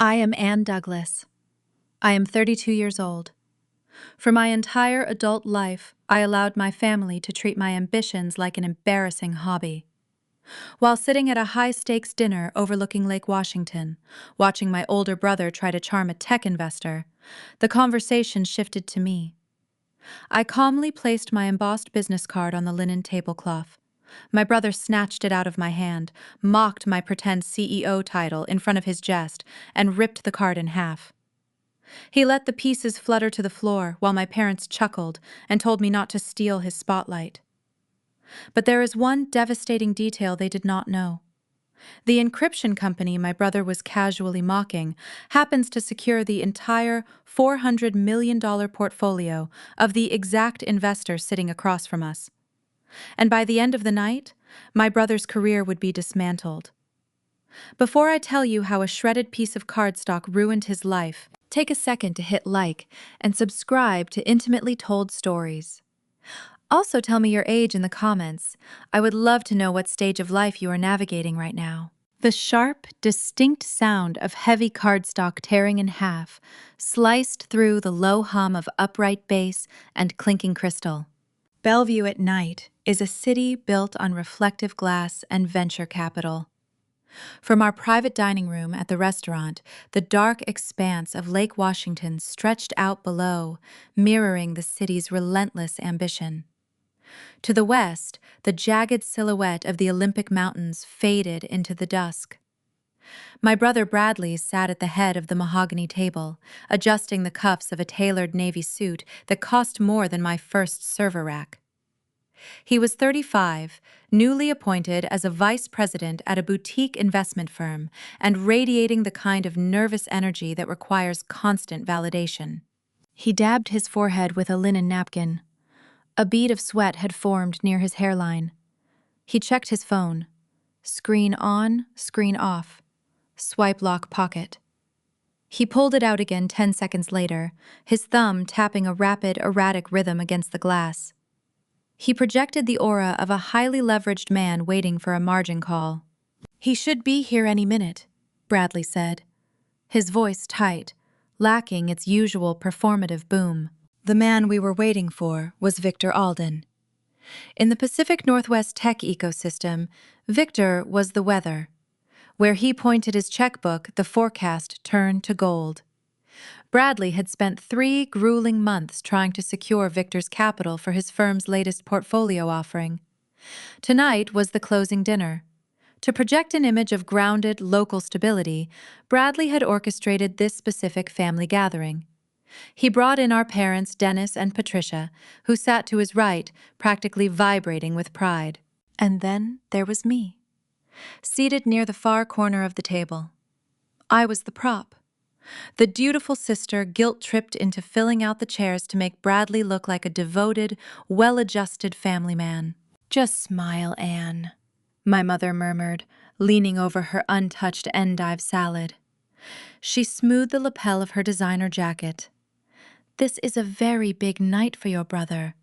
I am Anne Douglas. I am 32 years old. For my entire adult life, I allowed my family to treat my ambitions like an embarrassing hobby. While sitting at a high-stakes dinner overlooking Lake Washington, watching my older brother try to charm a tech investor, the conversation shifted to me. I calmly placed my embossed business card on the linen tablecloth. My brother snatched it out of my hand, mocked my pretend CEO title in front of his jest, and ripped the card in half. He let the pieces flutter to the floor while my parents chuckled and told me not to steal his spotlight. But there is one devastating detail they did not know. The encryption company my brother was casually mocking happens to secure the entire $400 million portfolio of the exact investor sitting across from us. And by the end of the night, my brother's career would be dismantled. Before I tell you how a shredded piece of cardstock ruined his life, take a second to hit like and subscribe to Intimately Told Stories. Also tell me your age in the comments. I would love to know what stage of life you are navigating right now. The sharp, distinct sound of heavy cardstock tearing in half sliced through the low hum of upright bass and clinking crystal. Bellevue at night is a city built on reflective glass and venture capital. From our private dining room at the restaurant, the dark expanse of Lake Washington stretched out below, mirroring the city's relentless ambition. To the west, the jagged silhouette of the Olympic Mountains faded into the dusk. My brother Bradley sat at the head of the mahogany table, adjusting the cuffs of a tailored navy suit that cost more than my first server rack. He was 35, newly appointed as a vice president at a boutique investment firm, and radiating the kind of nervous energy that requires constant validation. He dabbed his forehead with a linen napkin. A bead of sweat had formed near his hairline. He checked his phone. Screen on, screen off. Swipe lock pocket. He pulled it out again 10 seconds later, his thumb tapping a rapid, erratic rhythm against the glass. He projected the aura of a highly leveraged man waiting for a margin call. "He should be here any minute," Bradley said, his voice tight, lacking its usual performative boom. The man we were waiting for was Victor Alden. In the Pacific Northwest tech ecosystem, Victor was the weather. Where he pointed his checkbook, the forecast turned to gold. Bradley had spent 3 grueling months trying to secure Victor's capital for his firm's latest portfolio offering. Tonight was the closing dinner. To project an image of grounded, local stability, Bradley had orchestrated this specific family gathering. He brought in our parents, Dennis and Patricia, who sat to his right, practically vibrating with pride. And then there was me, seated near the far corner of the table. I was the prop. The dutiful sister guilt-tripped into filling out the chairs to make Bradley look like a devoted, well-adjusted family man. "Just smile, Anne," my mother murmured, leaning over her untouched endive salad. She smoothed the lapel of her designer jacket. "This is a very big night for your brother.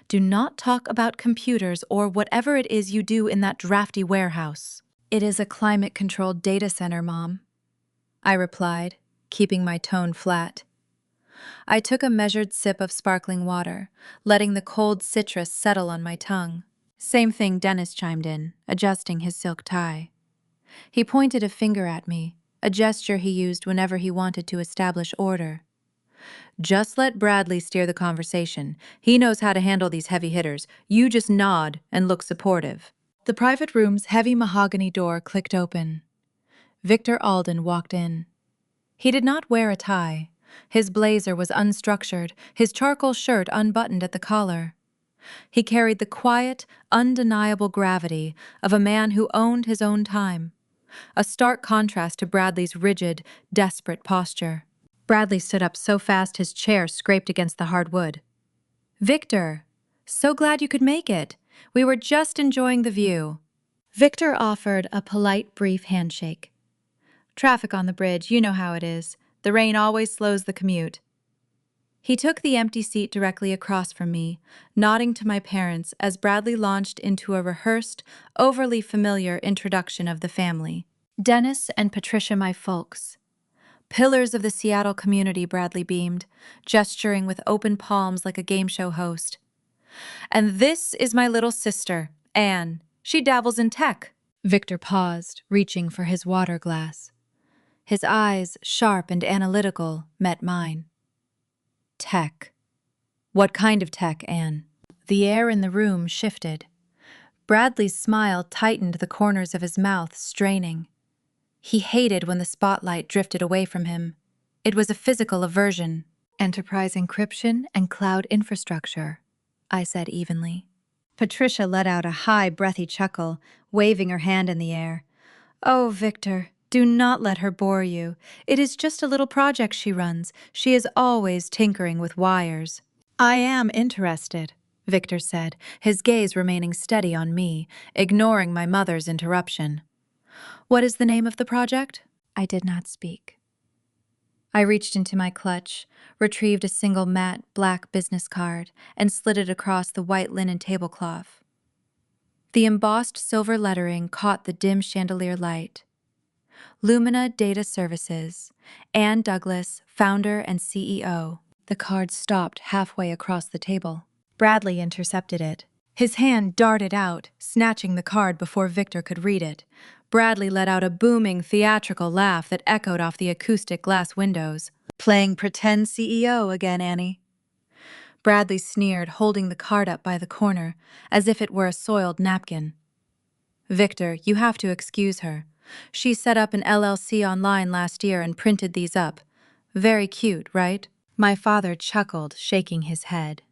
Do not talk about computers or whatever it is you do in that drafty warehouse." "It is a climate-controlled data center, Mom," I replied, keeping my tone flat. I took a measured sip of sparkling water, letting the cold citrus settle on my tongue. "Same thing," Dennis chimed in, adjusting his silk tie. He pointed a finger at me, a gesture he used whenever he wanted to establish order. "Just let Bradley steer the conversation. He knows how to handle these heavy hitters. You just nod and look supportive." The private room's heavy mahogany door clicked open. Victor Alden walked in. He did not wear a tie. His blazer was unstructured, his charcoal shirt unbuttoned at the collar. He carried the quiet, undeniable gravity of a man who owned his own time, a stark contrast to Bradley's rigid, desperate posture. Bradley stood up so fast his chair scraped against the hard wood. "Victor, so glad you could make it. We were just enjoying the view." Victor offered a polite, brief handshake. "Traffic on the bridge, you know how it is. The rain always slows the commute." He took the empty seat directly across from me, nodding to my parents as Bradley launched into a rehearsed, overly familiar introduction of the family. "Dennis and Patricia, my folks. Pillars of the Seattle community, Bradley beamed, gesturing with open palms like a game show host. And this is my little sister, Anne. She dabbles in tech. Victor paused, reaching for his water glass. His eyes, sharp and analytical, met mine. Tech. What kind of tech, Anne? The air in the room shifted. Bradley's smile tightened the corners of his mouth, straining. He hated when the spotlight drifted away from him. It was a physical aversion. Enterprise encryption and cloud infrastructure, I said evenly. Patricia let out a high, breathy chuckle, waving her hand in the air. Oh, Victor, do not let her bore you. It is just a little project she runs. She is always tinkering with wires. I am interested, Victor said, his gaze remaining steady on me, ignoring my mother's interruption. What is the name of the project? I did not speak. I reached into my clutch, retrieved a single matte black business card, and slid it across the white linen tablecloth. The embossed silver lettering caught the dim chandelier light. Lumina Data Services, Anne Douglas, founder and CEO. The card stopped halfway across the table. Bradley intercepted it. His hand darted out, snatching the card before Victor could read it. Bradley let out a booming, theatrical laugh that echoed off the acoustic glass windows. Playing pretend CEO again, Annie. Bradley sneered, holding the card up by the corner, as if it were a soiled napkin. Victor, you have to excuse her. She set up an LLC online last year and printed these up. Very cute, right? My father chuckled, shaking his head.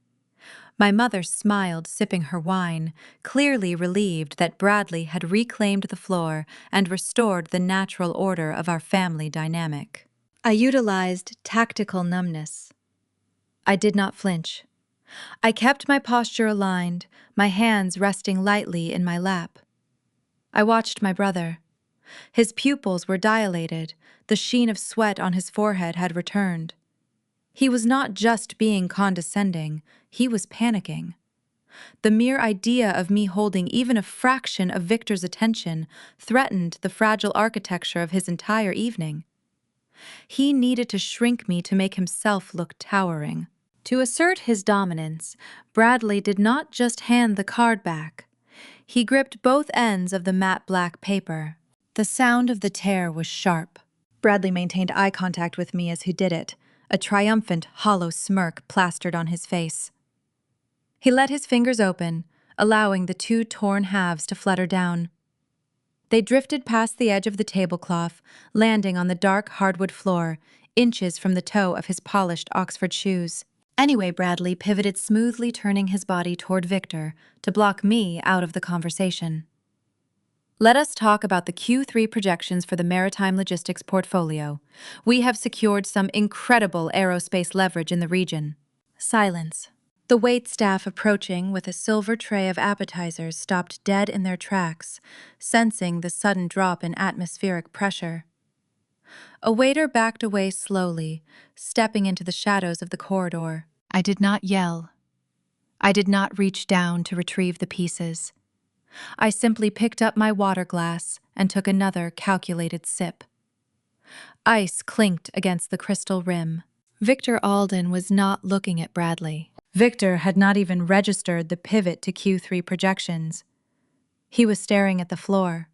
My mother smiled, sipping her wine, clearly relieved that Bradley had reclaimed the floor and restored the natural order of our family dynamic. I utilized tactical numbness. I did not flinch. I kept my posture aligned, my hands resting lightly in my lap. I watched my brother. His pupils were dilated, the sheen of sweat on his forehead had returned. He was not just being condescending, he was panicking. The mere idea of me holding even a fraction of Victor's attention threatened the fragile architecture of his entire evening. He needed to shrink me to make himself look towering. To assert his dominance, Bradley did not just hand the card back. He gripped both ends of the matte black paper. The sound of the tear was sharp. Bradley maintained eye contact with me as he did it, a triumphant, hollow smirk plastered on his face. He let his fingers open, allowing the two torn halves to flutter down. They drifted past the edge of the tablecloth, landing on the dark hardwood floor, inches from the toe of his polished Oxford shoes. Anyway, Bradley pivoted smoothly, turning his body toward Victor to block me out of the conversation. Let us talk about the Q3 projections for the maritime logistics portfolio. We have secured some incredible aerospace leverage in the region. Silence. The waitstaff approaching with a silver tray of appetizers stopped dead in their tracks, sensing the sudden drop in atmospheric pressure. A waiter backed away slowly, stepping into the shadows of the corridor. I did not yell. I did not reach down to retrieve the pieces. I simply picked up my water glass and took another calculated sip. Ice clinked against the crystal rim. Victor Alden was not looking at Bradley. Victor had not even registered the pivot to Q3 projections. He was staring at the floor.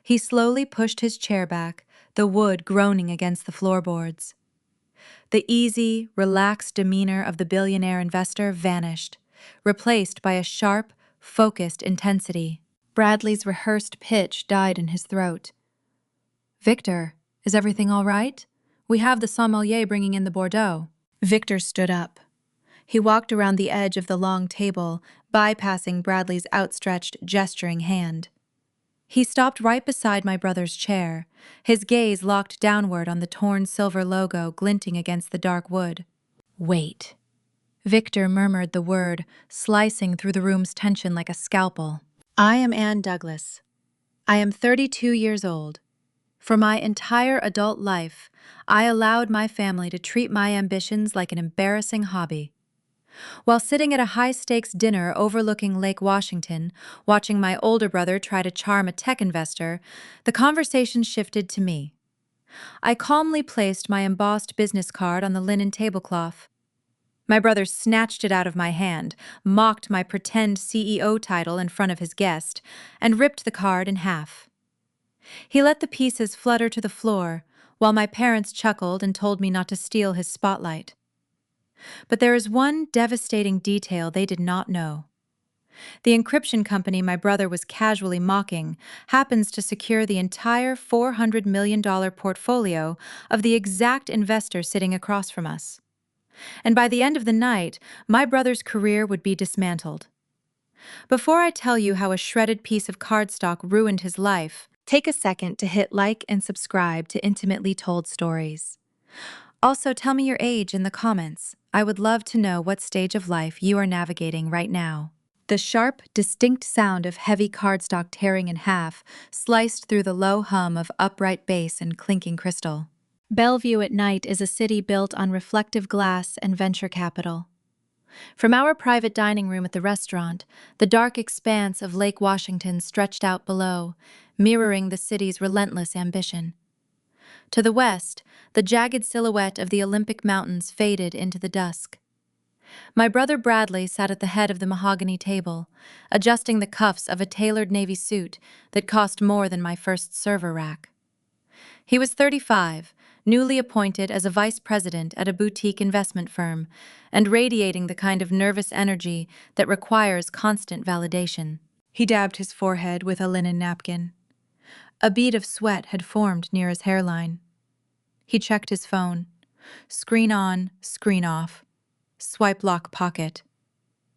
He slowly pushed his chair back, the wood groaning against the floorboards. The easy, relaxed demeanor of the billionaire investor vanished, replaced by a sharp, focused intensity. Bradley's rehearsed pitch died in his throat. Victor, is everything all right? We have the sommelier bringing in the Bordeaux. Victor stood up. He walked around the edge of the long table, bypassing Bradley's outstretched, gesturing hand. He stopped right beside my brother's chair, his gaze locked downward on the torn silver logo glinting against the dark wood. Wait. Victor murmured the word, slicing through the room's tension like a scalpel. I am Anne Douglas. I am 32 years old. For my entire adult life, I allowed my family to treat my ambitions like an embarrassing hobby. While sitting at a high-stakes dinner overlooking Lake Washington, watching my older brother try to charm a tech investor, the conversation shifted to me. I calmly placed my embossed business card on the linen tablecloth. My brother snatched it out of my hand, mocked my pretend CEO title in front of his guest, and ripped the card in half. He let the pieces flutter to the floor, while my parents chuckled and told me not to steal his spotlight. But there is one devastating detail they did not know. The encryption company my brother was casually mocking happens to secure the entire $400 million portfolio of the exact investor sitting across from us. And by the end of the night, my brother's career would be dismantled. Before I tell you how a shredded piece of cardstock ruined his life, take a second to hit like and subscribe to Intimately Told Stories. Also, tell me your age in the comments. I would love to know what stage of life you are navigating right now. The sharp, distinct sound of heavy cardstock tearing in half sliced through the low hum of upright bass and clinking crystal. Bellevue at night is a city built on reflective glass and venture capital. From our private dining room at the restaurant, the dark expanse of Lake Washington stretched out below, mirroring the city's relentless ambition. To the west, the jagged silhouette of the Olympic Mountains faded into the dusk. My brother Bradley sat at the head of the mahogany table, adjusting the cuffs of a tailored navy suit that cost more than my first server rack. He was 35, newly appointed as a vice president at a boutique investment firm, and radiating the kind of nervous energy that requires constant validation. He dabbed his forehead with a linen napkin. A bead of sweat had formed near his hairline. He checked his phone. Screen on, screen off. Swipe lock pocket.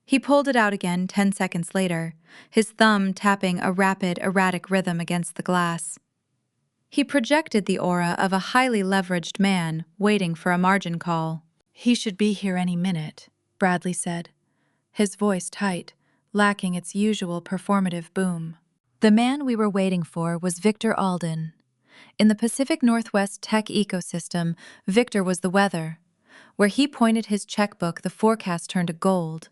He pulled it out again 10 seconds later, his thumb tapping a rapid, erratic rhythm against the glass. He projected the aura of a highly leveraged man waiting for a margin call. "He should be here any minute," Bradley said, his voice tight, lacking its usual performative boom. The man we were waiting for was Victor Alden. In the Pacific Northwest tech ecosystem, Victor was the weather. Where he pointed his checkbook, the forecast turned to gold.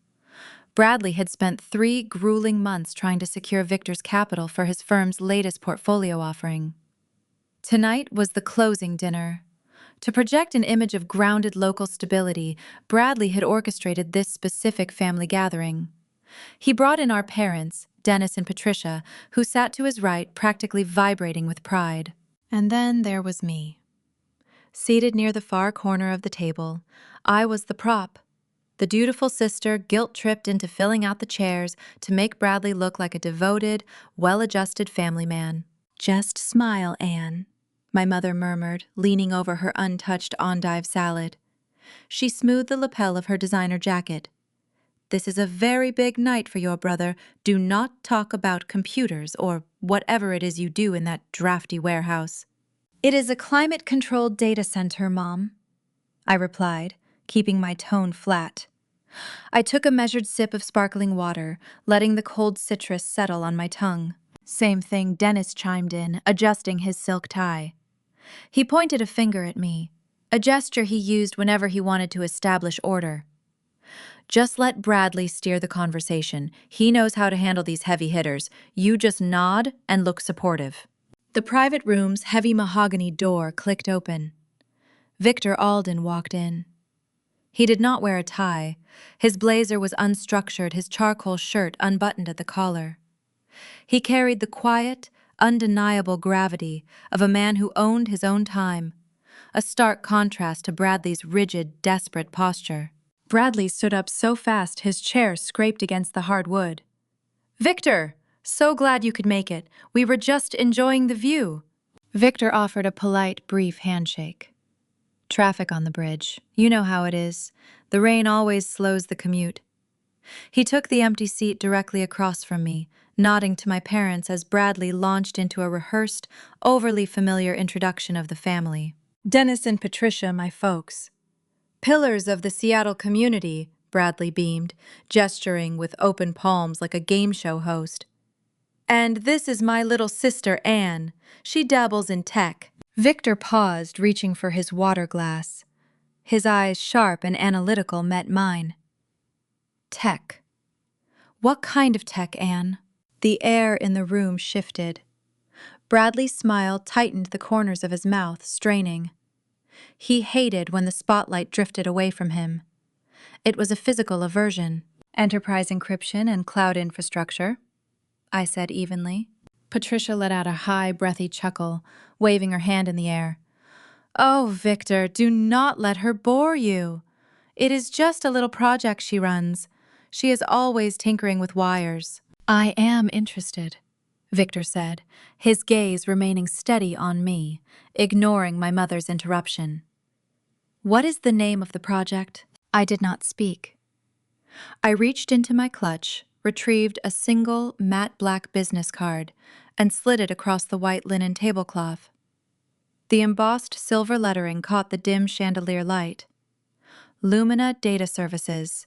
Bradley had spent 3 grueling months trying to secure Victor's capital for his firm's latest portfolio offering. Tonight was the closing dinner. To project an image of grounded local stability, Bradley had orchestrated this specific family gathering. He brought in our parents, Dennis and Patricia, who sat to his right, practically vibrating with pride. And then there was me. Seated near the far corner of the table, I was the prop. The dutiful sister guilt-tripped into filling out the chairs to make Bradley look like a devoted, well-adjusted family man. "Just smile, Anne," my mother murmured, leaning over her untouched endive salad. She smoothed the lapel of her designer jacket. "This is a very big night for your brother. Do not talk about computers or whatever it is you do in that drafty warehouse." "It is a climate-controlled data center, Mom," I replied, keeping my tone flat. I took a measured sip of sparkling water, letting the cold citrus settle on my tongue. "Same thing," Dennis chimed in, adjusting his silk tie. He pointed a finger at me, a gesture he used whenever he wanted to establish order. "Just let Bradley steer the conversation. He knows how to handle these heavy hitters. You just nod and look supportive." The private room's heavy mahogany door clicked open. Victor Alden walked in. He did not wear a tie. His blazer was unstructured, his charcoal shirt unbuttoned at the collar. He carried the quiet, undeniable gravity of a man who owned his own time, a stark contrast to Bradley's rigid, desperate posture. Bradley stood up so fast his chair scraped against the hard wood. "Victor! So glad you could make it. We were just enjoying the view." Victor offered a polite, brief handshake. "Traffic on the bridge. You know how it is. The rain always slows the commute." He took the empty seat directly across from me, nodding to my parents as Bradley launched into a rehearsed, overly familiar introduction of the family. "Dennis and Patricia, my folks. Pillars of the Seattle community," Bradley beamed, gesturing with open palms like a game show host. "And this is my little sister, Anne. She dabbles in tech." Victor paused, reaching for his water glass. His eyes, sharp and analytical, met mine. "Tech. What kind of tech, Anne?" The air in the room shifted. Bradley's smile tightened the corners of his mouth, straining. He hated when the spotlight drifted away from him. It was a physical aversion. Enterprise encryption and cloud infrastructure, I said evenly. Patricia let out a high, breathy chuckle, waving her hand in the air. Oh, Victor, do not let her bore you. It is just a little project she runs. She is always tinkering with wires. I am interested, Victor said, his gaze remaining steady on me, ignoring my mother's interruption. What is the name of the project? I did not speak. I reached into my clutch, retrieved a single matte black business card, and slid it across the white linen tablecloth. The embossed silver lettering caught the dim chandelier light. Lumina Data Services,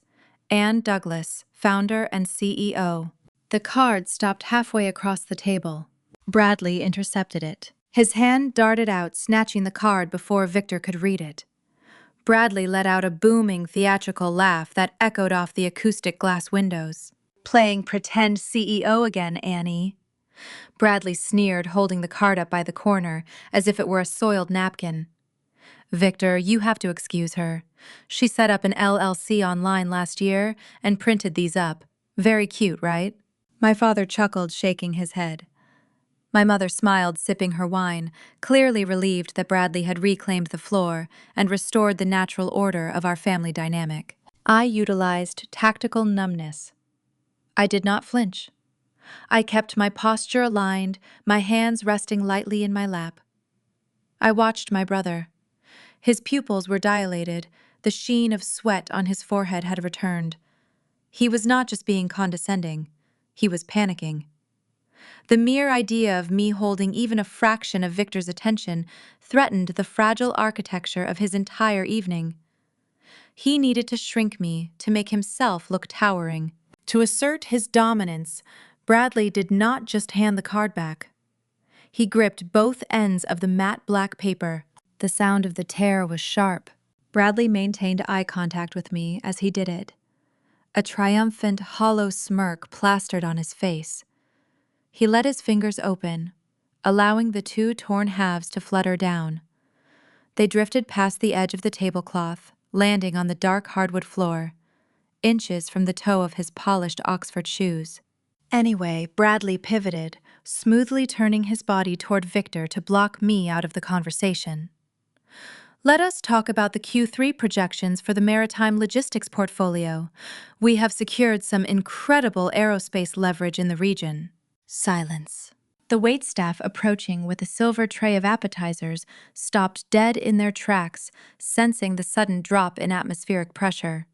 Anne Douglas, founder and CEO. The card stopped halfway across the table. Bradley intercepted it. His hand darted out, snatching the card before Victor could read it. Bradley let out a booming, theatrical laugh that echoed off the acoustic glass windows. Playing pretend CEO again, Annie. Bradley sneered, holding the card up by the corner, as if it were a soiled napkin. Victor, you have to excuse her. She set up an LLC online last year and printed these up. Very cute, right? My father chuckled, shaking his head. My mother smiled, sipping her wine, clearly relieved that Bradley had reclaimed the floor and restored the natural order of our family dynamic. I utilized tactical numbness. I did not flinch. I kept my posture aligned, my hands resting lightly in my lap. I watched my brother. His pupils were dilated, the sheen of sweat on his forehead had returned. He was not just being condescending, he was panicking. The mere idea of me holding even a fraction of Victor's attention threatened the fragile architecture of his entire evening. He needed to shrink me to make himself look towering. To assert his dominance, Bradley did not just hand the card back. He gripped both ends of the matte black paper. The sound of the tear was sharp. Bradley maintained eye contact with me as he did it. A triumphant, hollow smirk plastered on his face. He let his fingers open, allowing the two torn halves to flutter down. They drifted past the edge of the tablecloth, landing on the dark hardwood floor, inches from the toe of his polished Oxford shoes. Anyway, Bradley pivoted, smoothly turning his body toward Victor to block me out of the conversation. Let us talk about the Q3 projections for the maritime logistics portfolio. We have secured some incredible aerospace leverage in the region. Silence. The waitstaff approaching with a silver tray of appetizers stopped dead in their tracks, sensing the sudden drop in atmospheric pressure.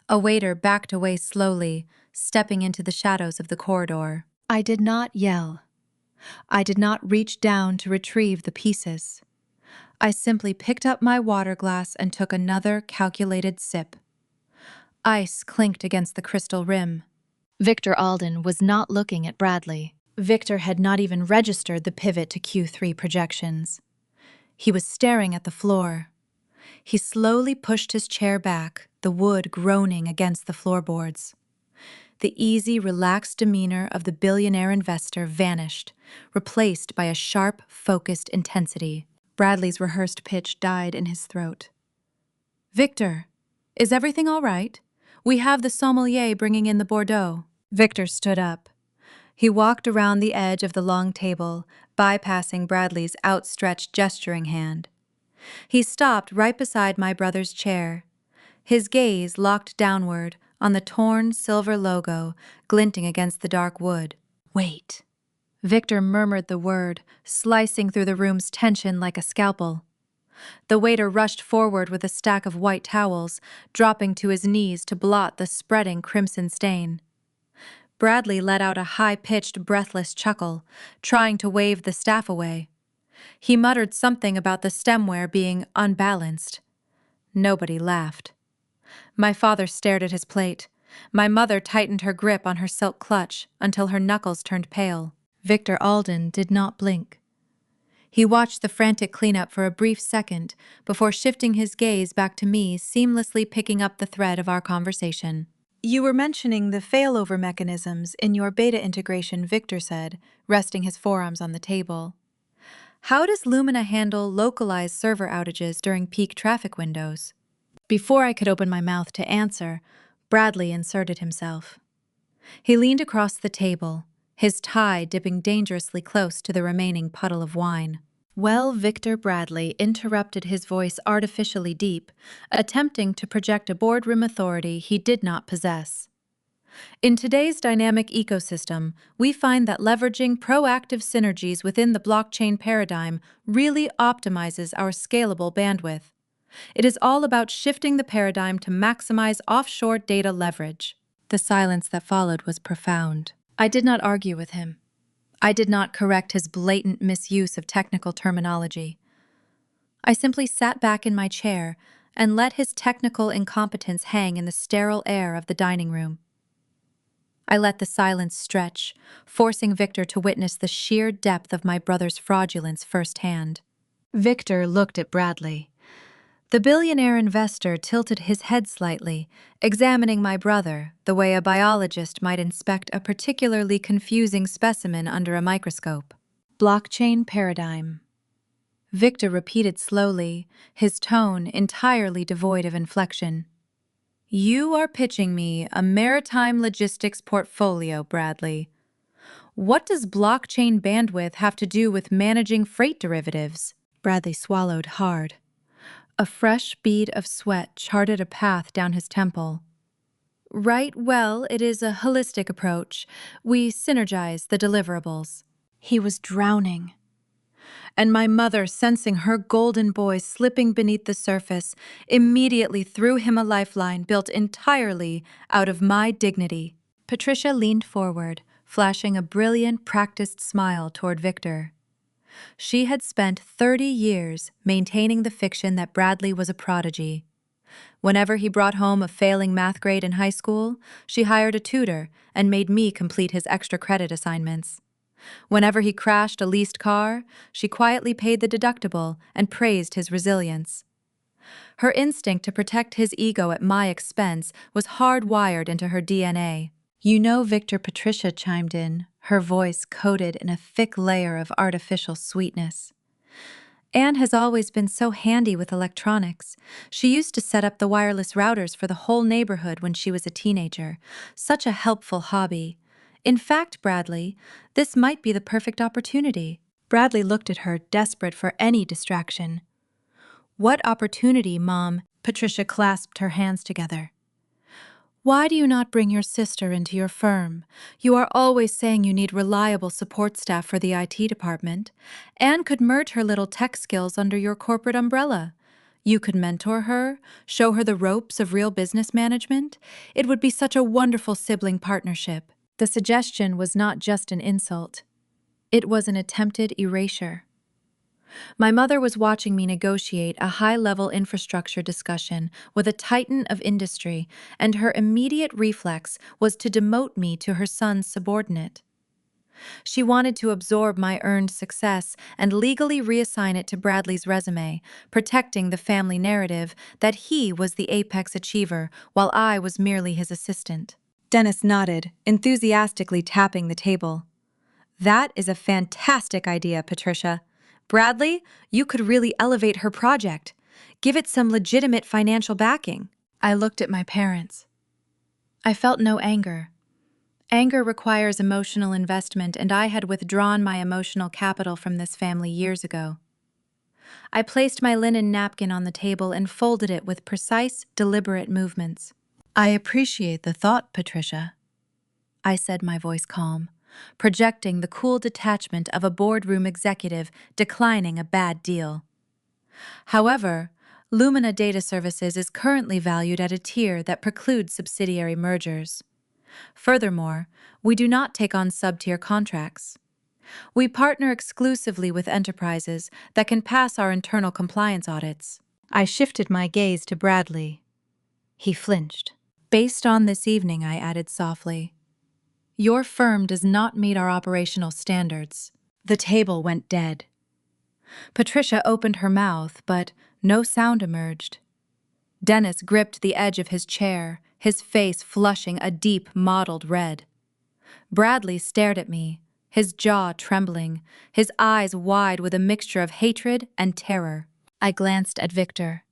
A waiter backed away slowly, stepping into the shadows of the corridor. I did not yell. I did not reach down to retrieve the pieces. I simply picked up my water glass and took another calculated sip. Ice clinked against the crystal rim. Victor Alden was not looking at Bradley. Victor had not even registered the pivot to Q3 projections. He was staring at the floor. He slowly pushed his chair back, the wood groaning against the floorboards. The easy, relaxed demeanor of the billionaire investor vanished, replaced by a sharp, focused intensity. Bradley's rehearsed pitch died in his throat. Victor, is everything all right? We have the sommelier bringing in the Bordeaux. Victor stood up. He walked around the edge of the long table, bypassing Bradley's outstretched gesturing hand. He stopped right beside my brother's chair, his gaze locked downward on the torn silver logo glinting against the dark wood. Wait. Victor murmured the word, slicing through the room's tension like a scalpel. The waiter rushed forward with a stack of white towels, dropping to his knees to blot the spreading crimson stain. Bradley let out a high-pitched, breathless chuckle, trying to wave the staff away. He muttered something about the stemware being unbalanced. Nobody laughed. My father stared at his plate. My mother tightened her grip on her silk clutch until her knuckles turned pale. Victor Alden did not blink. He watched the frantic cleanup for a brief second before shifting his gaze back to me, seamlessly picking up the thread of our conversation. You were mentioning the failover mechanisms in your beta integration, Victor said, resting his forearms on the table. How does Lumina handle localized server outages during peak traffic windows? Before I could open my mouth to answer, Bradley inserted himself. He leaned across the table, his tie dipping dangerously close to the remaining puddle of wine. Well, Victor Bradley interrupted, his voice artificially deep, attempting to project a boardroom authority he did not possess. In today's dynamic ecosystem, we find that leveraging proactive synergies within the blockchain paradigm really optimizes our scalable bandwidth. It is all about shifting the paradigm to maximize offshore data leverage. The silence that followed was profound. I did not argue with him. I did not correct his blatant misuse of technical terminology. I simply sat back in my chair and let his technical incompetence hang in the sterile air of the dining room. I let the silence stretch, forcing Victor to witness the sheer depth of my brother's fraudulence firsthand. Victor looked at Bradley. The billionaire investor tilted his head slightly, examining my brother the way a biologist might inspect a particularly confusing specimen under a microscope. Blockchain paradigm. Victor repeated slowly, his tone entirely devoid of inflection. You are pitching me a maritime logistics portfolio, Bradley. What does blockchain bandwidth have to do with managing freight derivatives? Bradley swallowed hard. A fresh bead of sweat charted a path down his temple. Right, well, it is a holistic approach. We synergize the deliverables. He was drowning. And my mother, sensing her golden boy slipping beneath the surface, immediately threw him a lifeline built entirely out of my dignity. Patricia leaned forward, flashing a brilliant, practiced smile toward Victor. She had spent 30 years maintaining the fiction that Bradley was a prodigy. Whenever he brought home a failing math grade in high school, she hired a tutor and made me complete his extra credit assignments. Whenever he crashed a leased car, she quietly paid the deductible and praised his resilience. Her instinct to protect his ego at my expense was hardwired into her DNA. You know, Victor, Patricia chimed in, her voice coated in a thick layer of artificial sweetness. Anne has always been so handy with electronics. She used to set up the wireless routers for the whole neighborhood when she was a teenager. Such a helpful hobby. In fact, Bradley, this might be the perfect opportunity. Bradley looked at her, desperate for any distraction. What opportunity, Mom? Patricia clasped her hands together. Why do you not bring your sister into your firm? You are always saying you need reliable support staff for the IT department. Anne could merge her little tech skills under your corporate umbrella. You could mentor her, show her the ropes of real business management. It would be such a wonderful sibling partnership. The suggestion was not just an insult. It was an attempted erasure. My mother was watching me negotiate a high-level infrastructure discussion with a titan of industry, and her immediate reflex was to demote me to her son's subordinate. She wanted to absorb my earned success and legally reassign it to Bradley's resume, protecting the family narrative that he was the apex achiever while I was merely his assistant. Dennis nodded, enthusiastically tapping the table. That is a fantastic idea, Patricia. Bradley, you could really elevate her project. Give it some legitimate financial backing. I looked at my parents. I felt no anger. Anger requires emotional investment, and I had withdrawn my emotional capital from this family years ago. I placed my linen napkin on the table and folded it with precise, deliberate movements. I appreciate the thought, Patricia, I said, my voice calm, projecting the cool detachment of a boardroom executive declining a bad deal. However, Lumina Data Services is currently valued at a tier that precludes subsidiary mergers. Furthermore, we do not take on sub-tier contracts. We partner exclusively with enterprises that can pass our internal compliance audits. I shifted my gaze to Bradley. He flinched. Based on this evening, I added softly, your firm does not meet our operational standards. The table went dead. Patricia opened her mouth, but no sound emerged. Dennis gripped the edge of his chair, his face flushing a deep mottled red. Bradley stared at me, his jaw trembling, his eyes wide with a mixture of hatred and terror. I glanced at Victor.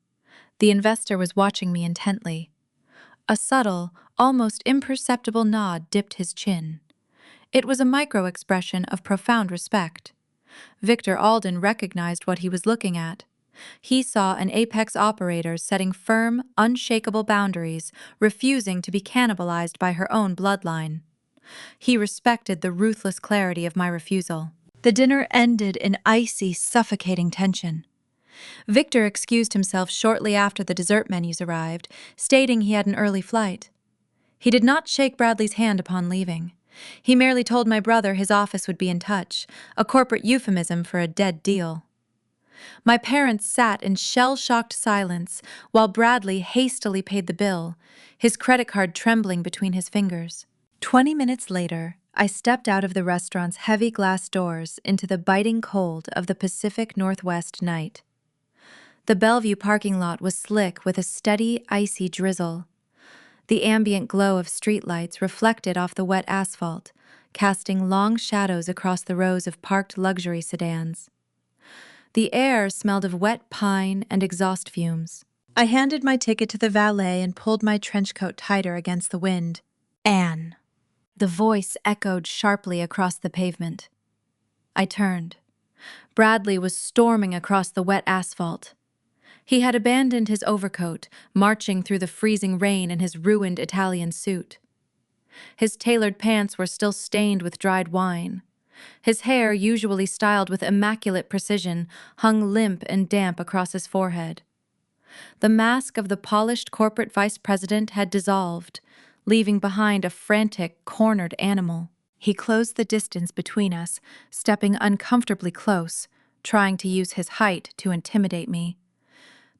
The investor was watching me intently. A subtle, almost imperceptible nod dipped his chin. It was a micro-expression of profound respect. Victor Alden recognized what he was looking at. He saw an apex operator setting firm, unshakable boundaries, refusing to be cannibalized by her own bloodline. He respected the ruthless clarity of my refusal. The dinner ended in icy, suffocating tension. Victor excused himself shortly after the dessert menus arrived, stating he had an early flight. He did not shake Bradley's hand upon leaving. He merely told my brother his office would be in touch, a corporate euphemism for a dead deal. My parents sat in shell-shocked silence while Bradley hastily paid the bill, his credit card trembling between his fingers. 20 minutes later, I stepped out of the restaurant's heavy glass doors into the biting cold of the Pacific Northwest night. The Bellevue parking lot was slick with a steady, icy drizzle. The ambient glow of streetlights reflected off the wet asphalt, casting long shadows across the rows of parked luxury sedans. The air smelled of wet pine and exhaust fumes. I handed my ticket to the valet and pulled my trench coat tighter against the wind. Anne. The voice echoed sharply across the pavement. I turned. Bradley was storming across the wet asphalt. He had abandoned his overcoat, marching through the freezing rain in his ruined Italian suit. His tailored pants were still stained with dried wine. His hair, usually styled with immaculate precision, hung limp and damp across his forehead. The mask of the polished corporate vice president had dissolved, leaving behind a frantic, cornered animal. He closed the distance between us, stepping uncomfortably close, trying to use his height to intimidate me.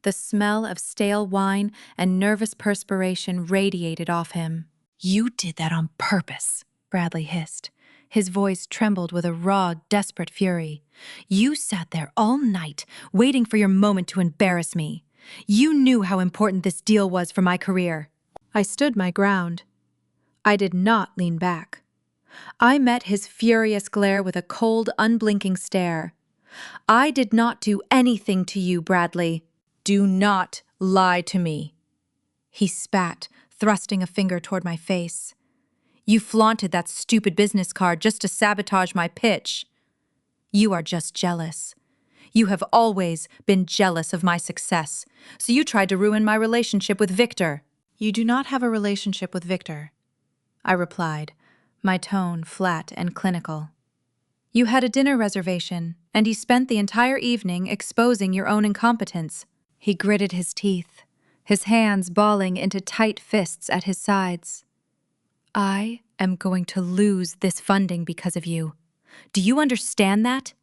The smell of stale wine and nervous perspiration radiated off him. "You did that on purpose," Bradley hissed. His voice trembled with a raw, desperate fury. "You sat there all night, waiting for your moment to embarrass me. You knew how important this deal was for my career." I stood my ground. I did not lean back. I met his furious glare with a cold, unblinking stare. "I did not do anything to you, Bradley. Do not lie to me." He spat, thrusting a finger toward my face. "You flaunted that stupid business card just to sabotage my pitch. You are just jealous. You have always been jealous of my success, so you tried to ruin my relationship with Victor." "You do not have a relationship with Victor," I replied, my tone flat and clinical. "You had a dinner reservation, and you spent the entire evening exposing your own incompetence." He gritted his teeth, his hands balling into tight fists at his sides. "I am going to lose this funding because of you. Do you understand that?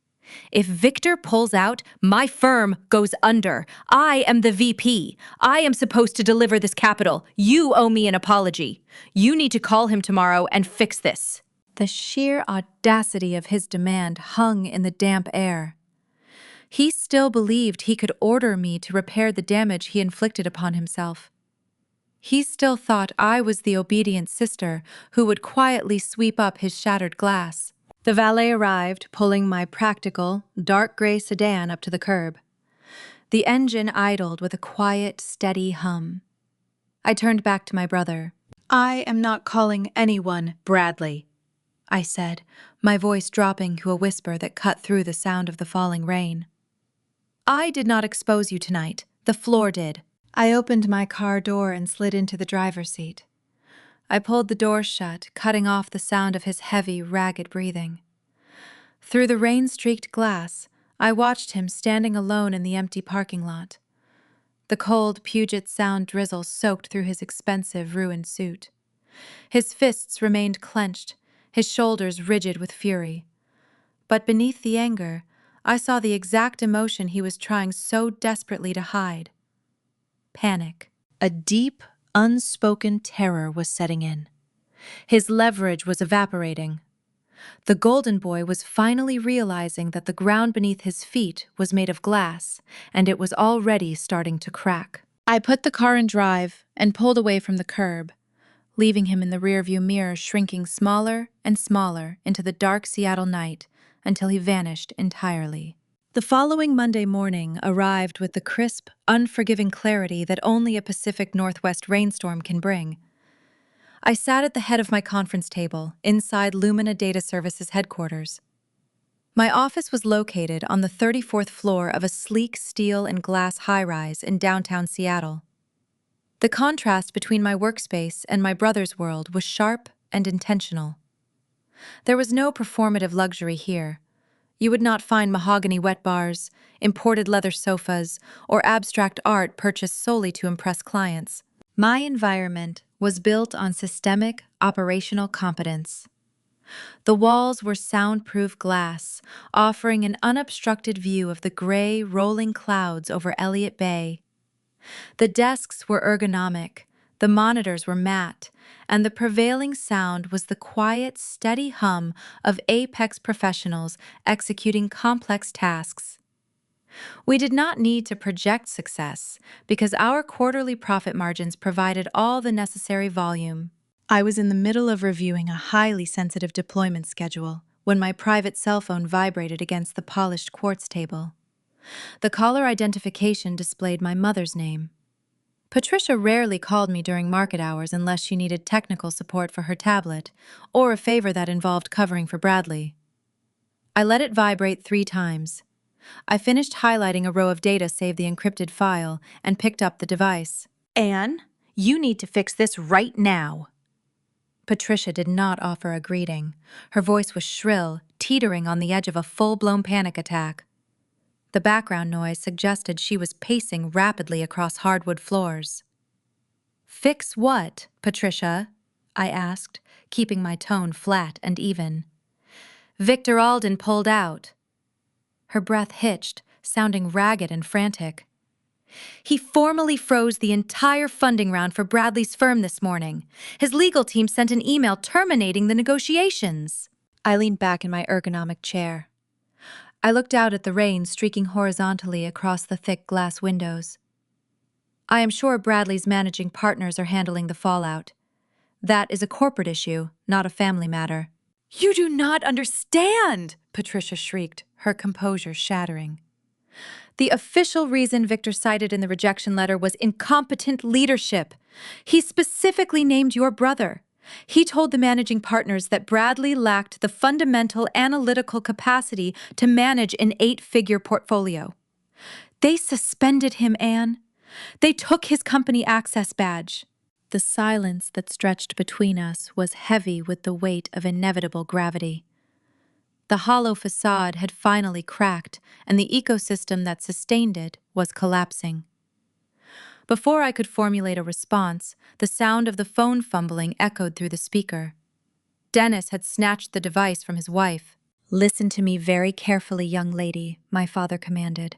If Victor pulls out, my firm goes under. I am the VP. I am supposed to deliver this capital. You owe me an apology. You need to call him tomorrow and fix this." The sheer audacity of his demand hung in the damp air. He still believed he could order me to repair the damage he inflicted upon himself. He still thought I was the obedient sister who would quietly sweep up his shattered glass. The valet arrived, pulling my practical, dark gray sedan up to the curb. The engine idled with a quiet, steady hum. I turned back to my brother. "I am not calling anyone Bradley," I said, my voice dropping to a whisper that cut through the sound of the falling rain. "I did not expose you tonight. The floor did." I opened my car door and slid into the driver's seat. I pulled the door shut, cutting off the sound of his heavy, ragged breathing. Through the rain-streaked glass, I watched him standing alone in the empty parking lot. The cold Puget Sound drizzle soaked through his expensive, ruined suit. His fists remained clenched, his shoulders rigid with fury. But beneath the anger, I saw the exact emotion he was trying so desperately to hide. Panic. A deep, unspoken terror was setting in. His leverage was evaporating. The Golden Boy was finally realizing that the ground beneath his feet was made of glass, and it was already starting to crack. I put the car in drive and pulled away from the curb, leaving him in the rearview mirror shrinking smaller and smaller into the dark Seattle night until he vanished entirely. The following Monday morning arrived with the crisp, unforgiving clarity that only a Pacific Northwest rainstorm can bring. I sat at the head of my conference table inside Lumina Data Services headquarters. My office was located on the 34th floor of a sleek steel and glass high-rise in downtown Seattle. The contrast between my workspace and my brother's world was sharp and intentional. There was no performative luxury here. You would not find mahogany wet bars, imported leather sofas, or abstract art purchased solely to impress clients. My environment was built on systemic, operational competence. The walls were soundproof glass, offering an unobstructed view of the gray, rolling clouds over Elliott Bay. The desks were ergonomic, the monitors were matte, and the prevailing sound was the quiet, steady hum of apex professionals executing complex tasks. We did not need to project success because our quarterly profit margins provided all the necessary volume. I was in the middle of reviewing a highly sensitive deployment schedule when my private cell phone vibrated against the polished quartz table. The caller identification displayed my mother's name. Patricia rarely called me during market hours unless she needed technical support for her tablet or a favor that involved covering for Bradley. I let it vibrate 3 times. I finished highlighting a row of data saved the encrypted file and picked up the device. "Anne, you need to fix this right now." Patricia did not offer a greeting. Her voice was shrill, teetering on the edge of a full-blown panic attack. The background noise suggested she was pacing rapidly across hardwood floors. "Fix what, Patricia?" I asked, keeping my tone flat and even. "Victor Alden pulled out." Her breath hitched, sounding ragged and frantic. "He formally froze the entire funding round for Bradley's firm this morning. His legal team sent an email terminating the negotiations." I leaned back in my ergonomic chair. I looked out at the rain streaking horizontally across the thick glass windows. "I am sure Bradley's managing partners are handling the fallout. That is a corporate issue, not a family matter." "You do not understand!" Patricia shrieked, her composure shattering. "The official reason Victor cited in the rejection letter was incompetent leadership. He specifically named your brother. He told the managing partners that Bradley lacked the fundamental analytical capacity to manage an 8-figure portfolio. They suspended him, Anne. They took his company access badge." The silence that stretched between us was heavy with the weight of inevitable gravity. The hollow facade had finally cracked, and the ecosystem that sustained it was collapsing. Before I could formulate a response, the sound of the phone fumbling echoed through the speaker. Dennis had snatched the device from his wife. "Listen to me very carefully, young lady," my father commanded.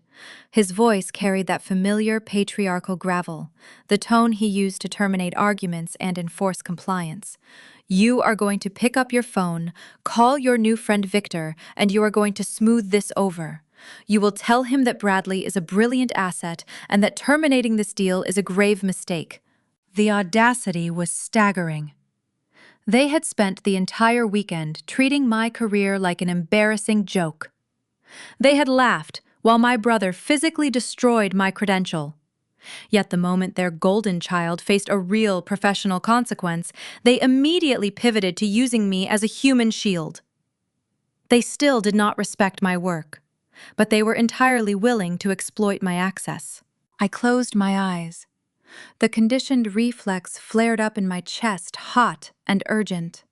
His voice carried that familiar patriarchal gravel, the tone he used to terminate arguments and enforce compliance. "You are going to pick up your phone, call your new friend Victor, and you are going to smooth this over. You will tell him that Bradley is a brilliant asset and that terminating this deal is a grave mistake." The audacity was staggering. They had spent the entire weekend treating my career like an embarrassing joke. They had laughed while my brother physically destroyed my credential. Yet the moment their golden child faced a real professional consequence, they immediately pivoted to using me as a human shield. They still did not respect my work, but they were entirely willing to exploit my access. I closed my eyes. The conditioned reflex flared up in my chest, hot and urgent.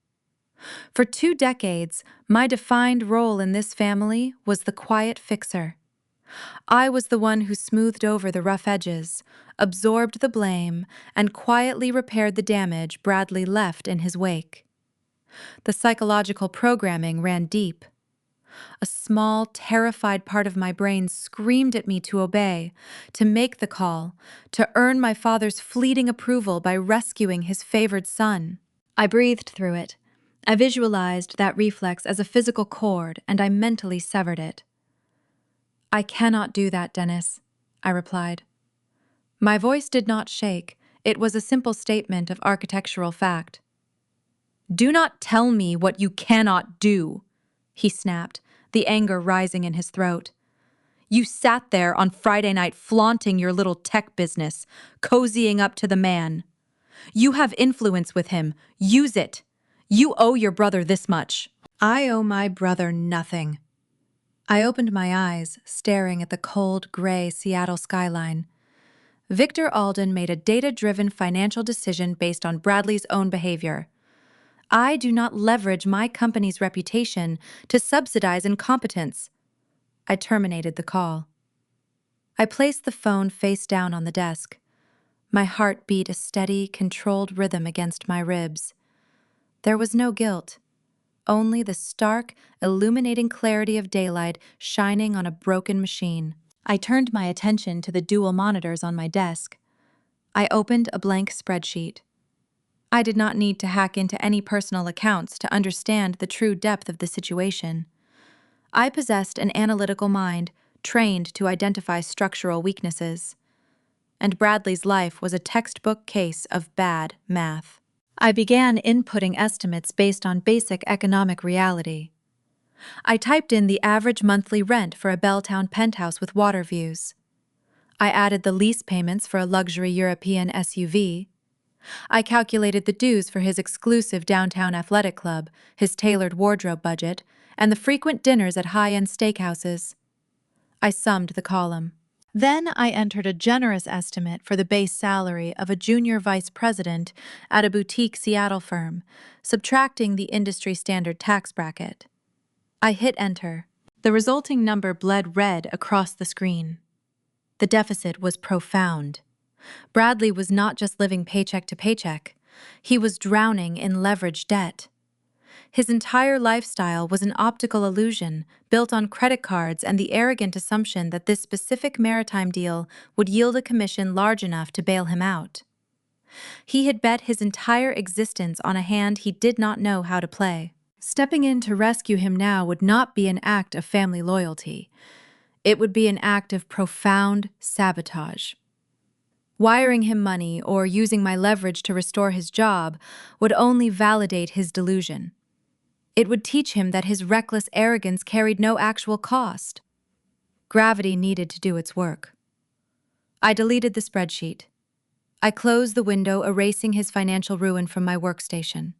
For 2 decades, my defined role in this family was the quiet fixer. I was the one who smoothed over the rough edges, absorbed the blame, and quietly repaired the damage Bradley left in his wake. The psychological programming ran deep. A small, terrified part of my brain screamed at me to obey, to make the call, to earn my father's fleeting approval by rescuing his favored son. I breathed through it. I visualized that reflex as a physical cord, and I mentally severed it. "I cannot do that, Dennis," I replied. My voice did not shake. It was a simple statement of architectural fact. "Do not tell me what you cannot do," he snapped, the anger rising in his throat. "You sat there on Friday night flaunting your little tech business, cozying up to the man. You have influence with him. Use it. You owe your brother this much." "I owe my brother nothing." I opened my eyes, staring at the cold, gray Seattle skyline. Victor Alden made a data-driven financial decision based on Bradley's own behavior. I do not leverage my company's reputation to subsidize incompetence. I terminated the call. I placed the phone face down on the desk. My heart beat a steady, controlled rhythm against my ribs. There was no guilt, only the stark, illuminating clarity of daylight shining on a broken machine. I turned my attention to the dual monitors on my desk. I opened a blank spreadsheet. I did not need to hack into any personal accounts to understand the true depth of the situation. I possessed an analytical mind, trained to identify structural weaknesses. And Bradley's life was a textbook case of bad math. I began inputting estimates based on basic economic reality. I typed in the average monthly rent for a Belltown penthouse with water views. I added the lease payments for a luxury European SUV. I calculated the dues for his exclusive downtown athletic club, his tailored wardrobe budget, and the frequent dinners at high-end steakhouses. I summed the column. Then I entered a generous estimate for the base salary of a junior vice president at a boutique Seattle firm, subtracting the industry standard tax bracket. I hit enter. The resulting number bled red across the screen. The deficit was profound. Bradley was not just living paycheck to paycheck. He was drowning in leveraged debt. His entire lifestyle was an optical illusion built on credit cards and the arrogant assumption that this specific maritime deal would yield a commission large enough to bail him out. He had bet his entire existence on a hand he did not know how to play. Stepping in to rescue him now would not be an act of family loyalty. It would be an act of profound sabotage. Wiring him money or using my leverage to restore his job would only validate his delusion. It would teach him that his reckless arrogance carried no actual cost. Gravity needed to do its work. I deleted the spreadsheet. I closed the window, erasing his financial ruin from my workstation.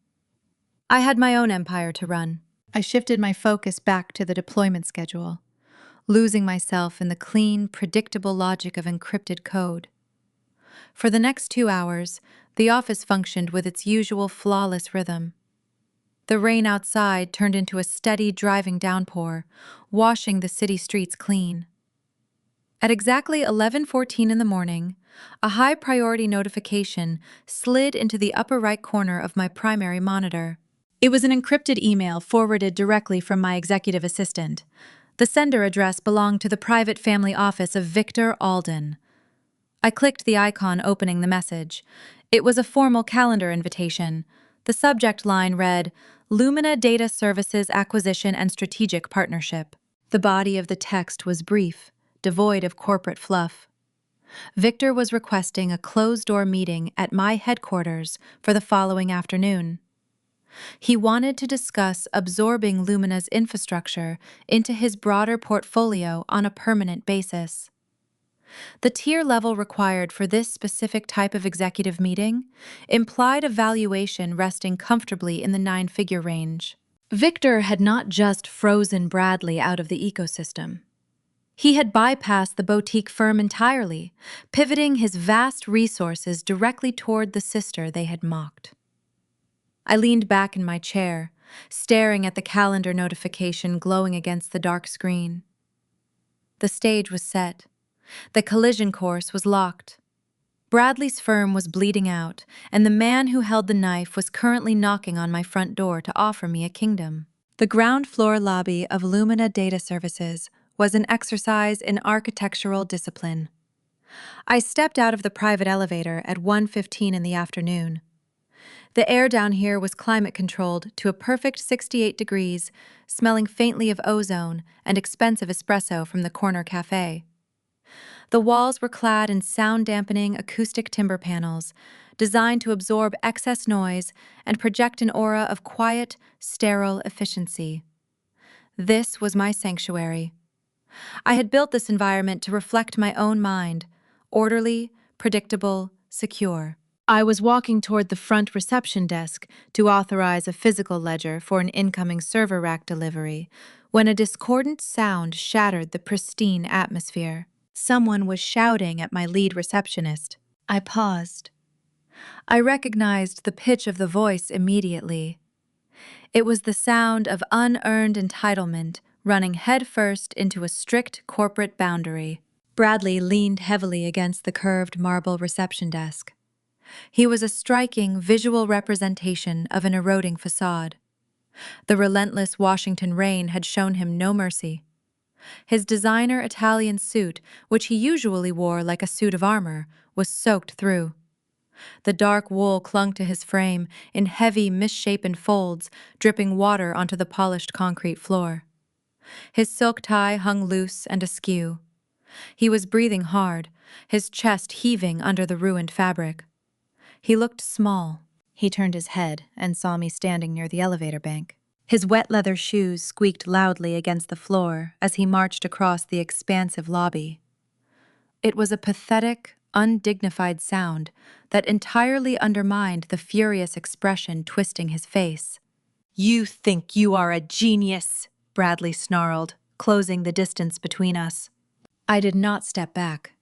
I had my own empire to run. I shifted my focus back to the deployment schedule, losing myself in the clean, predictable logic of encrypted code. For the next 2 hours, the office functioned with its usual flawless rhythm. The rain outside turned into a steady driving downpour, washing the city streets clean. At exactly 11:14 in the morning, a high-priority notification slid into the upper right corner of my primary monitor. It was an encrypted email forwarded directly from my executive assistant. The sender address belonged to the private family office of Victor Alden. I clicked the icon opening the message. It was a formal calendar invitation. The subject line read, "Lumina Data Services Acquisition and Strategic Partnership." The body of the text was brief, devoid of corporate fluff. Victor was requesting a closed-door meeting at my headquarters for the following afternoon. He wanted to discuss absorbing Lumina's infrastructure into his broader portfolio on a permanent basis. The tier level required for this specific type of executive meeting implied a valuation resting comfortably in the 9-figure range. Victor had not just frozen Bradley out of the ecosystem. He had bypassed the boutique firm entirely, pivoting his vast resources directly toward the sister they had mocked. I leaned back in my chair, staring at the calendar notification glowing against the dark screen. The stage was set. The collision course was locked. Bradley's firm was bleeding out, and the man who held the knife was currently knocking on my front door to offer me a kingdom. The ground floor lobby of Lumina Data Services was an exercise in architectural discipline. I stepped out of the private elevator at 1:15 in the afternoon. The air down here was climate-controlled to a perfect 68 degrees, smelling faintly of ozone and expensive espresso from the corner cafe. The walls were clad in sound-dampening acoustic timber panels, designed to absorb excess noise and project an aura of quiet, sterile efficiency. This was my sanctuary. I had built this environment to reflect my own mind, orderly, predictable, secure. I was walking toward the front reception desk to authorize a physical ledger for an incoming server rack delivery when a discordant sound shattered the pristine atmosphere. Someone was shouting at my lead receptionist. I paused. I recognized the pitch of the voice immediately. It was the sound of unearned entitlement running headfirst into a strict corporate boundary. Bradley leaned heavily against the curved marble reception desk. He was a striking visual representation of an eroding facade. The relentless Washington rain had shown him no mercy. His designer Italian suit, which he usually wore like a suit of armor, was soaked through. The dark wool clung to his frame in heavy, misshapen folds, dripping water onto the polished concrete floor. His silk tie hung loose and askew. He was breathing hard, his chest heaving under the ruined fabric. He looked small. He turned his head and saw me standing near the elevator bank. His wet leather shoes squeaked loudly against the floor as he marched across the expansive lobby. It was a pathetic, undignified sound that entirely undermined the furious expression twisting his face. "You think you are a genius," Bradley snarled, closing the distance between us. I did not step back.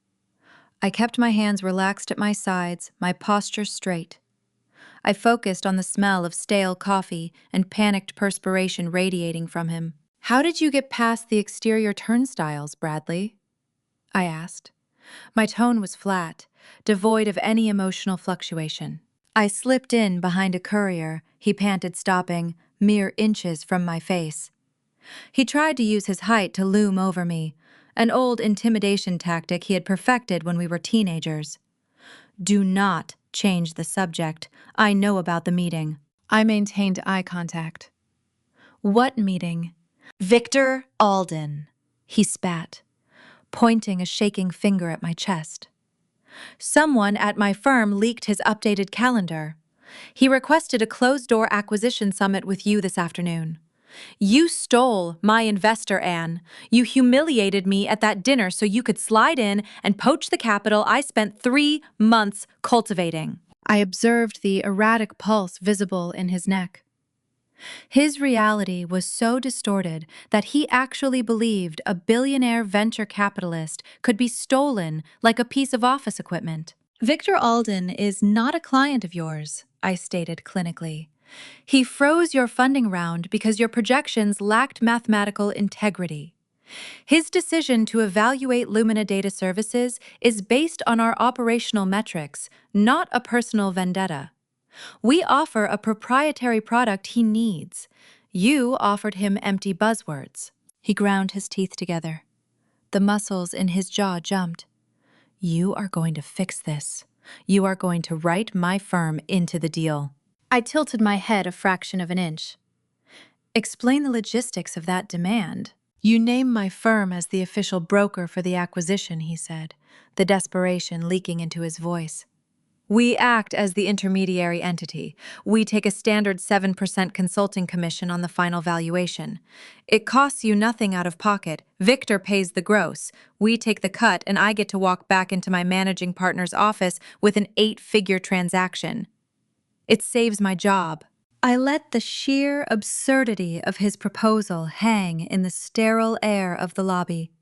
I kept my hands relaxed at my sides, my posture straight. I focused on the smell of stale coffee and panicked perspiration radiating from him. "How did you get past the exterior turnstiles, Bradley?" I asked. My tone was flat, devoid of any emotional fluctuation. "I slipped in behind a courier," he panted, stopping, mere inches from my face. He tried to use his height to loom over me, an old intimidation tactic he had perfected when we were teenagers. "Do not change the subject. I know about the meeting." I maintained eye contact. "What meeting?" "Victor Alden," he spat, pointing a shaking finger at my chest. "Someone at my firm leaked his updated calendar. He requested a closed-door acquisition summit with you this afternoon. You stole my investor, Anne. You humiliated me at that dinner so you could slide in and poach the capital I spent 3 months cultivating." I observed the erratic pulse visible in his neck. His reality was so distorted that he actually believed a billionaire venture capitalist could be stolen like a piece of office equipment. "Victor Alden is not a client of yours," I stated clinically. "He froze your funding round because your projections lacked mathematical integrity. His decision to evaluate Lumina Data Services is based on our operational metrics, not a personal vendetta. We offer a proprietary product he needs. You offered him empty buzzwords." He ground his teeth together. The muscles in his jaw jumped. "You are going to fix this. You are going to write my firm into the deal." I tilted my head a fraction of an inch. "Explain the logistics of that demand." "You name my firm as the official broker for the acquisition," he said, the desperation leaking into his voice. "We act as the intermediary entity. We take a standard 7% consulting commission on the final valuation. It costs you nothing out of pocket. Victor pays the gross. We take the cut, and I get to walk back into my managing partner's office with an 8-figure transaction. It saves my job." I let the sheer absurdity of his proposal hang in the sterile air of the lobby.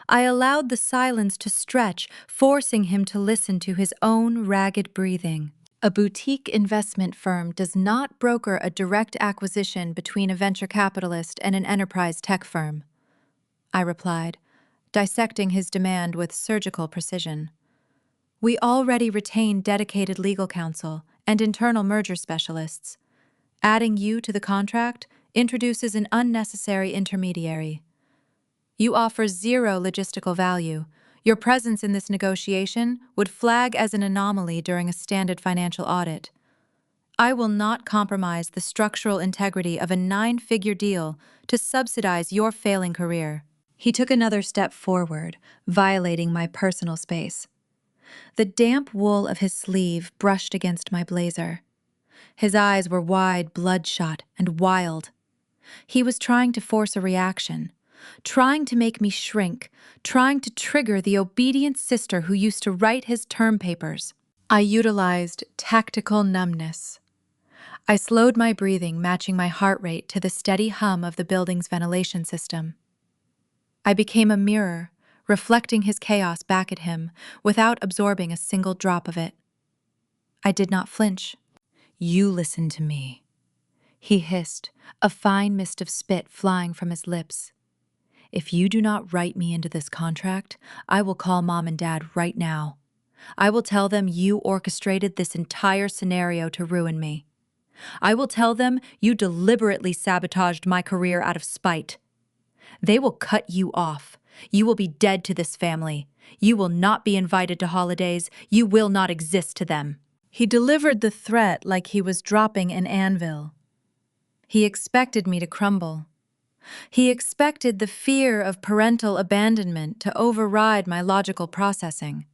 I allowed the silence to stretch, forcing him to listen to his own ragged breathing. "A boutique investment firm does not broker a direct acquisition between a venture capitalist and an enterprise tech firm," I replied, dissecting his demand with surgical precision. "We already retain dedicated legal counsel and internal merger specialists. Adding you to the contract introduces an unnecessary intermediary. You offer 0 logistical value. Your presence in this negotiation would flag as an anomaly during a standard financial audit. I will not compromise the structural integrity of a 9-figure deal to subsidize your failing career." He took another step forward, violating my personal space. The damp wool of his sleeve brushed against my blazer. His eyes were wide, bloodshot, and wild. He was trying to force a reaction, trying to make me shrink, trying to trigger the obedient sister who used to write his term papers. I utilized tactical numbness. I slowed my breathing, matching my heart rate to the steady hum of the building's ventilation system. I became a mirror, reflecting his chaos back at him without absorbing a single drop of it. I did not flinch. "You listen to me," he hissed, a fine mist of spit flying from his lips. "If you do not write me into this contract, I will call Mom and Dad right now. I will tell them you orchestrated this entire scenario to ruin me. I will tell them you deliberately sabotaged my career out of spite. They will cut you off. You will be dead to this family. You will not be invited to holidays. You will not exist to them." He delivered the threat like he was dropping an anvil. He expected me to crumble. He expected the fear of parental abandonment to override my logical processing.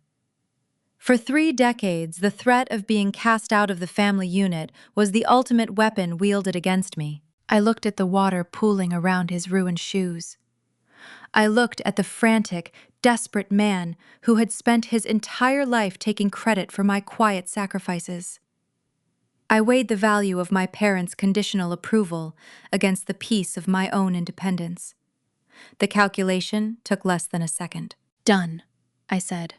For 3 decades, the threat of being cast out of the family unit was the ultimate weapon wielded against me. I looked at the water pooling around his ruined shoes. I looked at the frantic, desperate man who had spent his entire life taking credit for my quiet sacrifices. I weighed the value of my parents' conditional approval against the peace of my own independence. The calculation took less than a second. "Done," I said.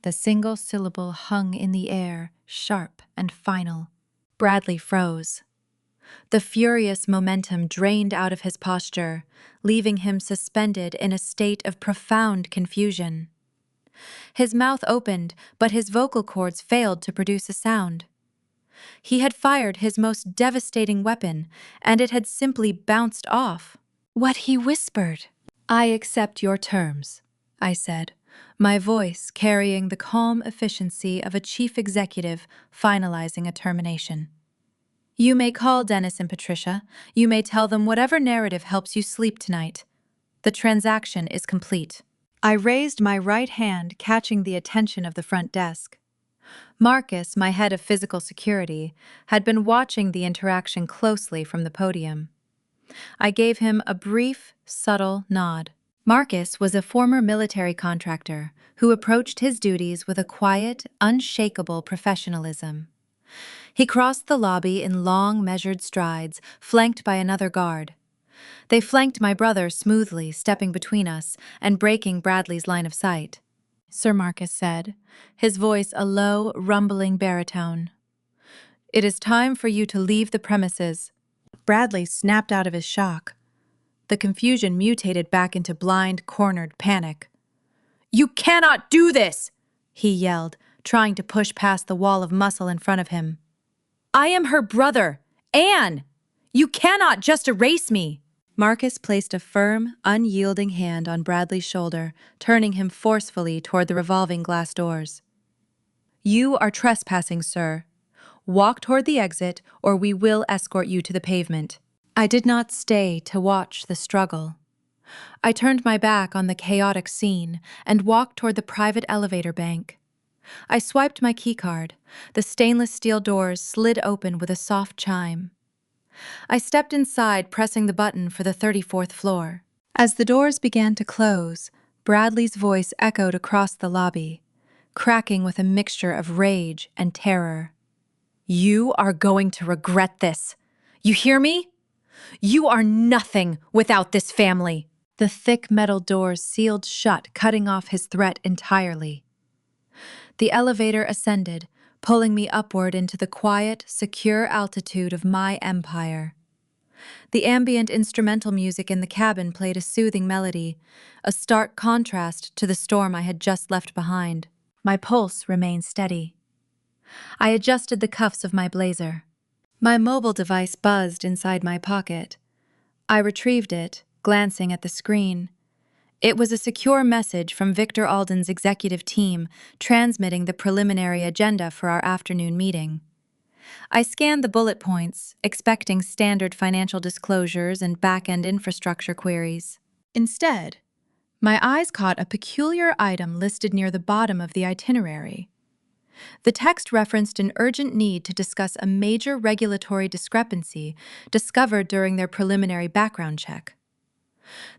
The single syllable hung in the air, sharp and final. Bradley froze. The furious momentum drained out of his posture, leaving him suspended in a state of profound confusion. His mouth opened, but his vocal cords failed to produce a sound. He had fired his most devastating weapon, and it had simply bounced off. What he whispered. "I accept your terms," I said, my voice carrying the calm efficiency of a chief executive finalizing a termination. "You may call Dennis and Patricia. You may tell them whatever narrative helps you sleep tonight. The transaction is complete." I raised my right hand, catching the attention of the front desk. Marcus, my head of physical security, had been watching the interaction closely from the podium. I gave him a brief, subtle nod. Marcus was a former military contractor who approached his duties with a quiet, unshakable professionalism. He crossed the lobby in long, measured strides, flanked by another guard. They flanked my brother smoothly, stepping between us and breaking Bradley's line of sight. Sir Marcus said, his voice a low, rumbling baritone. "It is time for you to leave the premises." Bradley snapped out of his shock. The confusion mutated back into blind, cornered panic. "You cannot do this!" he yelled, trying to push past the wall of muscle in front of him. "I am her brother, Anne! You cannot just erase me!" Marcus placed a firm, unyielding hand on Bradley's shoulder, turning him forcefully toward the revolving glass doors. "You are trespassing, sir. Walk toward the exit, or we will escort you to the pavement." I did not stay to watch the struggle. I turned my back on the chaotic scene and walked toward the private elevator bank. I swiped my keycard. The stainless steel doors slid open with a soft chime. I stepped inside, pressing the button for the 34th floor. As the doors began to close, Bradley's voice echoed across the lobby, cracking with a mixture of rage and terror. "You are going to regret this. You hear me? You are nothing without this family." The thick metal doors sealed shut, cutting off his threat entirely. The elevator ascended, pulling me upward into the quiet, secure altitude of my empire. The ambient instrumental music in the cabin played a soothing melody, a stark contrast to the storm I had just left behind. My pulse remained steady. I adjusted the cuffs of my blazer. My mobile device buzzed inside my pocket. I retrieved it, glancing at the screen. It was a secure message from Victor Alden's executive team transmitting the preliminary agenda for our afternoon meeting. I scanned the bullet points, expecting standard financial disclosures and back-end infrastructure queries. Instead, My eyes caught a peculiar item listed near the bottom of the itinerary. The text referenced an urgent need to discuss a major regulatory discrepancy discovered during their preliminary background check.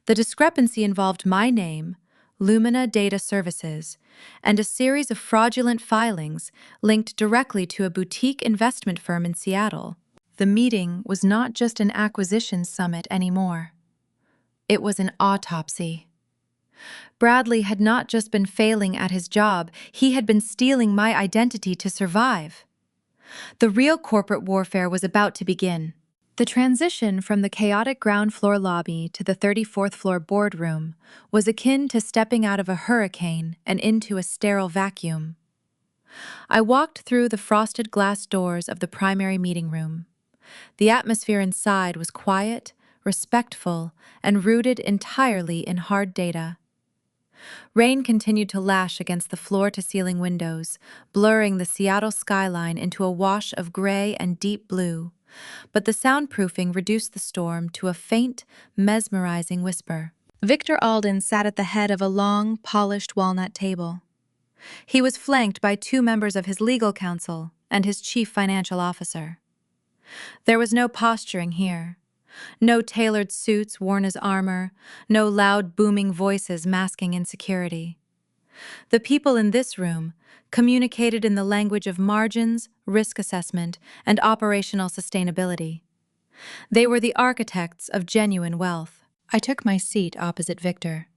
The discrepancy involved my name, Lumina Data Services, and a series of fraudulent filings linked directly to a boutique investment firm in Seattle. The meeting was not just an acquisition summit anymore. It was an autopsy. Bradley had not just been failing at his job, he had been stealing my identity to survive. The real corporate warfare was about to begin. The transition from the chaotic ground floor lobby to the 34th floor boardroom was akin to stepping out of a hurricane and into a sterile vacuum. I walked through the frosted glass doors of the primary meeting room. The atmosphere inside was quiet, respectful, and rooted entirely in hard data. Rain continued to lash against the floor-to-ceiling windows, blurring the Seattle skyline into a wash of gray and deep blue, but the soundproofing reduced the storm to a faint, mesmerizing whisper. Victor Alden sat at the head of a long, polished walnut table. He was flanked by two members of his legal counsel and his chief financial officer. There was no posturing here. No tailored suits worn as armor, no loud booming voices masking insecurity. The people in this room communicated in the language of margins, risk assessment, and operational sustainability. They were the architects of genuine wealth. I took my seat opposite Victor.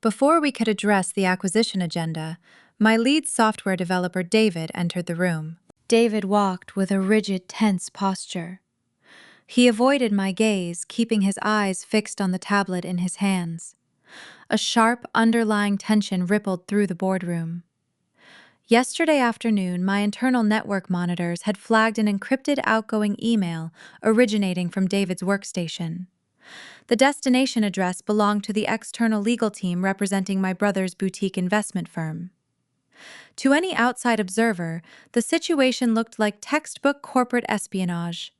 Before we could address the acquisition agenda, my lead software developer David entered the room. David walked with a rigid, tense posture. He avoided my gaze, keeping his eyes fixed on the tablet in his hands. A sharp, underlying tension rippled through the boardroom. Yesterday afternoon, my internal network monitors had flagged an encrypted outgoing email originating from David's workstation. The destination address belonged to the external legal team representing my brother's boutique investment firm. To any outside observer, the situation looked like textbook corporate espionage.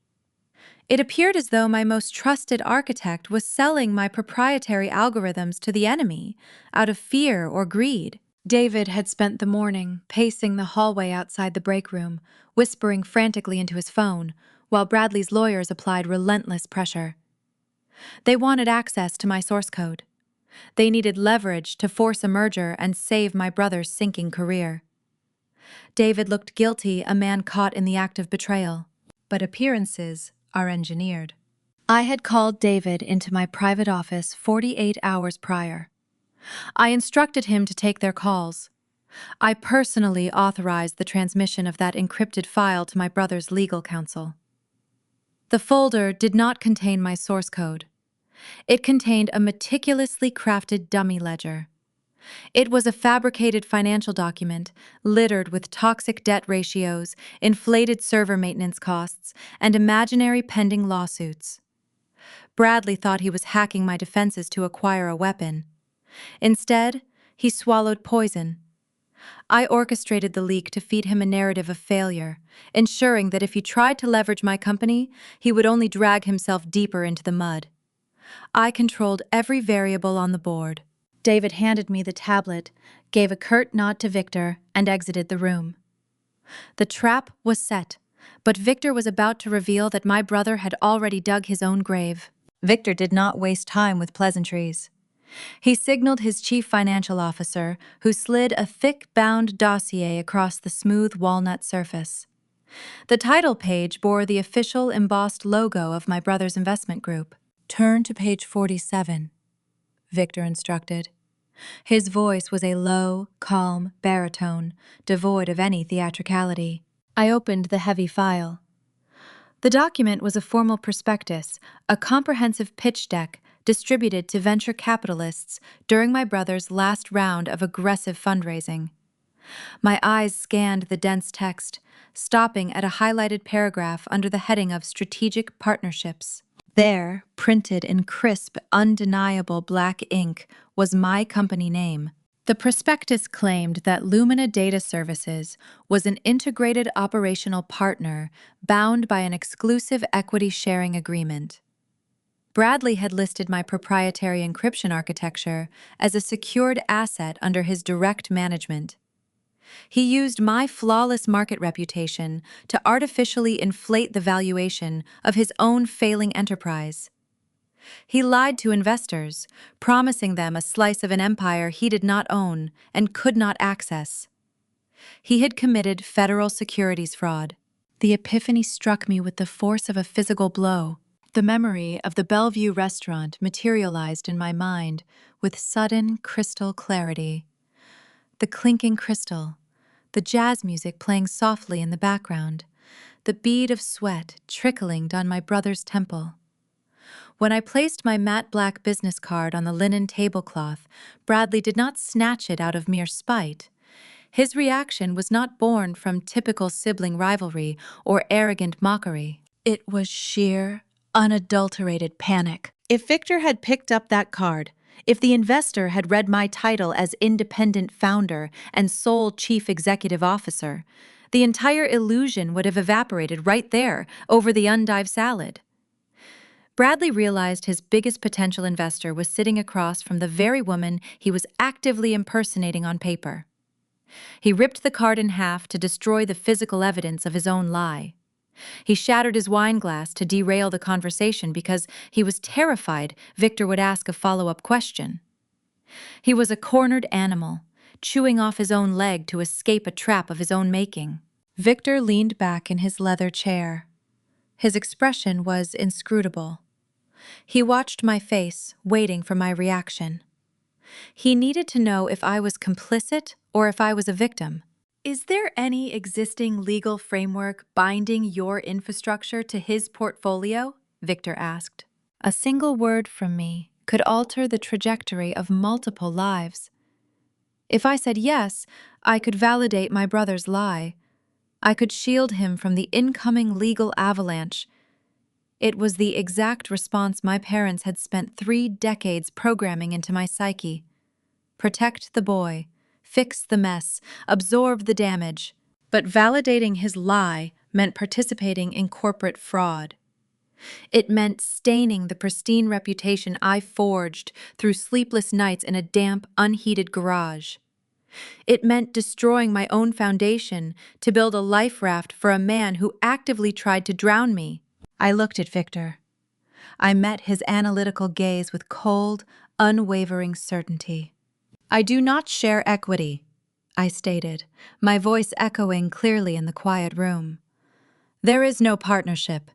It appeared as though my most trusted architect was selling my proprietary algorithms to the enemy out of fear or greed. David had spent the morning pacing the hallway outside the break room, whispering frantically into his phone, while Bradley's lawyers applied relentless pressure. They wanted access to my source code. They needed leverage to force a merger and save my brother's sinking career. David looked guilty, a man caught in the act of betrayal. But appearances are engineered. I had called David into my private office 48 hours prior. I instructed him to take their calls. I personally authorized the transmission of that encrypted file to my brother's legal counsel. The folder did not contain my source code. It contained a meticulously crafted dummy ledger. It was a fabricated financial document littered with toxic debt ratios, inflated server maintenance costs, and imaginary pending lawsuits. Bradley thought he was hacking my defenses to acquire a weapon. Instead, he swallowed poison. I orchestrated the leak to feed him a narrative of failure, ensuring that if he tried to leverage my company, he would only drag himself deeper into the mud. I controlled every variable on the board. David handed me the tablet, gave a curt nod to Victor, and exited the room. The trap was set, but Victor was about to reveal that my brother had already dug his own grave. Victor did not waste time with pleasantries. He signaled his chief financial officer, who slid a thick-bound dossier across the smooth walnut surface. The title page bore the official embossed logo of my brother's investment group. "Turn to page 47. Victor instructed. His voice was a low, calm baritone, devoid of any theatricality. I opened the heavy file. The document was a formal prospectus, a comprehensive pitch deck distributed to venture capitalists during my brother's last round of aggressive fundraising. My eyes scanned the dense text, stopping at a highlighted paragraph under the heading of Strategic Partnerships. There, printed in crisp, undeniable black ink, was my company name. The prospectus claimed that Lumina Data Services was an integrated operational partner bound by an exclusive equity sharing agreement. Bradley had listed my proprietary encryption architecture as a secured asset under his direct management. He used my flawless market reputation to artificially inflate the valuation of his own failing enterprise. He lied to investors, promising them a slice of an empire he did not own and could not access. He had committed federal securities fraud. The epiphany struck me with the force of a physical blow. The memory of the Bellevue restaurant materialized in my mind with sudden crystal clarity. The clinking crystal, the jazz music playing softly in the background, the bead of sweat trickling down my brother's temple. When I placed my matte black business card on the linen tablecloth, Bradley did not snatch it out of mere spite. His reaction was not born from typical sibling rivalry or arrogant mockery. It was sheer, unadulterated panic. If Victor had picked up that card, if the investor had read my title as independent founder and sole chief executive officer, the entire illusion would have evaporated right there over the endive salad. Bradley realized his biggest potential investor was sitting across from the very woman he was actively impersonating on paper. He ripped the card in half to destroy the physical evidence of his own lie. He shattered his wine glass to derail the conversation because he was terrified Victor would ask a follow-up question. He was a cornered animal, chewing off his own leg to escape a trap of his own making. Victor leaned back in his leather chair. His expression was inscrutable. He watched my face, waiting for my reaction. He needed to know if I was complicit or if I was a victim. Is there any existing legal framework binding your infrastructure to his portfolio? Victor asked. A single word from me could alter the trajectory of multiple lives. If I said yes, I could validate my brother's lie. I could shield him from the incoming legal avalanche. It was the exact response my parents had spent 3 decades programming into my psyche. Protect the boy, fix the mess, absorb the damage. But validating his lie meant participating in corporate fraud. It meant staining the pristine reputation I forged through sleepless nights in a damp, unheated garage. It meant destroying my own foundation to build a life raft for a man who actively tried to drown me. I looked at Victor. I met his analytical gaze with cold, unwavering certainty. I do not share equity, I stated, my voice echoing clearly in the quiet room. There is no partnership.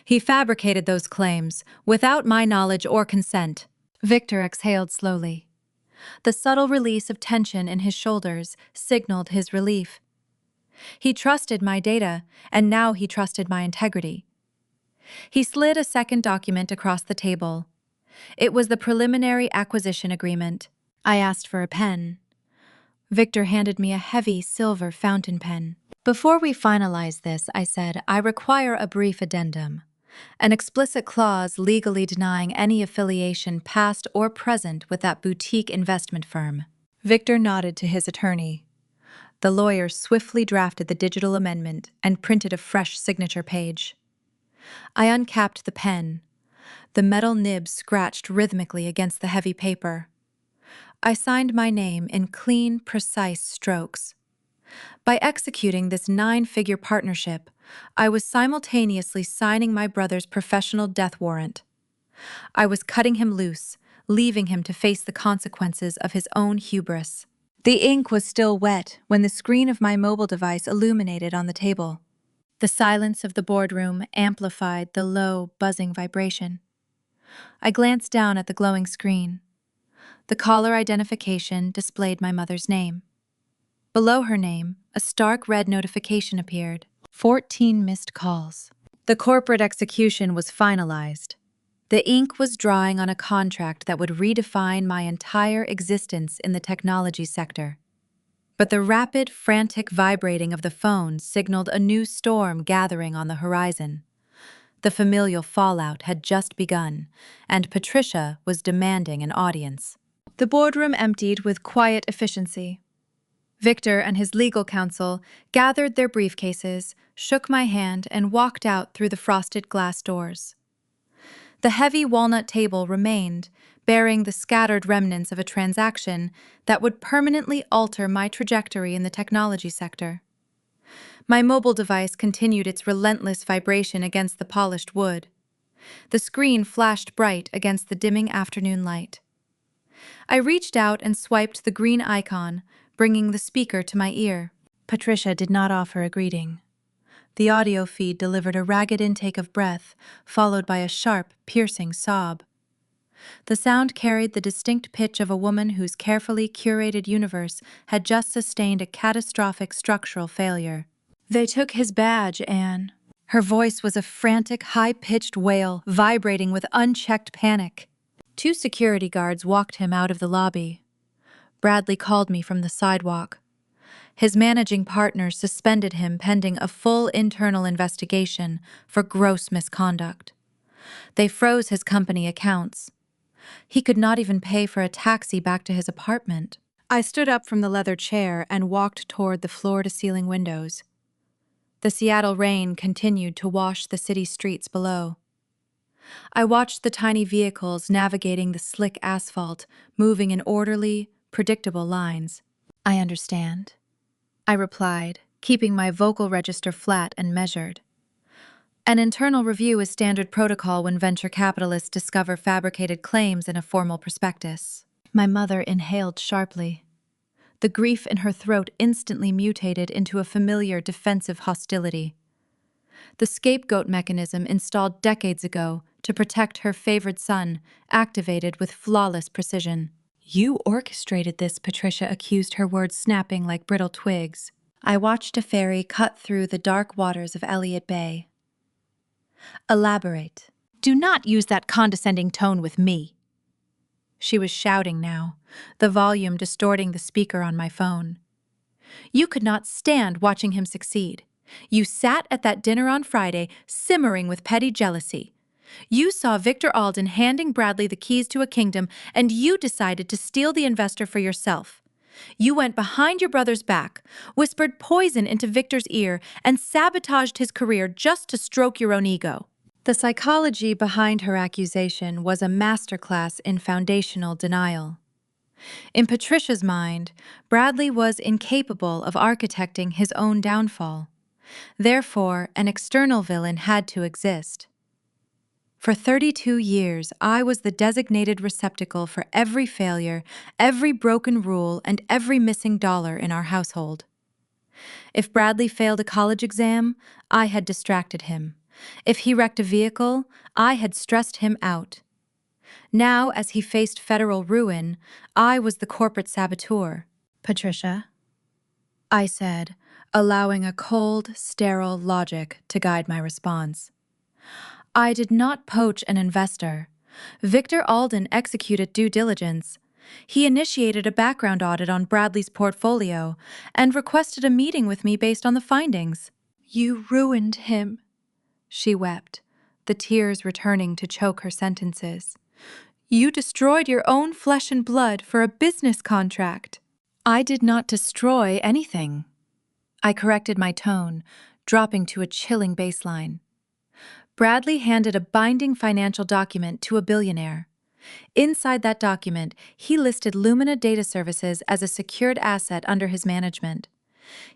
He fabricated those claims without my knowledge or consent. Victor exhaled slowly. The subtle release of tension in his shoulders signaled his relief. He trusted my data, and now he trusted my integrity. He slid a second document across the table. It was the preliminary acquisition agreement. I asked for a pen. Victor handed me a heavy silver fountain pen. Before we finalize this, I said, I require a brief addendum. An explicit clause legally denying any affiliation past or present with that boutique investment firm. Victor nodded to his attorney. The lawyer swiftly drafted the digital amendment and printed a fresh signature page. I uncapped the pen. The metal nib scratched rhythmically against the heavy paper. I signed my name in clean, precise strokes. By executing this 9-figure partnership, I was simultaneously signing my brother's professional death warrant. I was cutting him loose, leaving him to face the consequences of his own hubris. The ink was still wet when the screen of my mobile device illuminated on the table. The silence of the boardroom amplified the low, buzzing vibration. I glanced down at the glowing screen. The caller identification displayed my mother's name. Below her name, a stark red notification appeared. 14 missed calls. The corporate execution was finalized. The ink was drying on a contract that would redefine my entire existence in the technology sector. But the rapid, frantic vibrating of the phone signaled a new storm gathering on the horizon. The familial fallout had just begun, and Patricia was demanding an audience. The boardroom emptied with quiet efficiency. Victor and his legal counsel gathered their briefcases, shook my hand, and walked out through the frosted glass doors. The heavy walnut table remained, bearing the scattered remnants of a transaction that would permanently alter my trajectory in the technology sector. My mobile device continued its relentless vibration against the polished wood. The screen flashed bright against the dimming afternoon light. I reached out and swiped the green icon, bringing the speaker to my ear. Patricia did not offer a greeting. The audio feed delivered a ragged intake of breath, followed by a sharp, piercing sob. The sound carried the distinct pitch of a woman whose carefully curated universe had just sustained a catastrophic structural failure. "They took his badge, Anne." Her voice was a frantic, high-pitched wail, vibrating with unchecked panic. 2 security guards walked him out of the lobby. Bradley called me from the sidewalk. His managing partner suspended him pending a full internal investigation for gross misconduct. They froze his company accounts. He could not even pay for a taxi back to his apartment. I stood up from the leather chair and walked toward the floor-to-ceiling windows. The Seattle rain continued to wash the city streets below. I watched the tiny vehicles navigating the slick asphalt, moving in orderly, predictable lines. "I understand," I replied, keeping my vocal register flat and measured. An internal review is standard protocol when venture capitalists discover fabricated claims in a formal prospectus. My mother inhaled sharply. The grief in her throat instantly mutated into a familiar defensive hostility. The scapegoat mechanism installed decades ago to protect her favored son activated with flawless precision. "You orchestrated this," Patricia accused, her words snapping like brittle twigs. I watched a ferry cut through the dark waters of Elliott Bay. "Elaborate. Do not use that condescending tone with me." She was shouting now, the volume distorting the speaker on my phone. "You could not stand watching him succeed. You sat at that dinner on Friday, simmering with petty jealousy. You saw Victor Alden handing Bradley the keys to a kingdom, and you decided to steal the investor for yourself. You went behind your brother's back, whispered poison into Victor's ear, and sabotaged his career just to stroke your own ego." The psychology behind her accusation was a masterclass in foundational denial. In Patricia's mind, Bradley was incapable of architecting his own downfall. Therefore, an external villain had to exist. For 32 years, I was the designated receptacle for every failure, every broken rule, and every missing dollar in our household. If Bradley failed a college exam, I had distracted him. If he wrecked a vehicle, I had stressed him out. Now, as he faced federal ruin, I was the corporate saboteur. "Patricia," I said, allowing a cold, sterile logic to guide my response. "I did not poach an investor. Victor Alden executed due diligence. He initiated a background audit on Bradley's portfolio and requested a meeting with me based on the findings." "You ruined him," she wept, the tears returning to choke her sentences. "You destroyed your own flesh and blood for a business contract." "I did not destroy anything." I corrected my tone, dropping to a chilling baseline. Bradley handed a binding financial document to a billionaire. Inside that document, he listed Lumina Data Services as a secured asset under his management.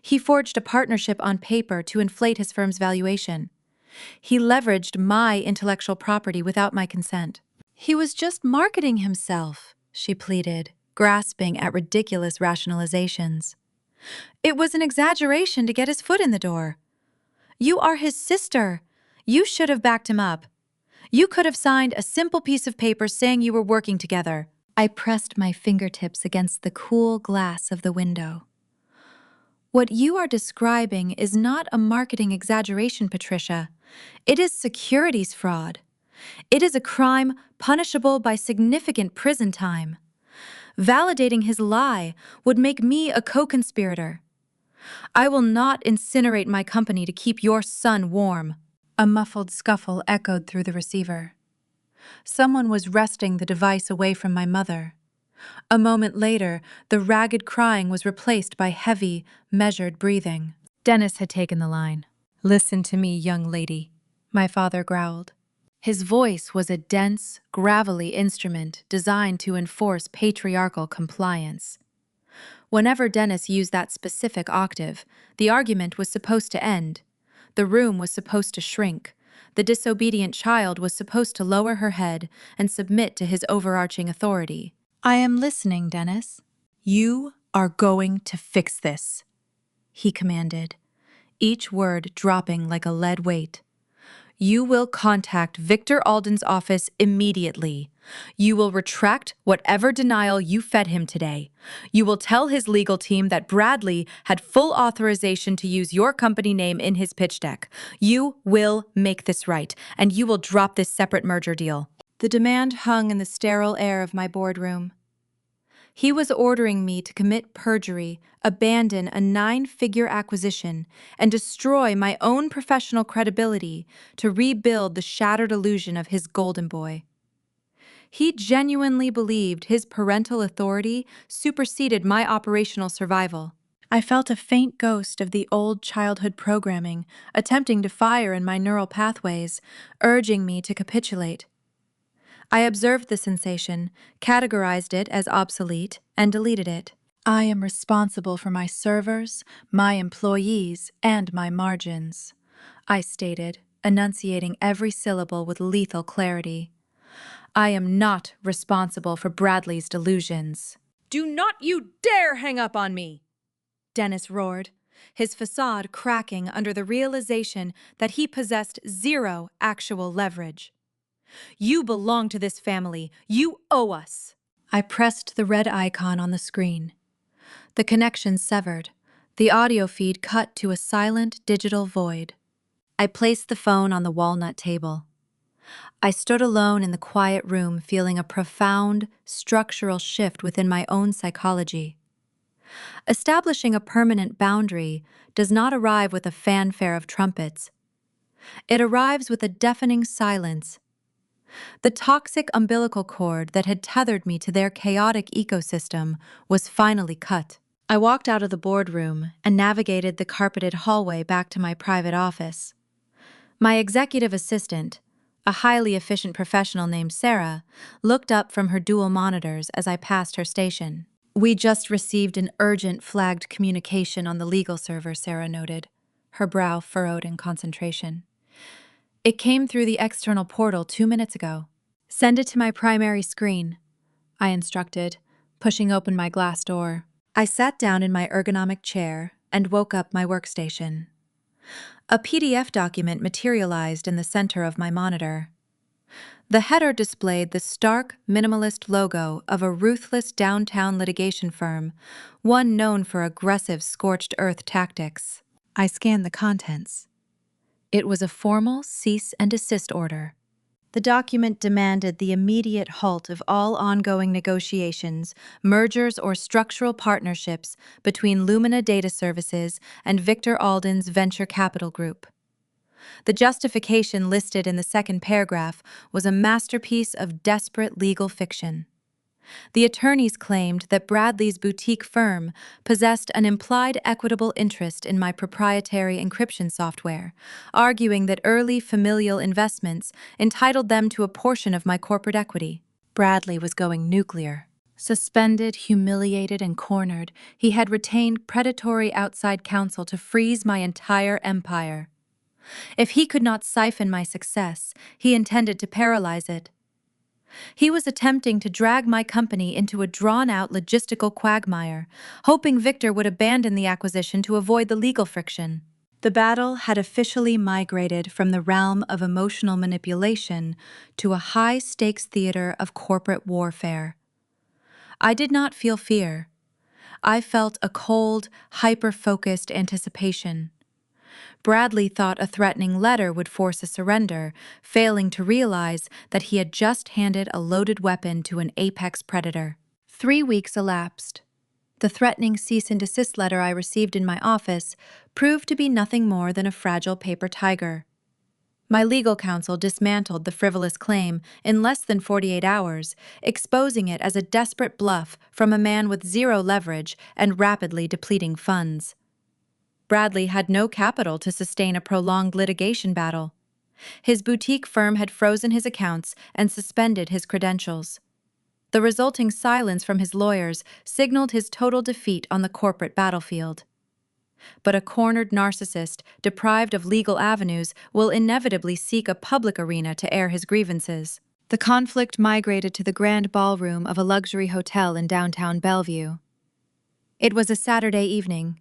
He forged a partnership on paper to inflate his firm's valuation. He leveraged my intellectual property without my consent. "He was just marketing himself," she pleaded, grasping at ridiculous rationalizations. "It was an exaggeration to get his foot in the door. You are his sister. You should have backed him up. You could have signed a simple piece of paper saying you were working together." I pressed my fingertips against the cool glass of the window. "What you are describing is not a marketing exaggeration, Patricia. It is securities fraud. It is a crime punishable by significant prison time. Validating his lie would make me a co-conspirator. I will not incinerate my company to keep your son warm." A muffled scuffle echoed through the receiver. Someone was wresting the device away from my mother. A moment later, the ragged crying was replaced by heavy, measured breathing. Dennis had taken the line. "Listen to me, young lady," my father growled. His voice was a dense, gravelly instrument designed to enforce patriarchal compliance. Whenever Dennis used that specific octave, the argument was supposed to end. The room was supposed to shrink. The disobedient child was supposed to lower her head and submit to his overarching authority. "I am listening, Dennis." "You are going to fix this," he commanded, each word dropping like a lead weight. "You will contact Victor Alden's office immediately. You will retract whatever denial you fed him today. You will tell his legal team that Bradley had full authorization to use your company name in his pitch deck. You will make this right, and you will drop this separate merger deal." The demand hung in the sterile air of my boardroom. He was ordering me to commit perjury, abandon a 9-figure acquisition, and destroy my own professional credibility to rebuild the shattered illusion of his golden boy. He genuinely believed his parental authority superseded my operational survival. I felt a faint ghost of the old childhood programming attempting to fire in my neural pathways, urging me to capitulate. I observed the sensation, categorized it as obsolete, and deleted it. "I am responsible for my servers, my employees, and my margins," I stated, enunciating every syllable with lethal clarity. "I am not responsible for Bradley's delusions." "Do not you dare hang up on me!" Dennis roared, his facade cracking under the realization that he possessed zero actual leverage. "You belong to this family. You owe us." I pressed the red icon on the screen. The connection severed, the audio feed cut to a silent digital void. I placed the phone on the walnut table. I stood alone in the quiet room, feeling a profound, structural shift within my own psychology. Establishing a permanent boundary does not arrive with a fanfare of trumpets. It arrives with a deafening silence. The toxic umbilical cord that had tethered me to their chaotic ecosystem was finally cut. I walked out of the boardroom and navigated the carpeted hallway back to my private office. My executive assistant, a highly efficient professional named Sarah, looked up from her dual monitors as I passed her station. "We just received an urgent flagged communication on the legal server," Sarah noted, her brow furrowed in concentration. "It came through the external portal 2 minutes ago." "Send it to my primary screen," I instructed, pushing open my glass door. I sat down in my ergonomic chair and woke up my workstation. A PDF document materialized in the center of my monitor. The header displayed the stark, minimalist logo of a ruthless downtown litigation firm, one known for aggressive scorched earth tactics. I scanned the contents. It was a formal cease and desist order. The document demanded the immediate halt of all ongoing negotiations, mergers, or structural partnerships between Lumina Data Services and Victor Alden's venture capital group. The justification listed in the second paragraph was a masterpiece of desperate legal fiction. The attorneys claimed that Bradley's boutique firm possessed an implied equitable interest in my proprietary encryption software, arguing that early familial investments entitled them to a portion of my corporate equity. Bradley was going nuclear. Suspended, humiliated, and cornered, he had retained predatory outside counsel to freeze my entire empire. If he could not siphon my success, he intended to paralyze it. He was attempting to drag my company into a drawn-out logistical quagmire, hoping Victor would abandon the acquisition to avoid the legal friction. The battle had officially migrated from the realm of emotional manipulation to a high-stakes theater of corporate warfare. I did not feel fear. I felt a cold, hyper-focused anticipation. Bradley thought a threatening letter would force a surrender, failing to realize that he had just handed a loaded weapon to an apex predator. 3 weeks elapsed. The threatening cease and desist letter I received in my office proved to be nothing more than a fragile paper tiger. My legal counsel dismantled the frivolous claim in less than 48 hours, exposing it as a desperate bluff from a man with zero leverage and rapidly depleting funds. Bradley had no capital to sustain a prolonged litigation battle. His boutique firm had frozen his accounts and suspended his credentials. The resulting silence from his lawyers signaled his total defeat on the corporate battlefield. But a cornered narcissist, deprived of legal avenues, will inevitably seek a public arena to air his grievances. The conflict migrated to the grand ballroom of a luxury hotel in downtown Bellevue. It was a Saturday evening.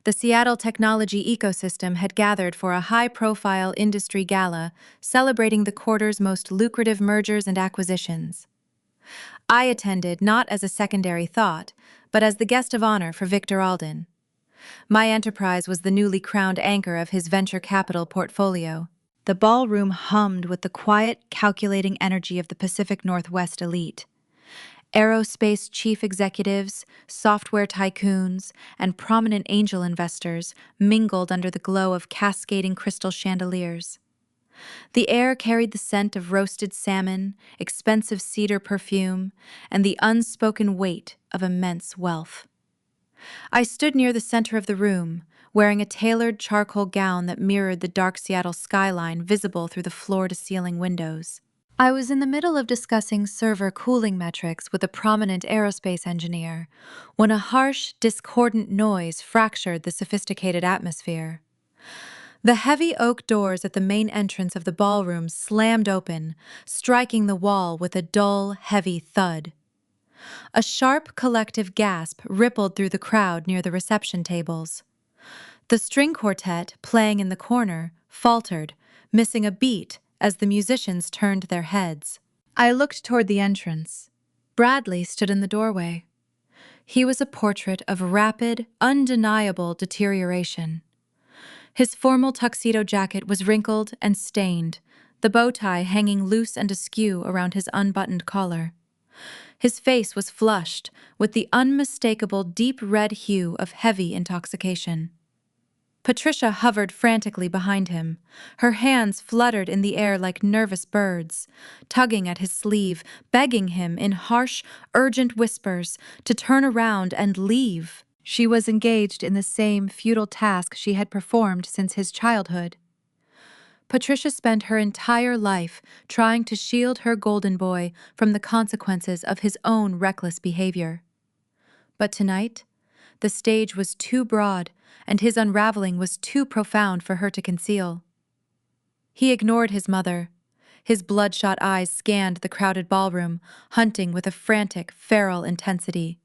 The Seattle technology ecosystem had gathered for a high-profile industry gala celebrating the quarter's most lucrative mergers and acquisitions. I attended not as a secondary thought, but as the guest of honor for Victor Alden. My enterprise was the newly crowned anchor of his venture capital portfolio. The ballroom hummed with the quiet, calculating energy of the Pacific Northwest elite. Aerospace chief executives, software tycoons, and prominent angel investors mingled under the glow of cascading crystal chandeliers. The air carried the scent of roasted salmon, expensive cedar perfume, and the unspoken weight of immense wealth. I stood near the center of the room, wearing a tailored charcoal gown that mirrored the dark Seattle skyline visible through the floor-to-ceiling windows. I was in the middle of discussing server cooling metrics with a prominent aerospace engineer when a harsh, discordant noise fractured the sophisticated atmosphere. The heavy oak doors at the main entrance of the ballroom slammed open, striking the wall with a dull, heavy thud. A sharp, collective gasp rippled through the crowd near the reception tables. The string quartet, playing in the corner, faltered, missing a beat as the musicians turned their heads. I looked toward the entrance. Bradley stood in the doorway. He was a portrait of rapid, undeniable deterioration. His formal tuxedo jacket was wrinkled and stained, the bow tie hanging loose and askew around his unbuttoned collar. His face was flushed with the unmistakable deep red hue of heavy intoxication. Patricia hovered frantically behind him. Her hands fluttered in the air like nervous birds, tugging at his sleeve, begging him in harsh, urgent whispers to turn around and leave. She was engaged in the same futile task she had performed since his childhood. Patricia spent her entire life trying to shield her golden boy from the consequences of his own reckless behavior. But tonight, the stage was too broad, and his unraveling was too profound for her to conceal. He ignored his mother. His bloodshot eyes scanned the crowded ballroom, hunting with a frantic, feral intensity.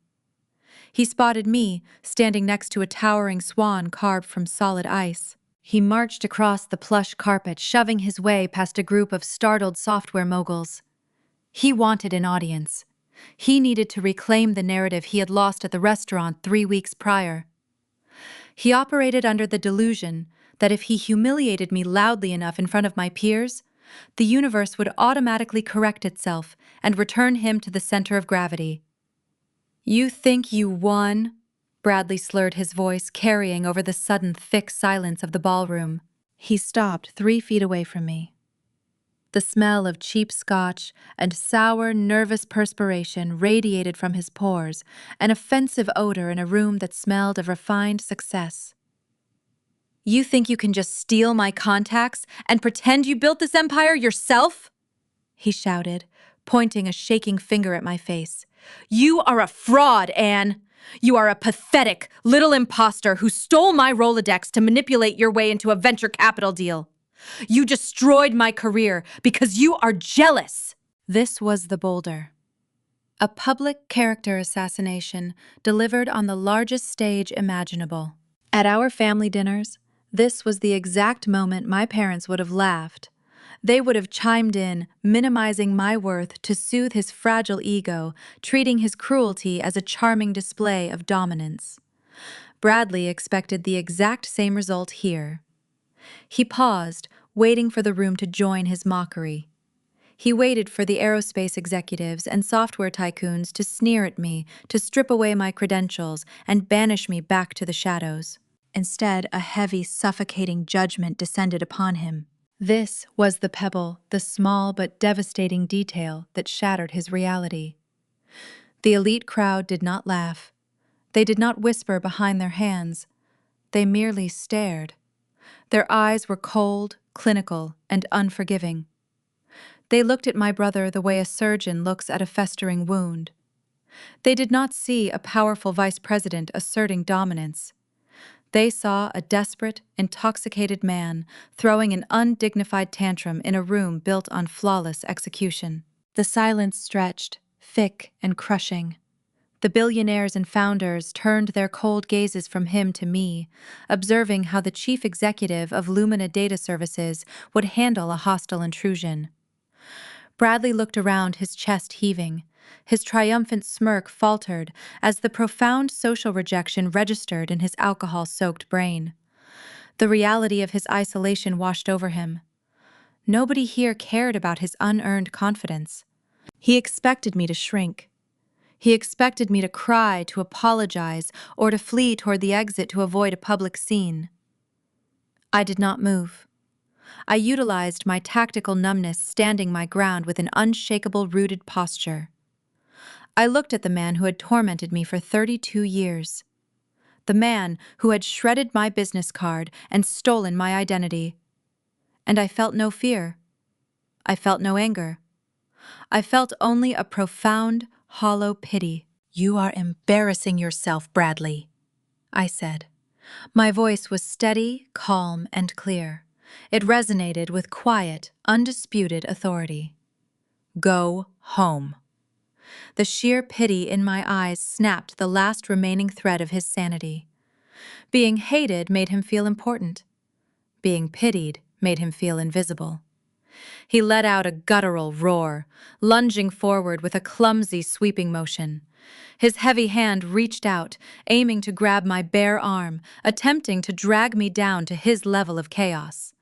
He spotted me, standing next to a towering swan carved from solid ice. He marched across the plush carpet, shoving his way past a group of startled software moguls. He wanted an audience. He needed to reclaim the narrative he had lost at the restaurant 3 weeks prior. He operated under the delusion that if he humiliated me loudly enough in front of my peers, the universe would automatically correct itself and return him to the center of gravity. "You think you won?" Bradley slurred his voice, carrying over the sudden thick silence of the ballroom. He stopped 3 feet away from me. The smell of cheap scotch and sour, nervous perspiration radiated from his pores, an offensive odor in a room that smelled of refined success. "You think you can just steal my contacts and pretend you built this empire yourself?" he shouted, pointing a shaking finger at my face. "You are a fraud, Anne! You are a pathetic little imposter who stole my Rolodex to manipulate your way into a venture capital deal. You destroyed my career because you are jealous." This was the boulder. A public character assassination delivered on the largest stage imaginable. At our family dinners, this was the exact moment my parents would have laughed. They would have chimed in, minimizing my worth to soothe his fragile ego, treating his cruelty as a charming display of dominance. Bradley expected the exact same result here. He paused, waiting for the room to join his mockery. He waited for the aerospace executives and software tycoons to sneer at me, to strip away my credentials, and banish me back to the shadows. Instead, a heavy, suffocating judgment descended upon him. This was the pebble, the small but devastating detail that shattered his reality. The elite crowd did not laugh. They did not whisper behind their hands. They merely stared. Their eyes were cold, clinical, and unforgiving. They looked at my brother the way a surgeon looks at a festering wound. They did not see a powerful vice president asserting dominance. They saw a desperate, intoxicated man throwing an undignified tantrum in a room built on flawless execution. The silence stretched, thick and crushing. The billionaires and founders turned their cold gazes from him to me, observing how the chief executive of Lumina Data Services would handle a hostile intrusion. Bradley looked around, his chest heaving. His triumphant smirk faltered as the profound social rejection registered in his alcohol-soaked brain. The reality of his isolation washed over him. Nobody here cared about his unearned confidence. He expected me to shrink. He expected me to cry, to apologize, or to flee toward the exit to avoid a public scene. I did not move. I utilized my tactical numbness, standing my ground with an unshakable, rooted posture. I looked at the man who had tormented me for 32 years. The man who had shredded my business card and stolen my identity. And I felt no fear. I felt no anger. I felt only a profound, hollow pity. "You are embarrassing yourself, Bradley," I said. My voice was steady, calm, and clear. It resonated with quiet, undisputed authority. "Go home." The sheer pity in my eyes snapped the last remaining thread of his sanity. Being hated made him feel important. Being pitied made him feel invisible. He let out a guttural roar, lunging forward with a clumsy, sweeping motion. His heavy hand reached out, aiming to grab my bare arm, attempting to drag me down to his level of chaos.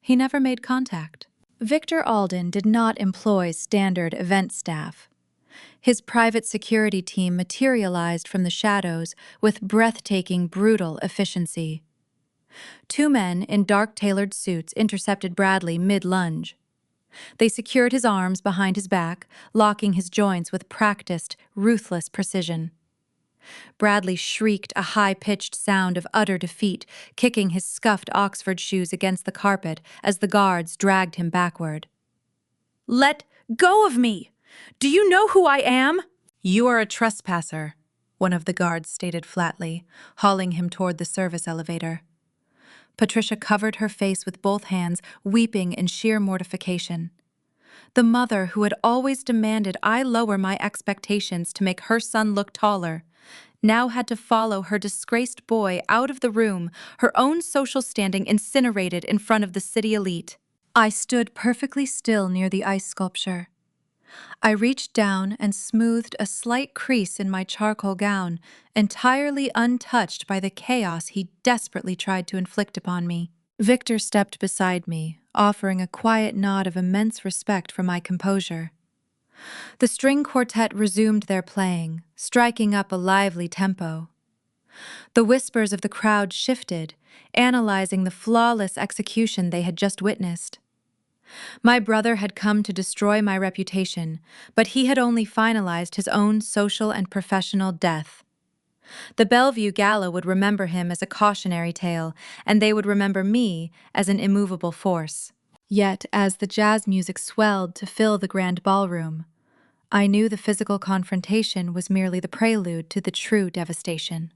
He never made contact. Victor Alden did not employ standard event staff. His private security team materialized from the shadows with breathtaking, brutal efficiency. Two men in dark tailored suits intercepted Bradley mid-lunge. They secured his arms behind his back, locking his joints with practiced, ruthless precision. Bradley shrieked a high-pitched sound of utter defeat, kicking his scuffed Oxford shoes against the carpet as the guards dragged him backward. "Let go of me! Do you know who I am?" "You are a trespasser," one of the guards stated flatly, hauling him toward the service elevator. Patricia covered her face with both hands, weeping in sheer mortification. The mother who had always demanded I lower my expectations to make her son look taller now had to follow her disgraced boy out of the room, her own social standing incinerated in front of the city elite. I stood perfectly still near the ice sculpture. I reached down and smoothed a slight crease in my charcoal gown, entirely untouched by the chaos he desperately tried to inflict upon me. Victor stepped beside me, offering a quiet nod of immense respect for my composure. The string quartet resumed their playing, striking up a lively tempo. The whispers of the crowd shifted, analyzing the flawless execution they had just witnessed. My brother had come to destroy my reputation, but he had only finalized his own social and professional death. The Bellevue Gala would remember him as a cautionary tale, and they would remember me as an immovable force. Yet, as the jazz music swelled to fill the grand ballroom, I knew the physical confrontation was merely the prelude to the true devastation.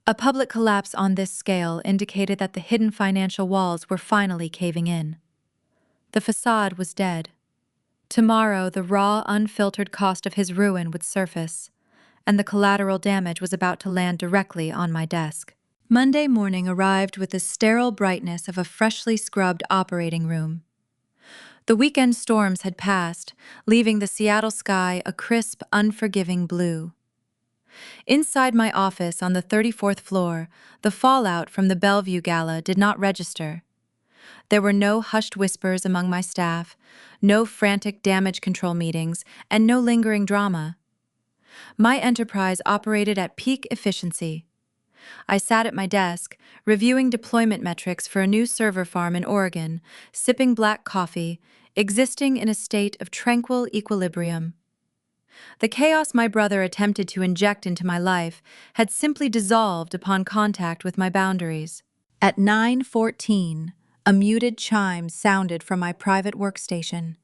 A public collapse on this scale indicated that the hidden financial walls were finally caving in. The facade was dead. Tomorrow, the raw, unfiltered cost of his ruin would surface, and the collateral damage was about to land directly on my desk. Monday morning arrived with the sterile brightness of a freshly scrubbed operating room. The weekend storms had passed, leaving the Seattle sky a crisp, unforgiving blue. Inside my office on the 34th floor, the fallout from the Bellevue Gala did not register. There were no hushed whispers among my staff, no frantic damage control meetings, and no lingering drama. My enterprise operated at peak efficiency. I sat at my desk, reviewing deployment metrics for a new server farm in Oregon, sipping black coffee, existing in a state of tranquil equilibrium. The chaos my brother attempted to inject into my life had simply dissolved upon contact with my boundaries. At 9:14, a muted chime sounded from my private workstation.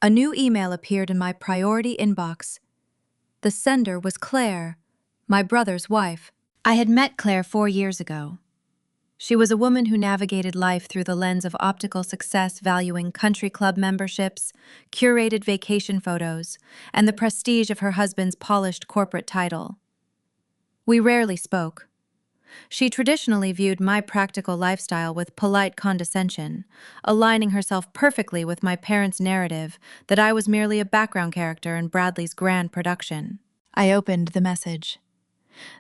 A new email appeared in my priority inbox. The sender was Claire, my brother's wife. I had met Claire 4 years ago. She was a woman who navigated life through the lens of optical success, valuing country club memberships, curated vacation photos, and the prestige of her husband's polished corporate title. We rarely spoke. She traditionally viewed my practical lifestyle with polite condescension, aligning herself perfectly with my parents' narrative that I was merely a background character in Bradley's grand production. I opened the message.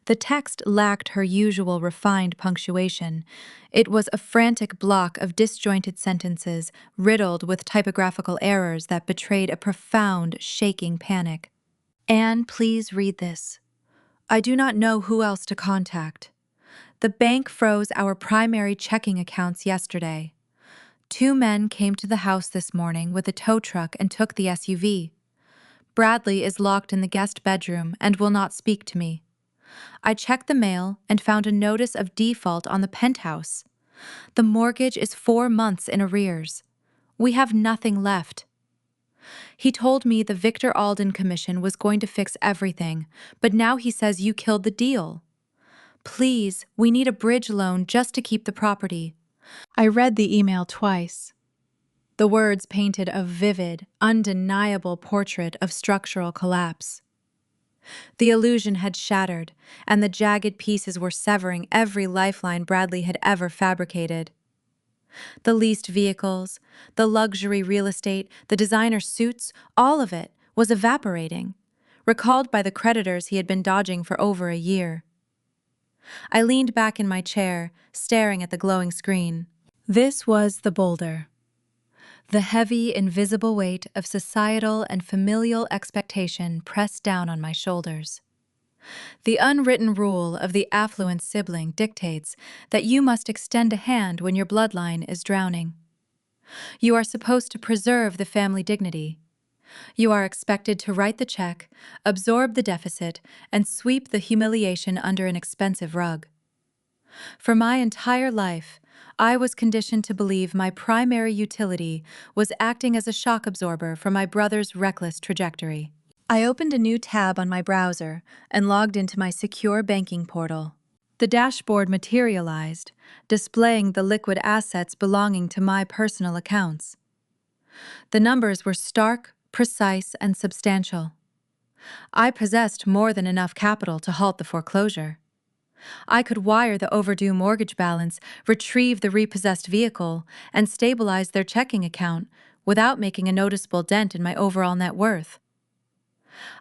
The text lacked her usual refined punctuation. It was a frantic block of disjointed sentences riddled with typographical errors that betrayed a profound, shaking panic. Anne, please read this. I do not know who else to contact. The bank froze our primary checking accounts yesterday. 2 men came to the house this morning with a tow truck and took the SUV. Bradley is locked in the guest bedroom and will not speak to me. I checked the mail and found a notice of default on the penthouse. The mortgage is 4 months in arrears. We have nothing left. He told me the Victor Alden Commission was going to fix everything, but now he says you killed the deal. Please, we need a bridge loan just to keep the property. I read the email twice. The words painted a vivid, undeniable portrait of structural collapse. The illusion had shattered, and the jagged pieces were severing every lifeline Bradley had ever fabricated. The leased vehicles, the luxury real estate, the designer suits, all of it was evaporating, recalled by the creditors he had been dodging for over a year. I leaned back in my chair, staring at the glowing screen. This was the boulder. The heavy, invisible weight of societal and familial expectation pressed down on my shoulders. The unwritten rule of the affluent sibling dictates that you must extend a hand when your bloodline is drowning. You are supposed to preserve the family dignity. You are expected to write the check, absorb the deficit, and sweep the humiliation under an expensive rug. For my entire life, I was conditioned to believe my primary utility was acting as a shock absorber for my brother's reckless trajectory. I opened a new tab on my browser and logged into my secure banking portal. The dashboard materialized, displaying the liquid assets belonging to my personal accounts. The numbers were stark, precise, and substantial. I possessed more than enough capital to halt the foreclosure. I could wire the overdue mortgage balance, retrieve the repossessed vehicle, and stabilize their checking account without making a noticeable dent in my overall net worth.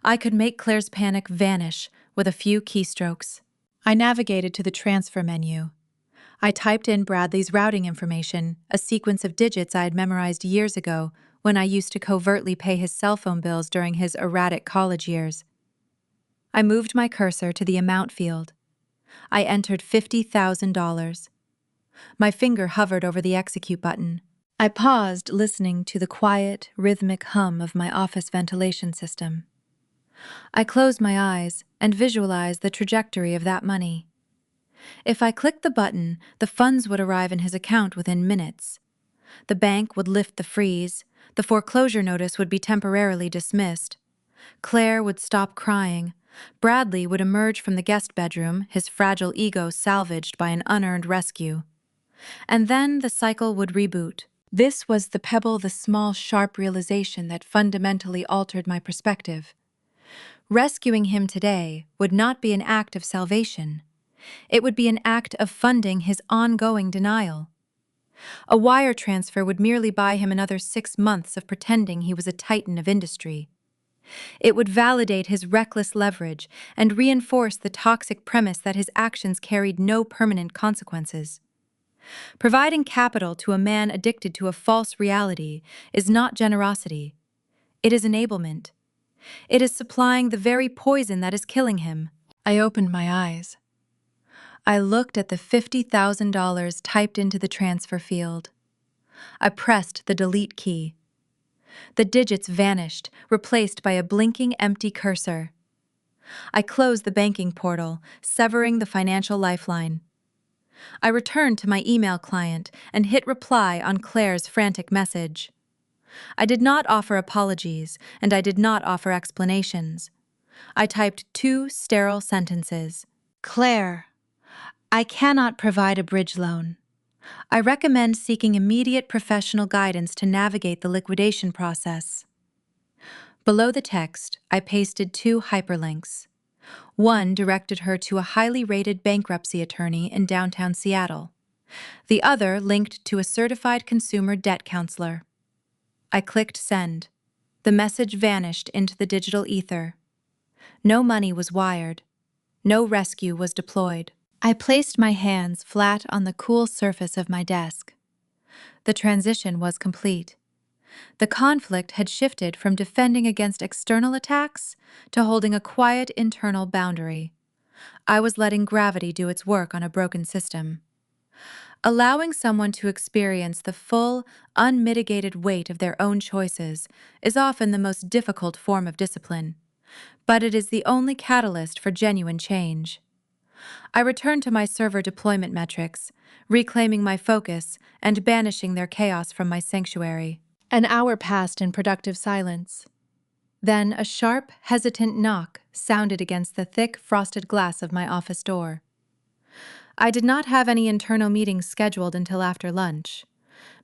I could make Claire's panic vanish with a few keystrokes. I navigated to the transfer menu. I typed in Bradley's routing information, a sequence of digits I had memorized years ago when I used to covertly pay his cell phone bills during his erratic college years. I moved my cursor to the amount field. I entered $50,000. My finger hovered over the execute button. I paused, listening to the quiet, rhythmic hum of my office ventilation system. I closed my eyes and visualized the trajectory of that money. If I clicked the button, the funds would arrive in his account within minutes. The bank would lift the freeze, the foreclosure notice would be temporarily dismissed. Claire would stop crying. Bradley would emerge from the guest bedroom, his fragile ego salvaged by an unearned rescue. And then the cycle would reboot. This was the pebble, the small, sharp realization that fundamentally altered my perspective. Rescuing him today would not be an act of salvation. It would be an act of funding his ongoing denial. A wire transfer would merely buy him another 6 months of pretending he was a titan of industry. It would validate his reckless leverage and reinforce the toxic premise that his actions carried no permanent consequences. Providing capital to a man addicted to a false reality is not generosity. It is enablement. It is supplying the very poison that is killing him. I opened my eyes. I looked at the $50,000 typed into the transfer field. I pressed the delete key. The digits vanished, replaced by a blinking empty cursor. I closed the banking portal, severing the financial lifeline. I returned to my email client and hit reply on Claire's frantic message. I did not offer apologies, and I did not offer explanations. I typed 2 sterile sentences. Claire, I cannot provide a bridge loan. I recommend seeking immediate professional guidance to navigate the liquidation process. Below the text, I pasted 2 hyperlinks. One directed her to a highly rated bankruptcy attorney in downtown Seattle. The other linked to a certified consumer debt counselor. I clicked send. The message vanished into the digital ether. No money was wired. No rescue was deployed. I placed my hands flat on the cool surface of my desk. The transition was complete. The conflict had shifted from defending against external attacks to holding a quiet internal boundary. I was letting gravity do its work on a broken system. Allowing someone to experience the full, unmitigated weight of their own choices is often the most difficult form of discipline, but it is the only catalyst for genuine change. I returned to my server deployment metrics, reclaiming my focus and banishing their chaos from my sanctuary. An hour passed in productive silence. Then a sharp, hesitant knock sounded against the thick, frosted glass of my office door. I did not have any internal meetings scheduled until after lunch.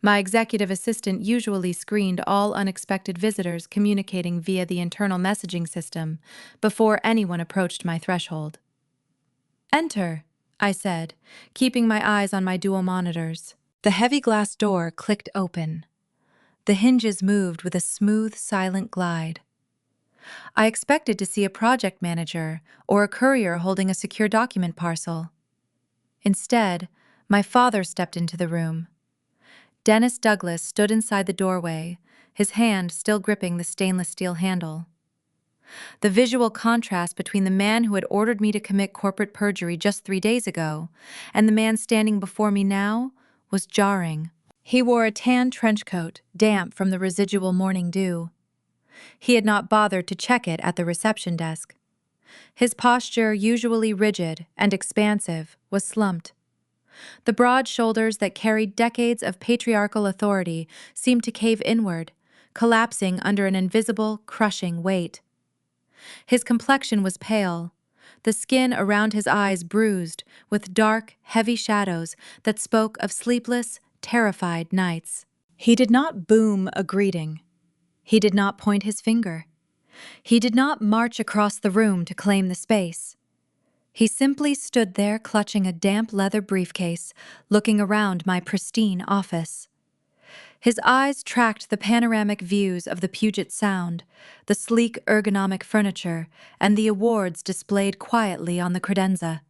My executive assistant usually screened all unexpected visitors communicating via the internal messaging system before anyone approached my threshold. Enter, I said, keeping my eyes on my dual monitors. The heavy glass door clicked open. The hinges moved with a smooth, silent glide. I expected to see a project manager or a courier holding a secure document parcel. Instead, my father stepped into the room. Dennis Douglas stood inside the doorway, his hand still gripping the stainless steel handle. The visual contrast between the man who had ordered me to commit corporate perjury just 3 days ago and the man standing before me now was jarring. He wore a tan trench coat, damp from the residual morning dew. He had not bothered to check it at the reception desk. His posture, usually rigid and expansive, was slumped. The broad shoulders that carried decades of patriarchal authority seemed to cave inward, collapsing under an invisible, crushing weight. His complexion was pale, the skin around his eyes bruised with dark, heavy shadows that spoke of sleepless, terrified nights. He did not boom a greeting. He did not point his finger. He did not march across the room to claim the space. He simply stood there clutching a damp leather briefcase, looking around my pristine office. His eyes tracked the panoramic views of the Puget Sound, the sleek ergonomic furniture, and the awards displayed quietly on the credenza.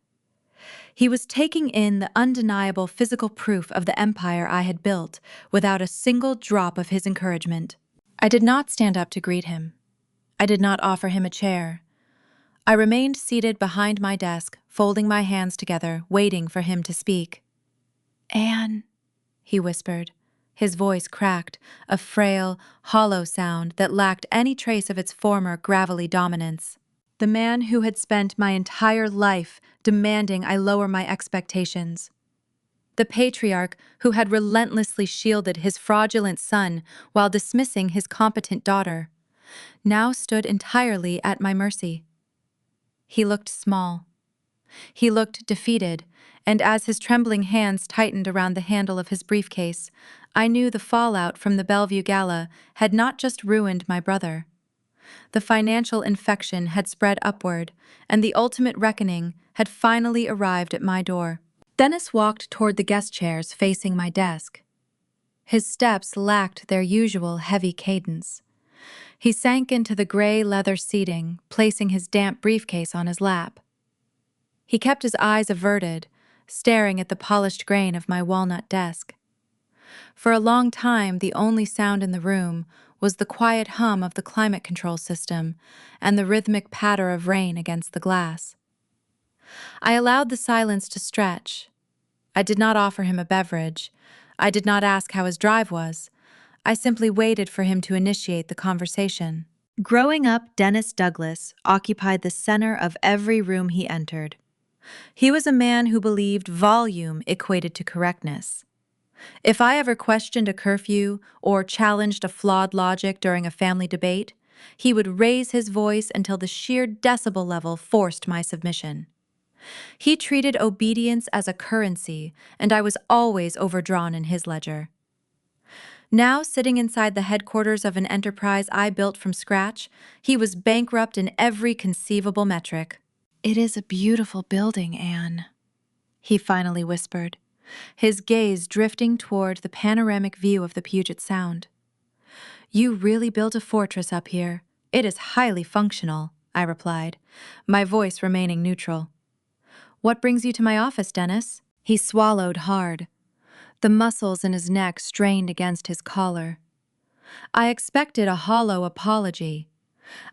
He was taking in the undeniable physical proof of the empire I had built without a single drop of his encouragement. I did not stand up to greet him. I did not offer him a chair. I remained seated behind my desk, folding my hands together, waiting for him to speak. "Anne," he whispered. His voice cracked, a frail, hollow sound that lacked any trace of its former gravelly dominance. The man who had spent my entire life demanding I lower my expectations. The patriarch who had relentlessly shielded his fraudulent son while dismissing his competent daughter, now stood entirely at my mercy. He looked small. He looked defeated, and as his trembling hands tightened around the handle of his briefcase, I knew the fallout from the Bellevue Gala had not just ruined my brother. The financial infection had spread upward, and the ultimate reckoning had finally arrived at my door. Dennis walked toward the guest chairs facing my desk. His steps lacked their usual heavy cadence. He sank into the gray leather seating, placing his damp briefcase on his lap. He kept his eyes averted, staring at the polished grain of my walnut desk. For a long time, the only sound in the room was the quiet hum of the climate control system and the rhythmic patter of rain against the glass. I allowed the silence to stretch. I did not offer him a beverage. I did not ask how his drive was. I simply waited for him to initiate the conversation. Growing up, Dennis Douglas occupied the center of every room he entered. He was a man who believed volume equated to correctness. If I ever questioned a curfew or challenged a flawed logic during a family debate, he would raise his voice until the sheer decibel level forced my submission. He treated obedience as a currency, and I was always overdrawn in his ledger. Now, sitting inside the headquarters of an enterprise I built from scratch, he was bankrupt in every conceivable metric. "It is a beautiful building, Anne," he finally whispered, his gaze drifting toward the panoramic view of the Puget Sound. "You really built a fortress up here. It is highly functional," I replied, my voice remaining neutral. "What brings you to my office, Dennis?" He swallowed hard. The muscles in his neck strained against his collar. I expected a hollow apology.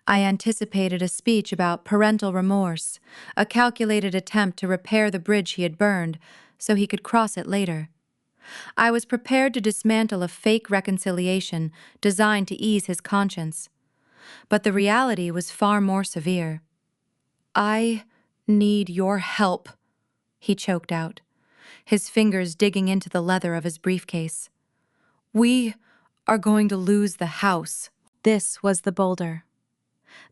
I anticipated a speech about parental remorse, a calculated attempt to repair the bridge he had burned so he could cross it later. I was prepared to dismantle a fake reconciliation designed to ease his conscience. But the reality was far more severe. "I need your help," he choked out, his fingers digging into the leather of his briefcase. "We are going to lose the house." This was the boulder.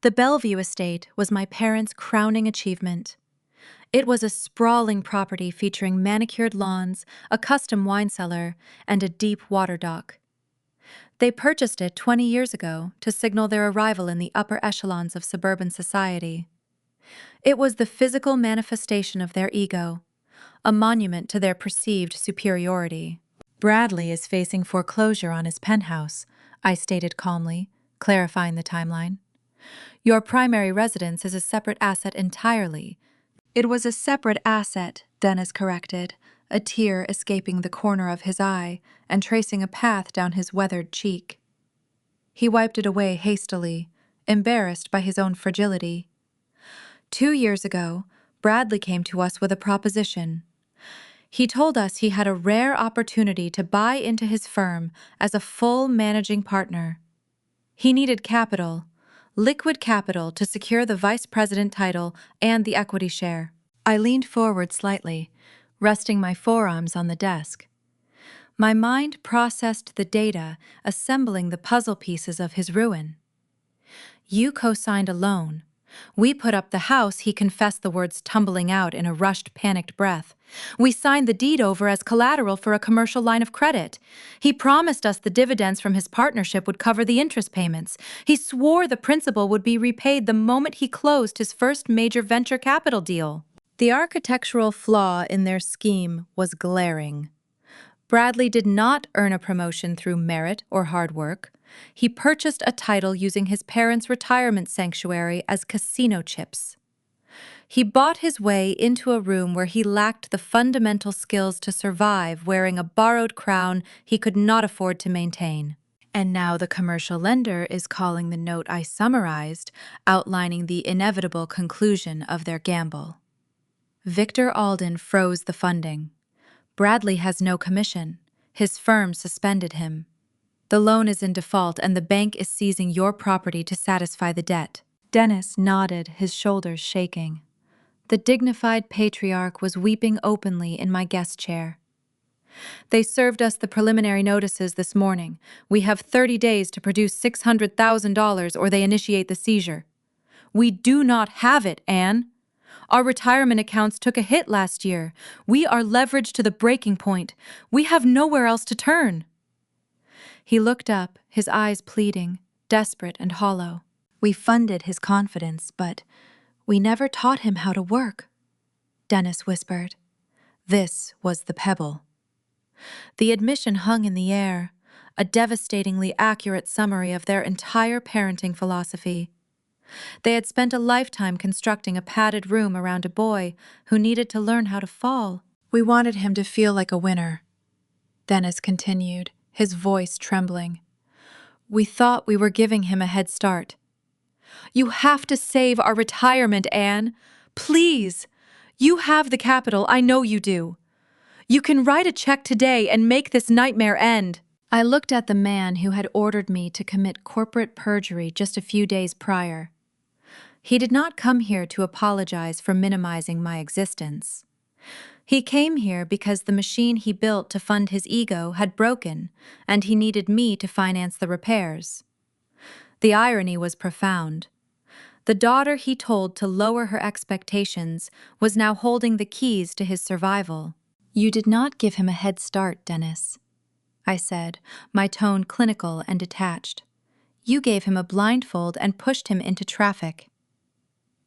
The Bellevue estate was my parents' crowning achievement. It was a sprawling property featuring manicured lawns, a custom wine cellar, and a deep water dock. They purchased it 20 years ago to signal their arrival in the upper echelons of suburban society. It was the physical manifestation of their ego, a monument to their perceived superiority. "Bradley is facing foreclosure on his penthouse," I stated calmly, clarifying the timeline. "Your primary residence is a separate asset entirely." "It was a separate asset," Dennis corrected, a tear escaping the corner of his eye and tracing a path down his weathered cheek. He wiped it away hastily, embarrassed by his own fragility. 2 years ago, Bradley came to us with a proposition. He told us he had a rare opportunity to buy into his firm as a full managing partner. He needed capital, liquid capital, to secure the vice president title and the equity share. I leaned forward slightly, resting my forearms on the desk. My mind processed the data, assembling the puzzle pieces of his ruin. "You co-signed a loan. We put up the house," he confessed, the words tumbling out in a rushed, panicked breath. "We signed the deed over as collateral for a commercial line of credit. He promised us the dividends from his partnership would cover the interest payments. He swore the principal would be repaid the moment he closed his first major venture capital deal." The architectural flaw in their scheme was glaring. Bradley did not earn a promotion through merit or hard work. He purchased a title using his parents' retirement sanctuary as casino chips. He bought his way into a room where he lacked the fundamental skills to survive, wearing a borrowed crown he could not afford to maintain. And now the commercial lender is calling the note I summarized, outlining the inevitable conclusion of their gamble. Victor Alden froze the funding. Bradley has no commission. His firm suspended him. The loan is in default and the bank is seizing your property to satisfy the debt. Dennis nodded, his shoulders shaking. The dignified patriarch was weeping openly in my guest chair. "They served us the preliminary notices this morning. We have 30 days to produce $600,000 or they initiate the seizure. We do not have it, Anne. Our retirement accounts took a hit last year. We are leveraged to the breaking point. We have nowhere else to turn." He looked up, his eyes pleading, desperate and hollow. "We funded his confidence, but we never taught him how to work," Dennis whispered. This was the pebble. The admission hung in the air, a devastatingly accurate summary of their entire parenting philosophy. They had spent a lifetime constructing a padded room around a boy who needed to learn how to fall. "We wanted him to feel like a winner," Dennis continued, his voice trembling. "We thought we were giving him a head start." "You have to save our retirement, Anne. Please. You have the capital, I know you do. You can write a check today and make this nightmare end." I looked at the man who had ordered me to commit corporate perjury just a few days prior. He did not come here to apologize for minimizing my existence. He came here because the machine he built to fund his ego had broken, and he needed me to finance the repairs. The irony was profound. The daughter he told to lower her expectations was now holding the keys to his survival. "You did not give him a head start, Dennis," I said, my tone clinical and detached. "You gave him a blindfold and pushed him into traffic."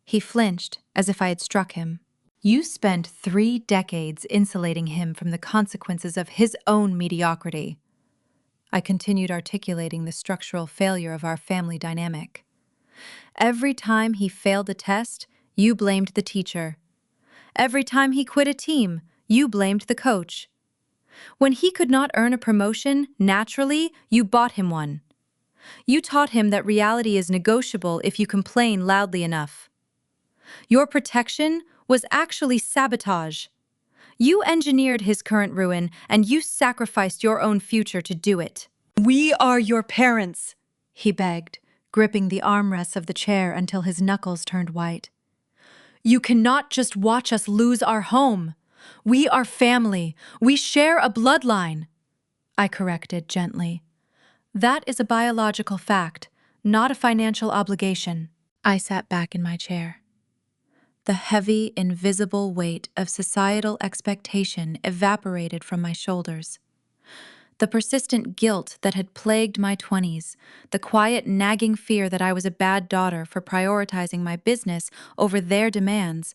He flinched, as if I had struck him. "You spent 3 decades insulating him from the consequences of his own mediocrity." I continued articulating the structural failure of our family dynamic. "Every time he failed a test, you blamed the teacher. Every time he quit a team, you blamed the coach. When he could not earn a promotion, naturally, you bought him one. You taught him that reality is negotiable if you complain loudly enough. Your protection was actually sabotage. You engineered his current ruin, and you sacrificed your own future to do it." "We are your parents," he begged, gripping the armrests of the chair until his knuckles turned white. "You cannot just watch us lose our home. We are family. We share a bloodline," I corrected gently. "That is a biological fact, not a financial obligation." I sat back in my chair. The heavy, invisible weight of societal expectation evaporated from my shoulders. The persistent guilt that had plagued my 20s, the quiet nagging fear that I was a bad daughter for prioritizing my business over their demands,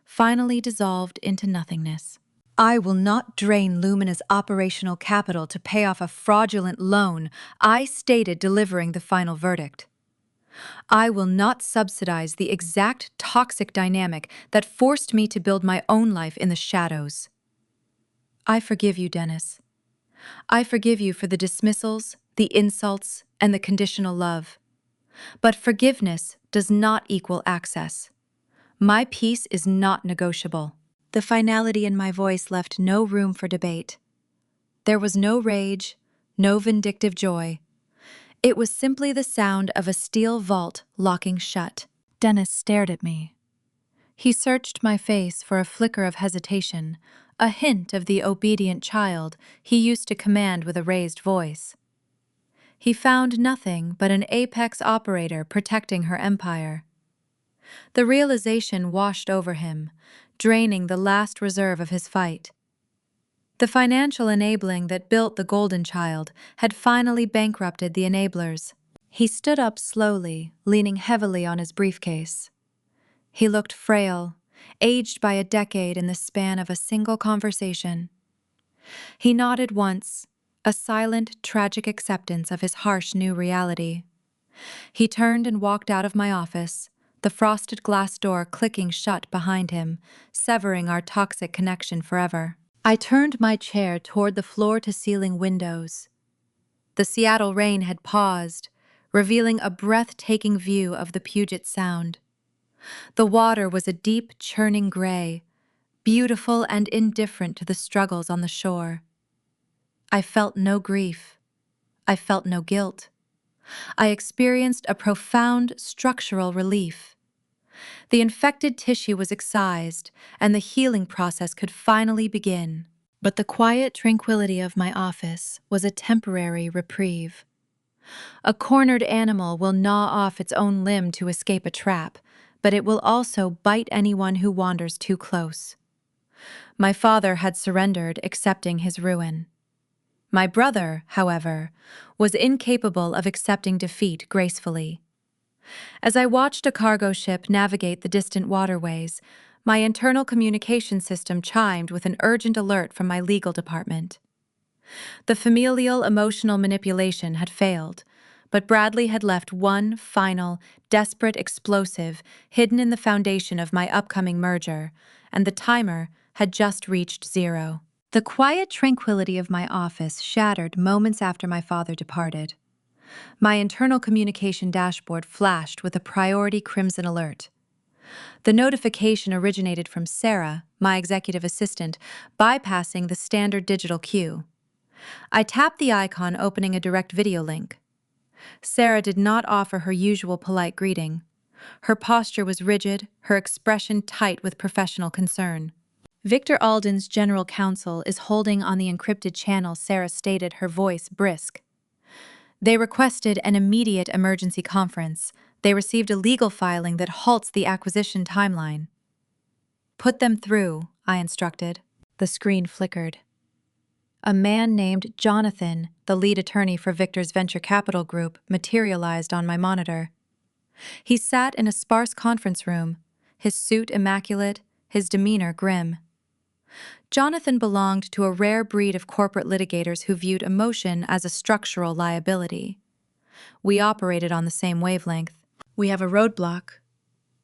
finally dissolved into nothingness. "I will not drain Lumina's operational capital to pay off a fraudulent loan," I stated, delivering the final verdict. "I will not subsidize the exact toxic dynamic that forced me to build my own life in the shadows." I forgive you, Dennis. I forgive you for the dismissals, the insults, and the conditional love. But forgiveness does not equal access. My peace is not negotiable. The finality in my voice left no room for debate. There was no rage, no vindictive joy. It was simply the sound of a steel vault locking shut. Dennis stared at me. He searched my face for a flicker of hesitation, a hint of the obedient child he used to command with a raised voice. He found nothing but an apex operator protecting her empire. The realization washed over him, draining the last reserve of his fight. The financial enabling that built the Golden Child had finally bankrupted the enablers. He stood up slowly, leaning heavily on his briefcase. He looked frail, aged by a decade in the span of a single conversation. He nodded once, a silent, tragic acceptance of his harsh new reality. He turned and walked out of my office, the frosted glass door clicking shut behind him, severing our toxic connection forever. I turned my chair toward the floor-to-ceiling windows. The Seattle rain had paused, revealing a breathtaking view of the Puget Sound. The water was a deep, churning gray, beautiful and indifferent to the struggles on the shore. I felt no grief. I felt no guilt. I experienced a profound structural relief. The infected tissue was excised, and the healing process could finally begin. But the quiet tranquility of my office was a temporary reprieve. A cornered animal will gnaw off its own limb to escape a trap, but it will also bite anyone who wanders too close. My father had surrendered, accepting his ruin. My brother, however, was incapable of accepting defeat gracefully. As I watched a cargo ship navigate the distant waterways, my internal communication system chimed with an urgent alert from my legal department. The familial emotional manipulation had failed, but Bradley had left one final, desperate explosive hidden in the foundation of my upcoming merger, and the timer had just reached 0. The quiet tranquility of my office shattered moments after my father departed. My internal communication dashboard flashed with a priority crimson alert. The notification originated from Sarah, my executive assistant, bypassing the standard digital queue. I tapped the icon, opening a direct video link. Sarah did not offer her usual polite greeting. Her posture was rigid, her expression tight with professional concern. Victor Alden's general counsel is holding on the encrypted channel, Sarah stated, her voice brisk. They requested an immediate emergency conference. They received a legal filing that halts the acquisition timeline. Put them through, I instructed. The screen flickered. A man named Jonathan, the lead attorney for Victor's venture capital group, materialized on my monitor. He sat in a sparse conference room, his suit immaculate, his demeanor grim. Jonathan belonged to a rare breed of corporate litigators who viewed emotion as a structural liability. We operated on the same wavelength. We have a roadblock.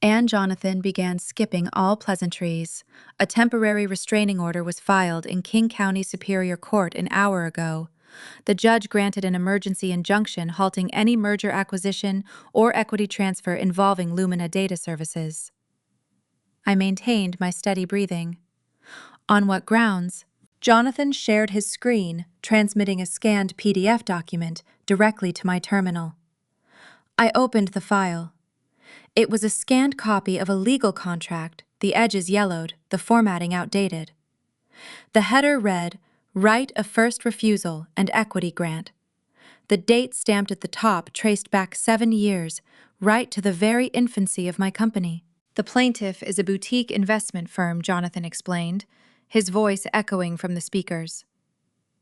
Anne Jonathan began skipping all pleasantries. A temporary restraining order was filed in King County Superior Court an hour ago. The judge granted an emergency injunction halting any merger acquisition or equity transfer involving Lumina Data Services. I maintained my steady breathing. On what grounds? Jonathan shared his screen, transmitting a scanned PDF document directly to my terminal. I opened the file. It was a scanned copy of a legal contract, the edges yellowed, the formatting outdated. The header read, "Right of First Refusal and Equity Grant." The date stamped at the top traced back 7 years, right to the very infancy of my company. The plaintiff is a boutique investment firm, Jonathan explained, his voice echoing from the speakers.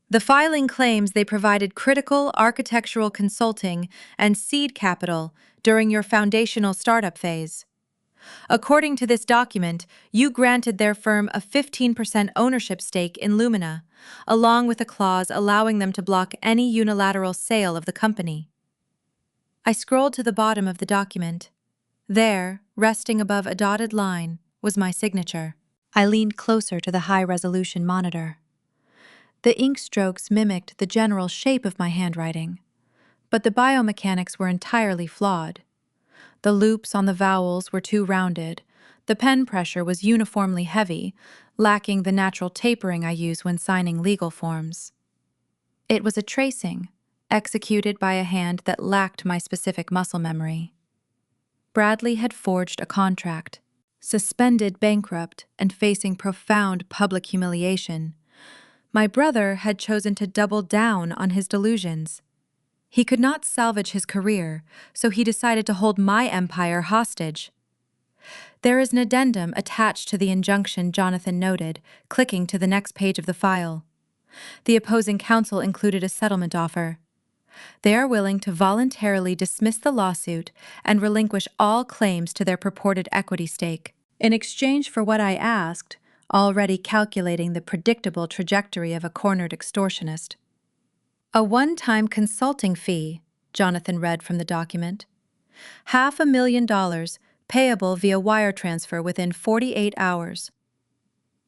The filing claims they provided critical architectural consulting and seed capital during your foundational startup phase. According to this document, you granted their firm a 15% ownership stake in Lumina, along with a clause allowing them to block any unilateral sale of the company. I scrolled to the bottom of the document. There, resting above a dotted line, was my signature. I leaned closer to the high-resolution monitor. The ink strokes mimicked the general shape of my handwriting, but the biomechanics were entirely flawed. The loops on the vowels were too rounded, the pen pressure was uniformly heavy, lacking the natural tapering I use when signing legal forms. It was a tracing, executed by a hand that lacked my specific muscle memory. Bradley had forged a contract. Suspended bankrupt and facing profound public humiliation, my brother had chosen to double down on his delusions. He could not salvage his career, so he decided to hold my empire hostage. There is an addendum attached to the injunction, Jonathan noted, clicking to the next page of the file. The opposing counsel included a settlement offer. They are willing to voluntarily dismiss the lawsuit and relinquish all claims to their purported equity stake. In exchange for what I asked, already calculating the predictable trajectory of a cornered extortionist. A one-time consulting fee, Jonathan read from the document. $500,000 payable via wire transfer within 48 hours.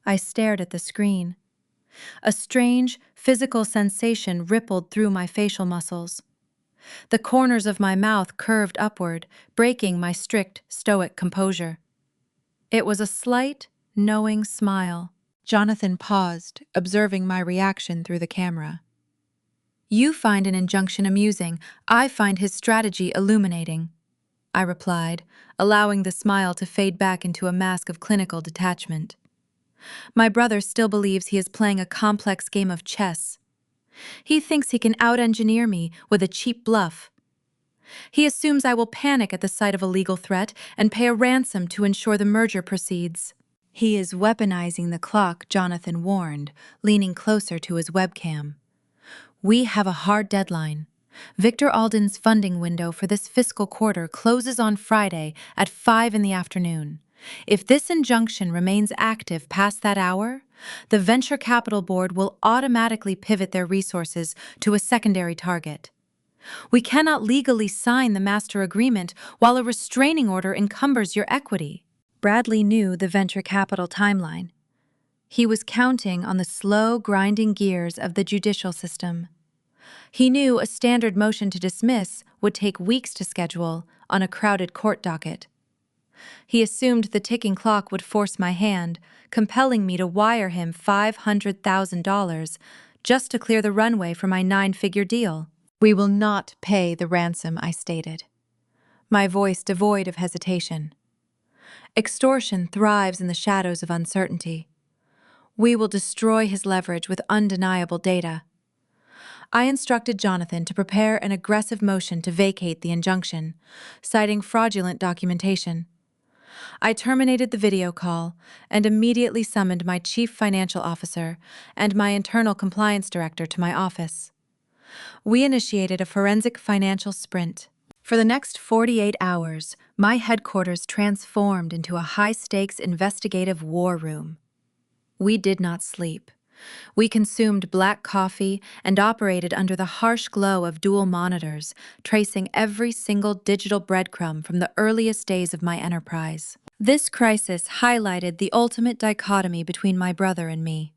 I stared at the screen. A strange, physical sensation rippled through my facial muscles. The corners of my mouth curved upward, breaking my strict, stoic composure. It was a slight, knowing smile. Jonathan paused, observing my reaction through the camera. You find an injunction amusing. I find his strategy illuminating, I replied, allowing the smile to fade back into a mask of clinical detachment. My brother still believes he is playing a complex game of chess. He thinks he can out-engineer me with a cheap bluff. He assumes I will panic at the sight of a legal threat and pay a ransom to ensure the merger proceeds. He is weaponizing the clock, Jonathan warned, leaning closer to his webcam. We have a hard deadline. Victor Alden's funding window for this fiscal quarter closes on Friday at 5 p.m. If this injunction remains active past that hour, the Venture Capital Board will automatically pivot their resources to a secondary target. We cannot legally sign the master agreement while a restraining order encumbers your equity. Bradley knew the venture capital timeline. He was counting on the slow, grinding gears of the judicial system. He knew a standard motion to dismiss would take weeks to schedule on a crowded court docket. He assumed the ticking clock would force my hand, compelling me to wire him $500,000 just to clear the runway for my 9-figure deal. We will not pay the ransom, I stated. my voice devoid of hesitation. Extortion thrives in the shadows of uncertainty. We will destroy his leverage with undeniable data. I instructed Jonathan to prepare an aggressive motion to vacate the injunction, citing fraudulent documentation. I terminated the video call and immediately summoned my chief financial officer and my internal compliance director to my office. We initiated a forensic financial sprint. For the next 48 hours, my headquarters transformed into a high-stakes investigative war room. We did not sleep. We consumed black coffee and operated under the harsh glow of dual monitors, tracing every single digital breadcrumb from the earliest days of my enterprise. This crisis highlighted the ultimate dichotomy between my brother and me.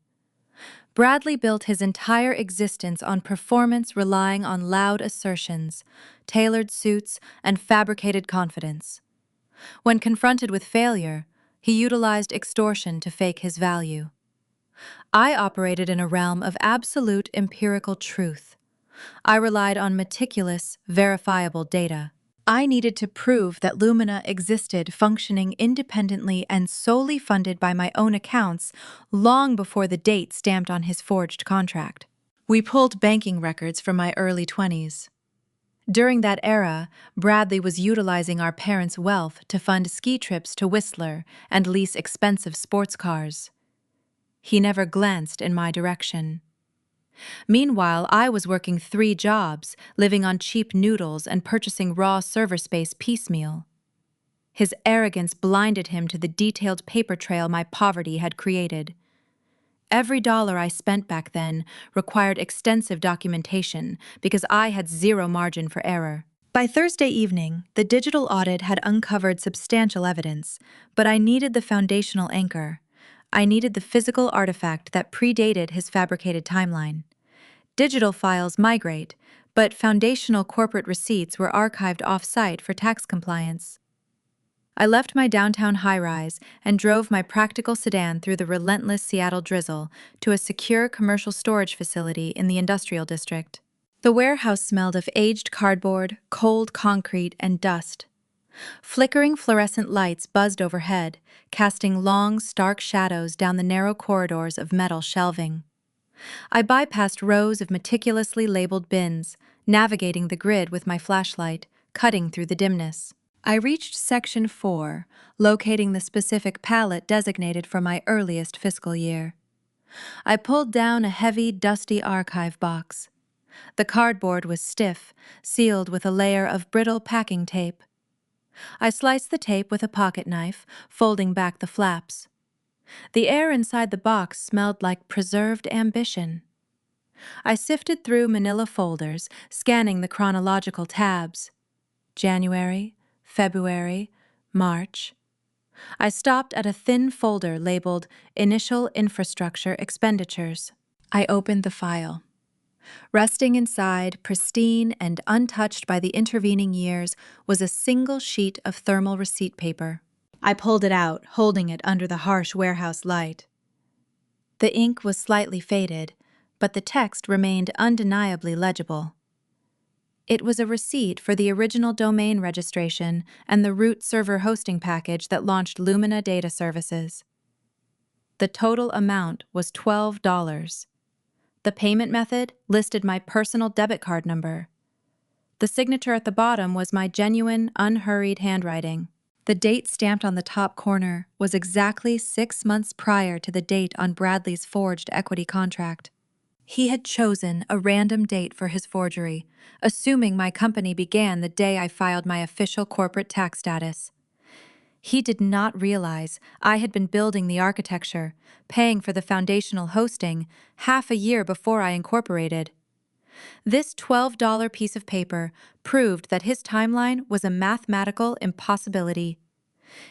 Bradley built his entire existence on performance relying on loud assertions, tailored suits, and fabricated confidence. When confronted with failure, he utilized extortion to fake his value. I operated in a realm of absolute empirical truth. I relied on meticulous, verifiable data. I needed to prove that Lumina existed functioning independently and solely funded by my own accounts long before the date stamped on his forged contract. We pulled banking records from my early 20s. During that era, Bradley was utilizing our parents' wealth to fund ski trips to Whistler and lease expensive sports cars. He never glanced in my direction. Meanwhile, I was working 3 jobs, living on cheap noodles and purchasing raw server space piecemeal. His arrogance blinded him to the detailed paper trail my poverty had created. Every dollar I spent back then required extensive documentation because I had zero margin for error. By Thursday evening, the digital audit had uncovered substantial evidence, but I needed the foundational anchor. I needed the physical artifact that predated his fabricated timeline. Digital files migrate, but foundational corporate receipts were archived off-site for tax compliance. I left my downtown high-rise and drove my practical sedan through the relentless Seattle drizzle to a secure commercial storage facility in the industrial district. The warehouse smelled of aged cardboard, cold concrete, and dust. Flickering fluorescent lights buzzed overhead, casting long, stark shadows down the narrow corridors of metal shelving. I bypassed rows of meticulously labeled bins, navigating the grid with my flashlight, cutting through the dimness. I reached Section 4, locating the specific pallet designated for my earliest fiscal year. I pulled down a heavy, dusty archive box. The cardboard was stiff, sealed with a layer of brittle packing tape. I sliced the tape with a pocket knife, folding back the flaps. The air inside the box smelled like preserved ambition. I sifted through manila folders, scanning the chronological tabs. January, February, March. I stopped at a thin folder labeled Initial Infrastructure Expenditures. I opened the file. Resting inside, pristine and untouched by the intervening years, was a single sheet of thermal receipt paper. I pulled it out, holding it under the harsh warehouse light. The ink was slightly faded, but the text remained undeniably legible. It was a receipt for the original domain registration and the root server hosting package that launched Lumina Data Services. The total amount was $12. The payment method listed my personal debit card number. The signature at the bottom was my genuine, unhurried handwriting. The date stamped on the top corner was exactly 6 months prior to the date on Bradley's forged equity contract. He had chosen a random date for his forgery, assuming my company began the day I filed my official corporate tax status. He did not realize I had been building the architecture, paying for the foundational hosting, half a year before I incorporated. This $12 piece of paper proved that his timeline was a mathematical impossibility.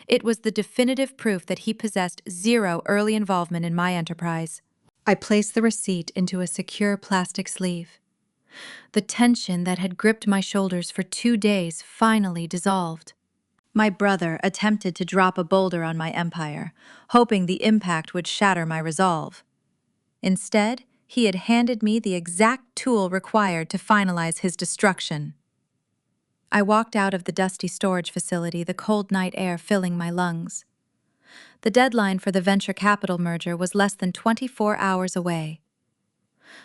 It was the definitive proof that he possessed zero early involvement in my enterprise. I placed the receipt into a secure plastic sleeve. The tension that had gripped my shoulders for 2 days finally dissolved. My brother attempted to drop a boulder on my empire, hoping the impact would shatter my resolve. Instead, he had handed me the exact tool required to finalize his destruction. I walked out of the dusty storage facility, the cold night air filling my lungs. The deadline for the venture capital merger was less than 24 hours away.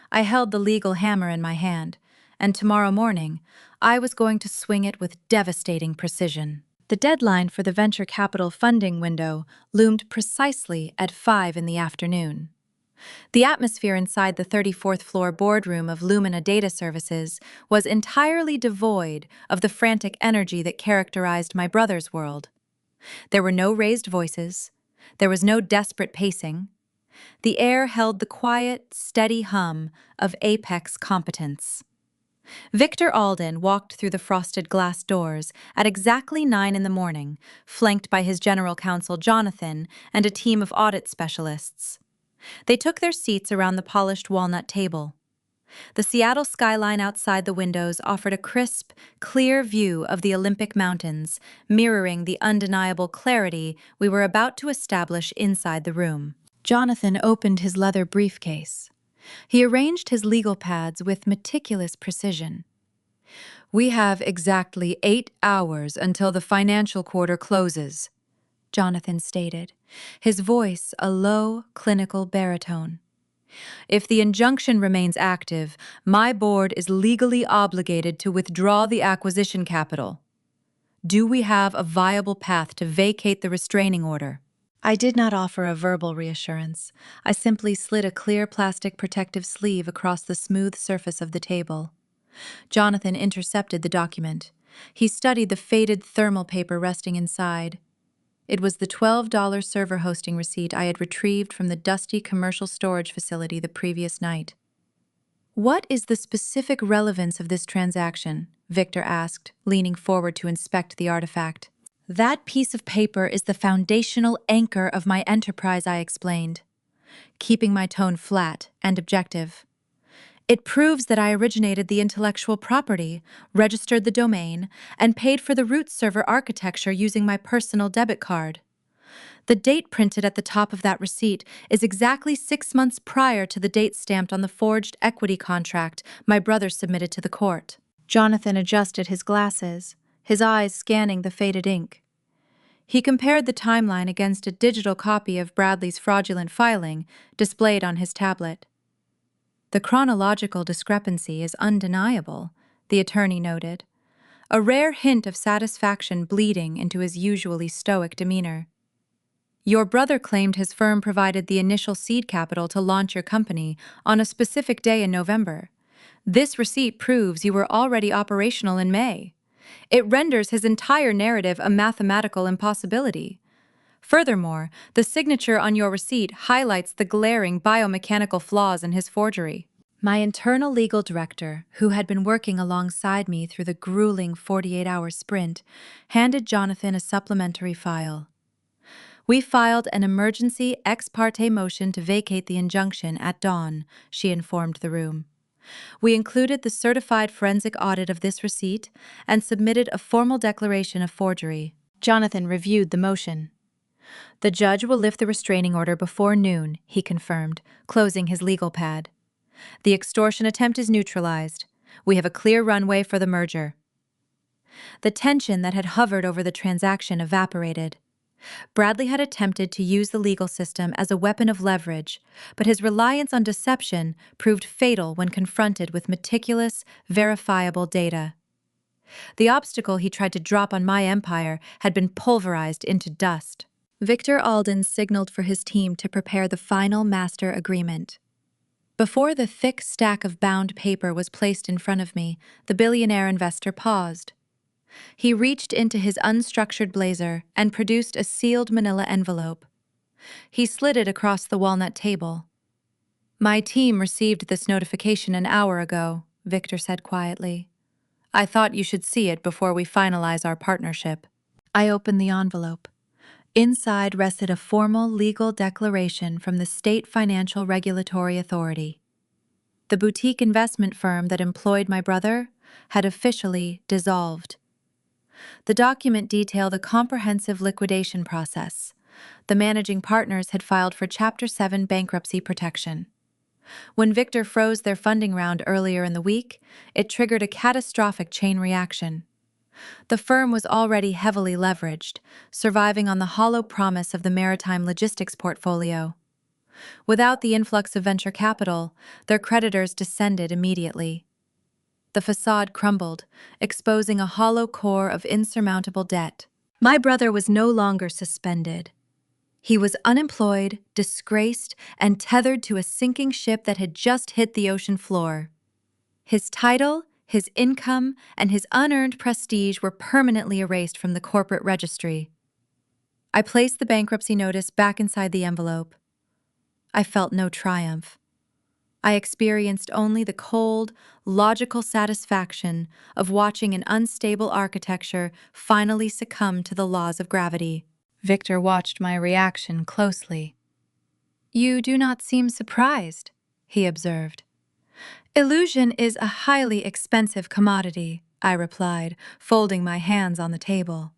I held the legal hammer in my hand, and tomorrow morning, I was going to swing it with devastating precision. The deadline for the venture capital funding window loomed precisely at 5 in the afternoon. The atmosphere inside the 34th floor boardroom of Lumina Data Services was entirely devoid of the frantic energy that characterized my brother's world. There were no raised voices. There was no desperate pacing. The air held the quiet, steady hum of apex competence. Victor Alden walked through the frosted glass doors at exactly 9 in the morning, flanked by his general counsel Jonathan and a team of audit specialists. They took their seats around the polished walnut table. The Seattle skyline outside the windows offered a crisp, clear view of the Olympic Mountains, mirroring the undeniable clarity we were about to establish inside the room. Jonathan opened his leather briefcase. He arranged his legal pads with meticulous precision. "We have exactly 8 hours until the financial quarter closes," Jonathan stated, his voice a low, clinical baritone. "If the injunction remains active, my board is legally obligated to withdraw the acquisition capital. Do we have a viable path to vacate the restraining order?" I did not offer a verbal reassurance. I simply slid a clear plastic protective sleeve across the smooth surface of the table. Jonathan intercepted the document. He studied the faded thermal paper resting inside. It was the $12 server hosting receipt I had retrieved from the dusty commercial storage facility the previous night. "What is the specific relevance of this transaction?" Victor asked, leaning forward to inspect the artifact. "That piece of paper is the foundational anchor of my enterprise," I explained, keeping my tone flat and objective. "It proves that I originated the intellectual property, registered the domain, and paid for the root server architecture using my personal debit card. The date printed at the top of that receipt is exactly 6 months prior to the date stamped on the forged equity contract my brother submitted to the court." Jonathan adjusted his glasses, his eyes scanning the faded ink. He compared the timeline against a digital copy of Bradley's fraudulent filing displayed on his tablet. "The chronological discrepancy is undeniable," the attorney noted, a rare hint of satisfaction bleeding into his usually stoic demeanor. "Your brother claimed his firm provided the initial seed capital to launch your company on a specific day in November. This receipt proves you were already operational in May. It renders his entire narrative a mathematical impossibility. Furthermore, the signature on your receipt highlights the glaring biomechanical flaws in his forgery." My internal legal director, who had been working alongside me through the grueling 48-hour sprint, handed Jonathan a supplementary file. "We filed an emergency ex parte motion to vacate the injunction at dawn," she informed the room. "We included the certified forensic audit of this receipt and submitted a formal declaration of forgery." Jonathan reviewed the motion. "The judge will lift the restraining order before noon," he confirmed, closing his legal pad. "The extortion attempt is neutralized. We have a clear runway for the merger." The tension that had hovered over the transaction evaporated. Bradley had attempted to use the legal system as a weapon of leverage, but his reliance on deception proved fatal when confronted with meticulous, verifiable data. The obstacle he tried to drop on my empire had been pulverized into dust. Victor Alden signaled for his team to prepare the final master agreement. Before the thick stack of bound paper was placed in front of me, the billionaire investor paused. He reached into his unstructured blazer and produced a sealed manila envelope. He slid it across the walnut table. "My team received this notification an hour ago," Victor said quietly. "I thought you should see it before we finalize our partnership." I opened the envelope. Inside rested a formal legal declaration from the State Financial Regulatory Authority. The boutique investment firm that employed my brother had officially dissolved. The document detailed a comprehensive liquidation process. The managing partners had filed for Chapter 7 bankruptcy protection. When Victor froze their funding round earlier in the week, it triggered a catastrophic chain reaction. The firm was already heavily leveraged, surviving on the hollow promise of the maritime logistics portfolio. Without the influx of venture capital, their creditors descended immediately. The facade crumbled, exposing a hollow core of insurmountable debt. My brother was no longer suspended. He was unemployed, disgraced, and tethered to a sinking ship that had just hit the ocean floor. His title, his income, and his unearned prestige were permanently erased from the corporate registry. I placed the bankruptcy notice back inside the envelope. I felt no triumph. I experienced only the cold, logical satisfaction of watching an unstable architecture finally succumb to the laws of gravity. Victor watched my reaction closely. "You do not seem surprised," he observed. "Illusion is a highly expensive commodity," I replied, folding my hands on the table.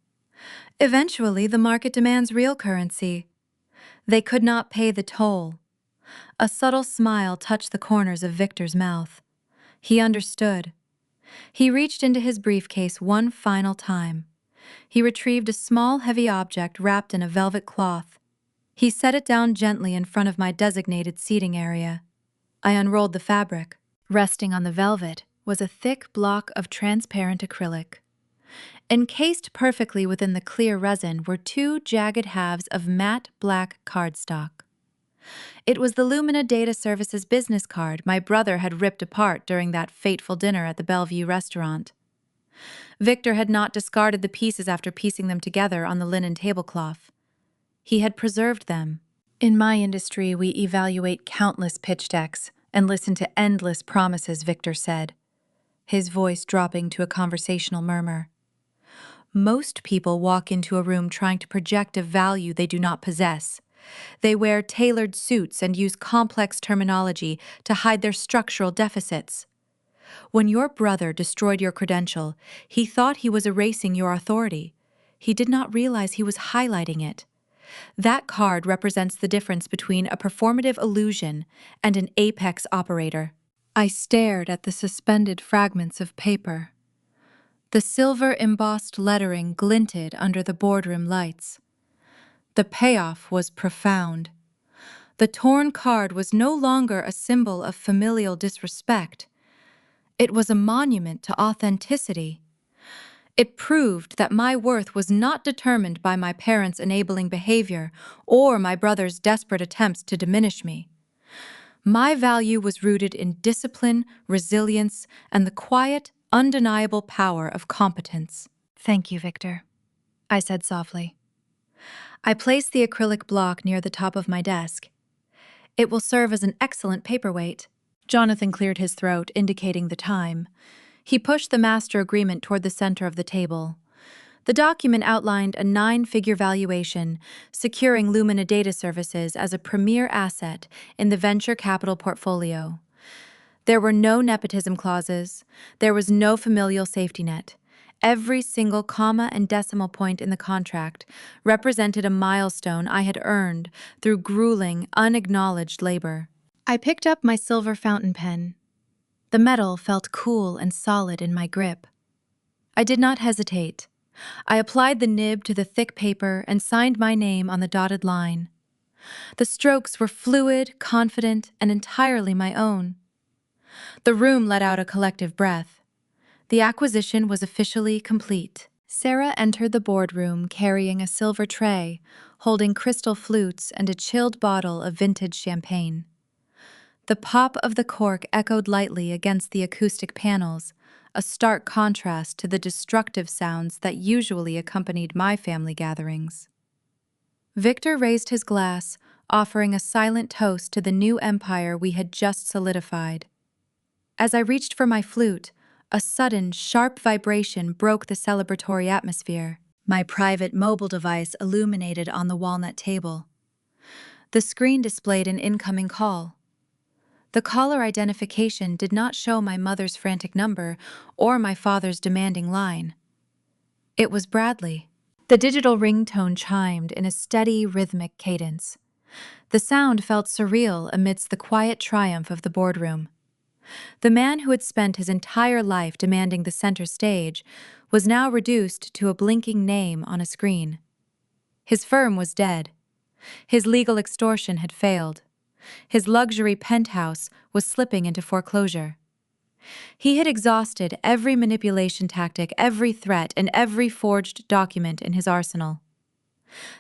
"Eventually, the market demands real currency." They could not pay the toll. A subtle smile touched the corners of Victor's mouth. He understood. He reached into his briefcase one final time. He retrieved a small, heavy object wrapped in a velvet cloth. He set it down gently in front of my designated seating area. I unrolled the fabric. Resting on the velvet was a thick block of transparent acrylic. Encased perfectly within the clear resin were two jagged halves of matte black cardstock. It was the Lumina Data Services business card my brother had ripped apart during that fateful dinner at the Bellevue restaurant. Victor had not discarded the pieces after piecing them together on the linen tablecloth. He had preserved them. "In my industry, we evaluate countless pitch decks and listen to endless promises," Victor said, his voice dropping to a conversational murmur. "Most people walk into a room trying to project a value they do not possess. They wear tailored suits and use complex terminology to hide their structural deficits. When your brother destroyed your credential, he thought he was erasing your authority. He did not realize he was highlighting it. That card represents the difference between a performative illusion and an apex operator." I stared at the suspended fragments of paper. The silver embossed lettering glinted under the boardroom lights. The payoff was profound. The torn card was no longer a symbol of familial disrespect. It was a monument to authenticity. It proved that my worth was not determined by my parents' enabling behavior or my brother's desperate attempts to diminish me. My value was rooted in discipline, resilience, and the quiet, undeniable power of competence. "Thank you, Victor," I said softly. I placed the acrylic block near the top of my desk. "It will serve as an excellent paperweight." Jonathan cleared his throat, indicating the time. He pushed the master agreement toward the center of the table. The document outlined a 9-figure valuation, securing Lumina Data Services as a premier asset in the venture capital portfolio. There were no nepotism clauses. There was no familial safety net. Every single comma and decimal point in the contract represented a milestone I had earned through grueling, unacknowledged labor. I picked up my silver fountain pen. The metal felt cool and solid in my grip. I did not hesitate. I applied the nib to the thick paper and signed my name on the dotted line. The strokes were fluid, confident, and entirely my own. The room let out a collective breath. The acquisition was officially complete. Sarah entered the boardroom carrying a silver tray, holding crystal flutes and a chilled bottle of vintage champagne. The pop of the cork echoed lightly against the acoustic panels, a stark contrast to the destructive sounds that usually accompanied my family gatherings. Victor raised his glass, offering a silent toast to the new empire we had just solidified. As I reached for my flute, a sudden, sharp vibration broke the celebratory atmosphere. My private mobile device illuminated on the walnut table. The screen displayed an incoming call. The caller identification did not show my mother's frantic number or my father's demanding line. It was Bradley. The digital ringtone chimed in a steady, rhythmic cadence. The sound felt surreal amidst the quiet triumph of the boardroom. The man who had spent his entire life demanding the center stage was now reduced to a blinking name on a screen. His firm was dead. His legal extortion had failed. His luxury penthouse was slipping into foreclosure. He had exhausted every manipulation tactic, every threat, and every forged document in his arsenal.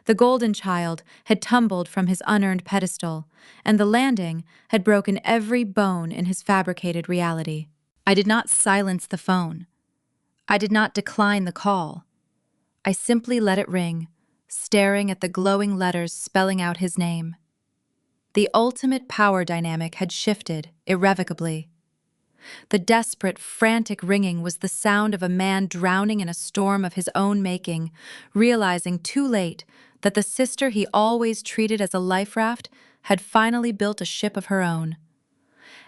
The golden child had tumbled from his unearned pedestal, and the landing had broken every bone in his fabricated reality. I did not silence the phone. I did not decline the call. I simply let it ring, staring at the glowing letters spelling out his name. The ultimate power dynamic had shifted irrevocably. The desperate, frantic ringing was the sound of a man drowning in a storm of his own making, realizing too late that the sister he always treated as a life raft had finally built a ship of her own.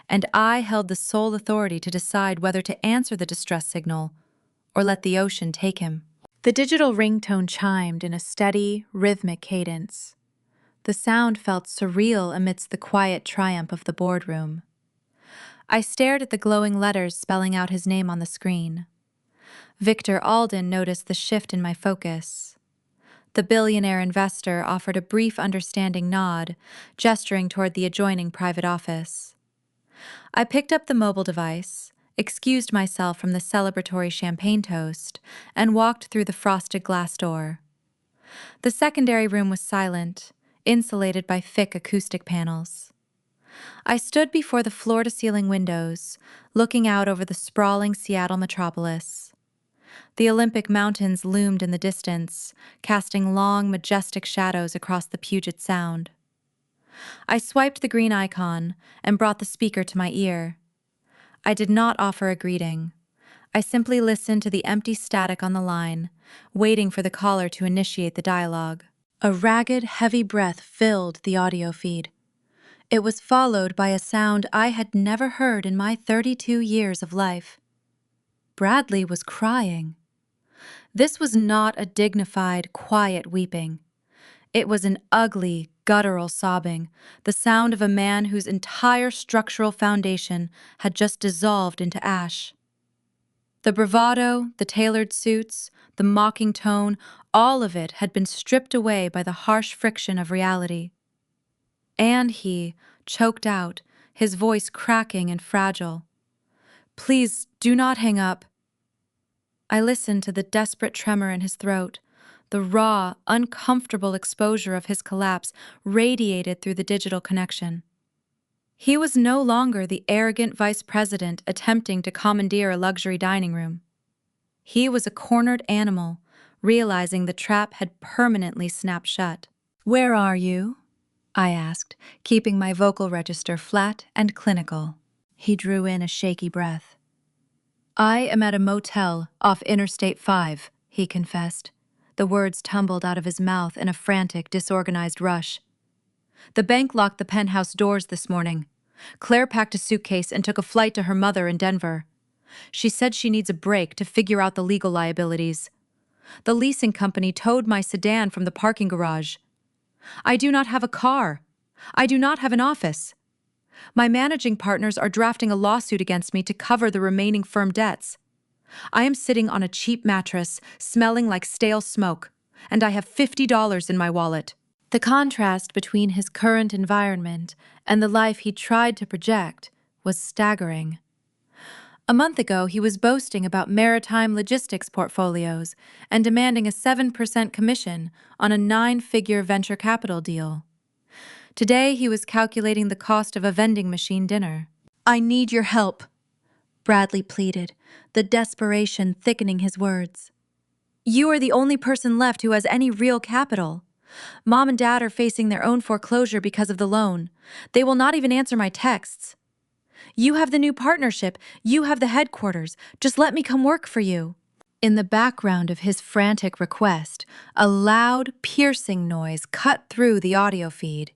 And I held the sole authority to decide whether to answer the distress signal or let the ocean take him. The digital ringtone chimed in a steady, rhythmic cadence. The sound felt surreal amidst the quiet triumph of the boardroom. I stared at the glowing letters spelling out his name on the screen. Victor Alden noticed the shift in my focus. The billionaire investor offered a brief understanding nod, gesturing toward the adjoining private office. I picked up the mobile device, excused myself from the celebratory champagne toast, and walked through the frosted glass door. The secondary room was silent, insulated by thick acoustic panels. I stood before the floor-to-ceiling windows, looking out over the sprawling Seattle metropolis. The Olympic Mountains loomed in the distance, casting long, majestic shadows across the Puget Sound. I swiped the green icon and brought the speaker to my ear. I did not offer a greeting. I simply listened to the empty static on the line, waiting for the caller to initiate the dialogue. A ragged, heavy breath filled the audio feed. It was followed by a sound I had never heard in my 32 years of life. Bradley was crying. This was not a dignified, quiet weeping. It was an ugly, guttural sobbing, the sound of a man whose entire structural foundation had just dissolved into ash. The bravado, the tailored suits, the mocking tone, all of it had been stripped away by the harsh friction of reality. And he, choked out, his voice cracking and fragile. "Please, do not hang up." I listened to the desperate tremor in his throat. The raw, uncomfortable exposure of his collapse radiated through the digital connection. He was no longer the arrogant vice president attempting to commandeer a luxury dining room. He was a cornered animal, realizing the trap had permanently snapped shut. "Where are you?" I asked, keeping my vocal register flat and clinical. He drew in a shaky breath. "I am at a motel off Interstate 5, he confessed. The words tumbled out of his mouth in a frantic, disorganized rush. "The bank locked the penthouse doors this morning. Claire packed a suitcase and took a flight to her mother in Denver. She said she needs a break to figure out the legal liabilities. The leasing company towed my sedan from the parking garage. I do not have a car. I do not have an office. My managing partners are drafting a lawsuit against me to cover the remaining firm debts. I am sitting on a cheap mattress, smelling like stale smoke, and I have $50 in my wallet." The contrast between his current environment and the life he tried to project was staggering. A month ago, he was boasting about maritime logistics portfolios and demanding a 7% commission on a 9-figure venture capital deal. Today, he was calculating the cost of a vending machine dinner. "I need your help," Bradley pleaded, the desperation thickening his words. "You are the only person left who has any real capital. Mom and Dad are facing their own foreclosure because of the loan. They will not even answer my texts. You have the new partnership. You have the headquarters. Just let me come work for you." In the background of his frantic request, a loud, piercing noise cut through the audio feed.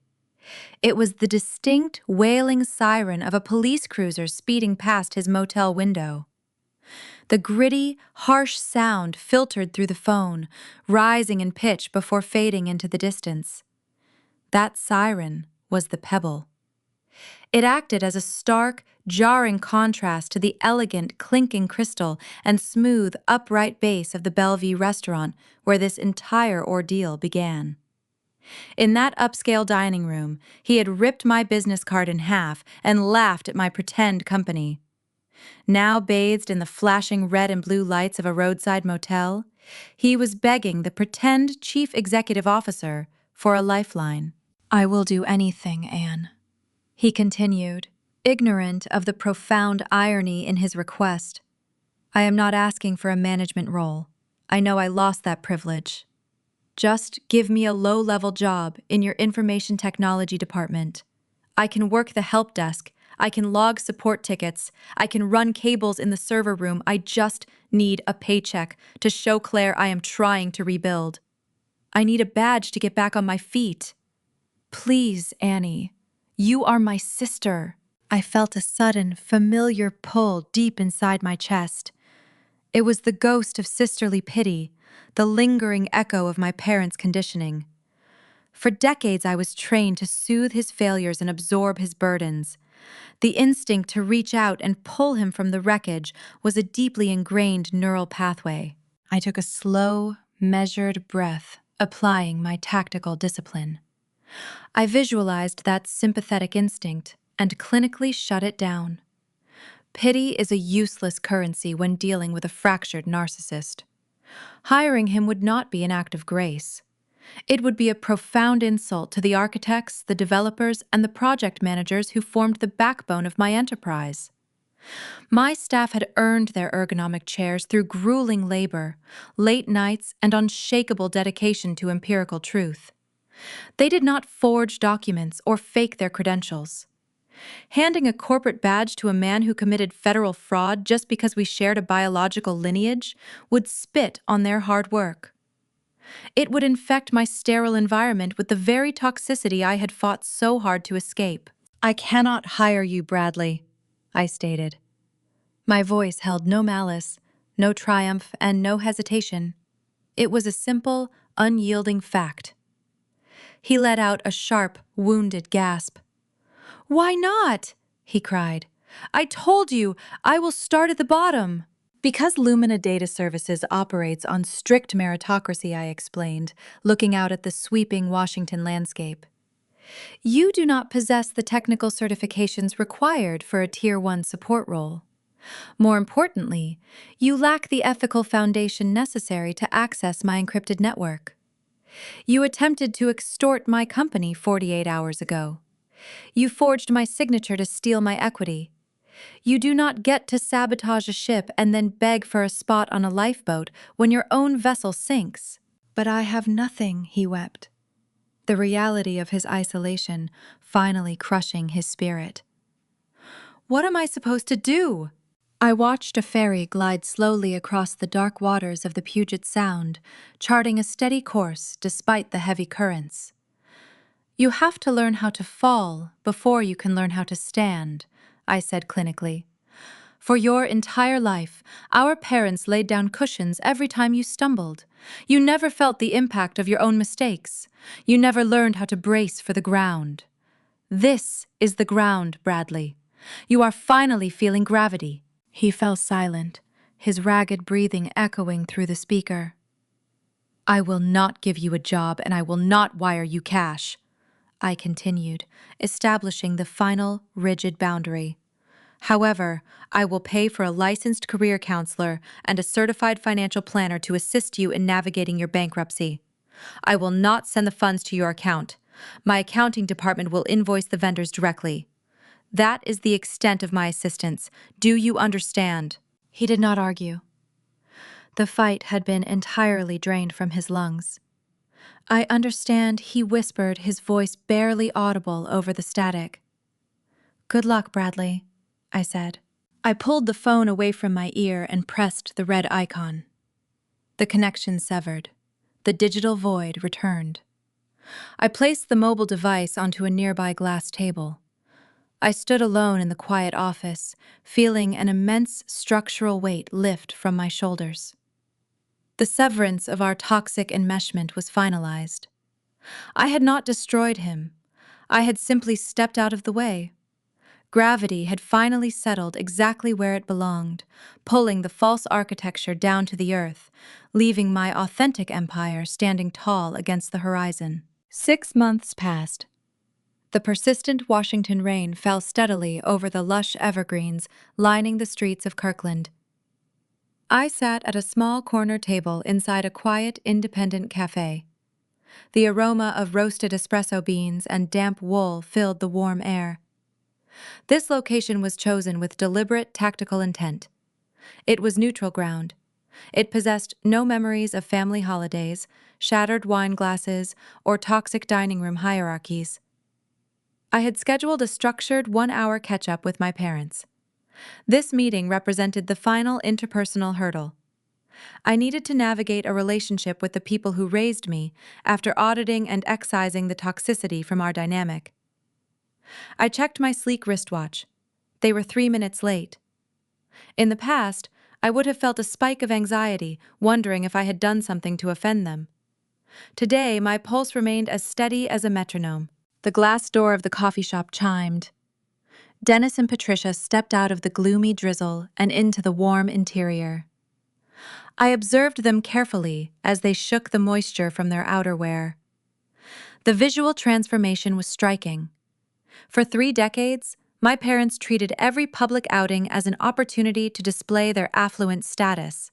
It was the distinct, wailing siren of a police cruiser speeding past his motel window. The gritty, harsh sound filtered through the phone, rising in pitch before fading into the distance. That siren was the Pebble. It acted as a stark, jarring contrast to the elegant, clinking crystal and smooth, upright base of the Bellevue restaurant where this entire ordeal began. In that upscale dining room, he had ripped my business card in half and laughed at my pretend company. Now bathed in the flashing red and blue lights of a roadside motel, he was begging the pretend chief executive officer for a lifeline. "I will do anything, Anne," he continued, ignorant of the profound irony in his request. "I am not asking for a management role. I know I lost that privilege. Just give me a low-level job in your information technology department. I can work the help desk. I can log support tickets. I can run cables in the server room. I just need a paycheck to show Claire I am trying to rebuild. I need a badge to get back on my feet. Please, Annie. You are my sister." I felt a sudden, familiar pull deep inside my chest. It was the ghost of sisterly pity, the lingering echo of my parents' conditioning. For decades I was trained to soothe his failures and absorb his burdens. The instinct to reach out and pull him from the wreckage was a deeply ingrained neural pathway. I took a slow, measured breath, applying my tactical discipline. I visualized that sympathetic instinct and clinically shut it down. Pity is a useless currency when dealing with a fractured narcissist. Hiring him would not be an act of grace. It would be a profound insult to the architects, the developers, and the project managers who formed the backbone of my enterprise. My staff had earned their ergonomic chairs through grueling labor, late nights, and unshakable dedication to empirical truth. They did not forge documents or fake their credentials. Handing a corporate badge to a man who committed federal fraud just because we shared a biological lineage would spit on their hard work. It would infect my sterile environment with the very toxicity I had fought so hard to escape. "I cannot hire you, Bradley," I stated. My voice held no malice, no triumph, and no hesitation. It was a simple, unyielding fact. He let out a sharp, wounded gasp. "Why not?" he cried. "I told you, I will start at the bottom." "Because Lumina Data Services operates on strict meritocracy," I explained, looking out at the sweeping Washington landscape. "You do not possess the technical certifications required for a Tier 1 support role. More importantly, you lack the ethical foundation necessary to access my encrypted network. You attempted to extort my company 48 hours ago. You forged my signature to steal my equity. You do not get to sabotage a ship and then beg for a spot on a lifeboat when your own vessel sinks." "But I have nothing," he wept, the reality of his isolation finally crushing his spirit. "What am I supposed to do?" I watched a ferry glide slowly across the dark waters of the Puget Sound, charting a steady course despite the heavy currents. "You have to learn how to fall before you can learn how to stand," I said clinically. "For your entire life, our parents laid down cushions every time you stumbled. You never felt the impact of your own mistakes. You never learned how to brace for the ground. This is the ground, Bradley. You are finally feeling gravity." He fell silent, his ragged breathing echoing through the speaker. "I will not give you a job, and I will not wire you cash," I continued, establishing the final, rigid boundary. "However, I will pay for a licensed career counselor and a certified financial planner to assist you in navigating your bankruptcy. I will not send the funds to your account. My accounting department will invoice the vendors directly. That is the extent of my assistance. Do you understand?" He did not argue. The fight had been entirely drained from his lungs. "I understand," he whispered, his voice barely audible over the static. "Good luck, Bradley," I said. I pulled the phone away from my ear and pressed the red icon. The connection severed. The digital void returned. I placed the mobile device onto a nearby glass table. I stood alone in the quiet office, feeling an immense structural weight lift from my shoulders. The severance of our toxic enmeshment was finalized. I had not destroyed him. I had simply stepped out of the way. Gravity had finally settled exactly where it belonged, pulling the false architecture down to the earth, leaving my authentic empire standing tall against the horizon. 6 months passed. The persistent Washington rain fell steadily over the lush evergreens lining the streets of Kirkland. I sat at a small corner table inside a quiet, independent cafe. The aroma of roasted espresso beans and damp wool filled the warm air. This location was chosen with deliberate tactical intent. It was neutral ground. It possessed no memories of family holidays, shattered wine glasses, or toxic dining room hierarchies. I had scheduled a structured 1-hour catch-up with my parents. This meeting represented the final interpersonal hurdle. I needed to navigate a relationship with the people who raised me after auditing and excising the toxicity from our dynamic. I checked my sleek wristwatch. They were 3 minutes late. In the past, I would have felt a spike of anxiety, wondering if I had done something to offend them. Today, my pulse remained as steady as a metronome. The glass door of the coffee shop chimed. Dennis and Patricia stepped out of the gloomy drizzle and into the warm interior. I observed them carefully as they shook the moisture from their outerwear. The visual transformation was striking. For 3 decades, my parents treated every public outing as an opportunity to display their affluent status.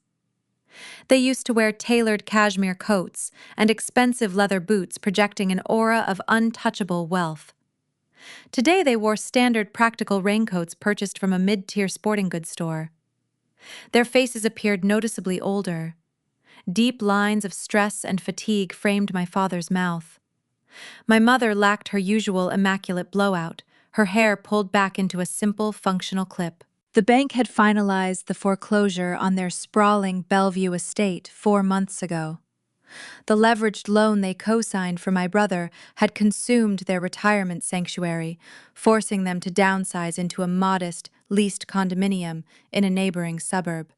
They used to wear tailored cashmere coats and expensive leather boots projecting an aura of untouchable wealth. Today they wore standard practical raincoats purchased from a mid-tier sporting goods store. Their faces appeared noticeably older. Deep lines of stress and fatigue framed my father's mouth. My mother lacked her usual immaculate blowout, her hair pulled back into a simple, functional clip. The bank had finalized the foreclosure on their sprawling Bellevue estate 4 months ago. The leveraged loan they co-signed for my brother had consumed their retirement sanctuary, forcing them to downsize into a modest, leased condominium in a neighboring suburb.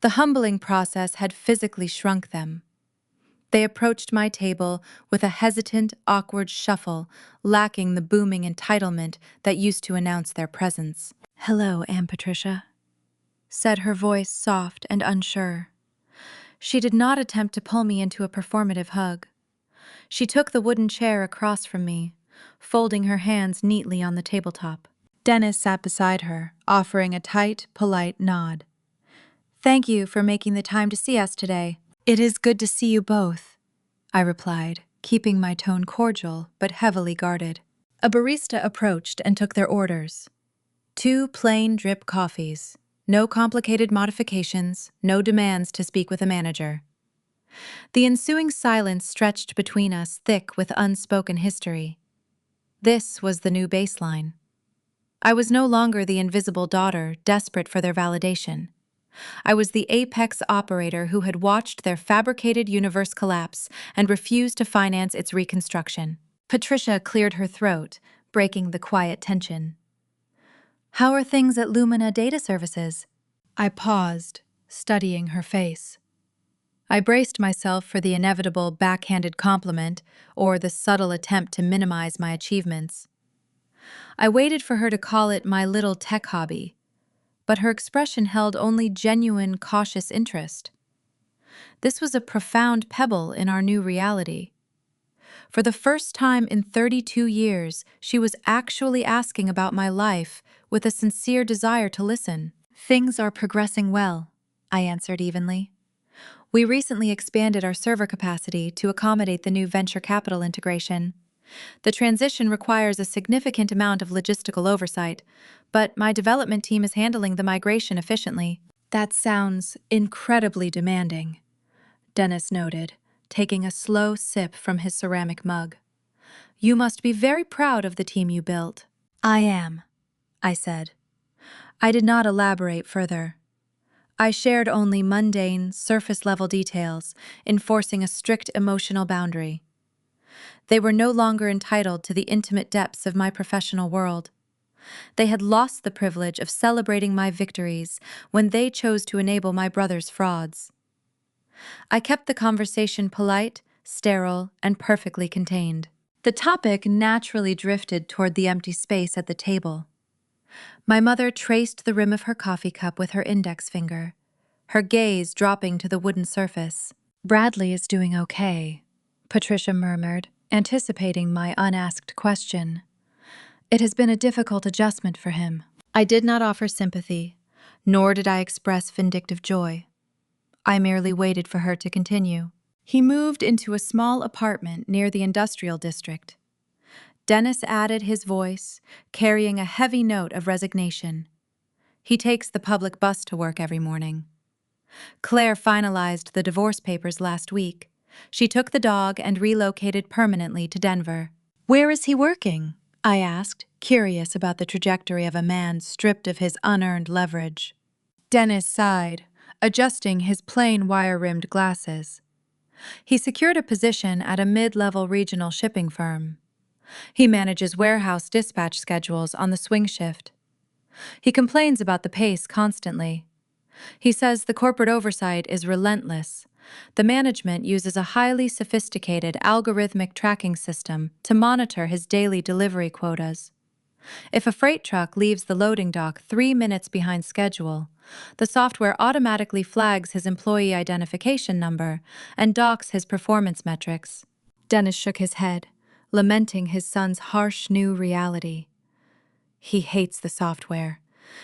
The humbling process had physically shrunk them. They approached my table with a hesitant, awkward shuffle, lacking the booming entitlement that used to announce their presence. "Hello, Aunt Patricia," said her voice soft and unsure. She did not attempt to pull me into a performative hug. She took the wooden chair across from me, folding her hands neatly on the tabletop. Dennis sat beside her, offering a tight, polite nod. "Thank you for making the time to see us today. It is good to see you both," I replied, keeping my tone cordial but heavily guarded. A barista approached and took their orders. 2 plain drip coffees. No complicated modifications, no demands to speak with a manager. The ensuing silence stretched between us thick with unspoken history. This was the new baseline. I was no longer the invisible daughter desperate for their validation. I was the apex operator who had watched their fabricated universe collapse and refused to finance its reconstruction. Patricia cleared her throat, breaking the quiet tension. "How are things at Lumina Data Services?" I paused, studying her face. I braced myself for the inevitable backhanded compliment or the subtle attempt to minimize my achievements. I waited for her to call it my little tech hobby, but her expression held only genuine, cautious interest. This was a profound pebble in our new reality. For the first time in 32 years, she was actually asking about my life with a sincere desire to listen. "Things are progressing well," I answered evenly. "We recently expanded our server capacity to accommodate the new venture capital integration. The transition requires a significant amount of logistical oversight, but my development team is handling the migration efficiently." "That sounds incredibly demanding," Dennis noted, taking a slow sip from his ceramic mug. "You must be very proud of the team you built." "I am," I said. I did not elaborate further. I shared only mundane, surface-level details, enforcing a strict emotional boundary. They were no longer entitled to the intimate depths of my professional world. They had lost the privilege of celebrating my victories when they chose to enable my brother's frauds. I kept the conversation polite, sterile, and perfectly contained. The topic naturally drifted toward the empty space at the table. My mother traced the rim of her coffee cup with her index finger, her gaze dropping to the wooden surface. "Bradley is doing okay," Patricia murmured, anticipating my unasked question. "It has been a difficult adjustment for him." I did not offer sympathy, nor did I express vindictive joy. I merely waited for her to continue. He moved into a small apartment near the industrial district. Dennis added his voice, carrying a heavy note of resignation. He takes the public bus to work every morning. Claire finalized the divorce papers last week. She took the dog and relocated permanently to Denver. "Where is he working?" I asked, curious about the trajectory of a man stripped of his unearned leverage. Dennis sighed, adjusting his plain wire-rimmed glasses. He secured a position at a mid-level regional shipping firm. He manages warehouse dispatch schedules on the swing shift. He complains about the pace constantly. He says the corporate oversight is relentless. The management uses a highly sophisticated algorithmic tracking system to monitor his daily delivery quotas. If a freight truck leaves the loading dock 3 minutes behind schedule, the software automatically flags his employee identification number and docks his performance metrics. Dennis shook his head, lamenting his son's harsh new reality. He hates the software.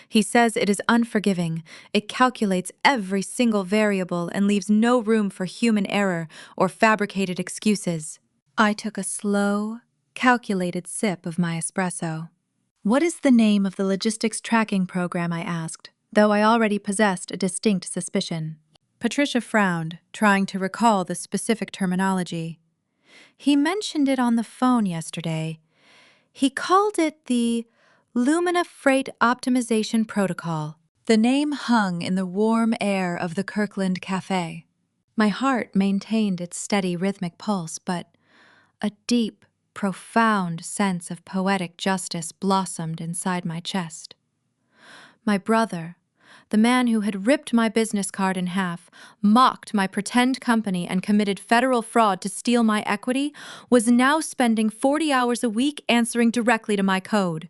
He says it is unforgiving. It calculates every single variable and leaves no room for human error or fabricated excuses. I took a slow, calculated sip of my espresso. "What is the name of the logistics tracking program?" I asked, though I already possessed a distinct suspicion. Patricia frowned, trying to recall the specific terminology. "He mentioned it on the phone yesterday. He called it the Lumina Freight Optimization Protocol." The name hung in the warm air of the Kirkland Cafe. My heart maintained its steady rhythmic pulse, but a deep, profound sense of poetic justice blossomed inside my chest. My brother, the man who had ripped my business card in half, mocked my pretend company, and committed federal fraud to steal my equity, was now spending 40 hours a week answering directly to my code.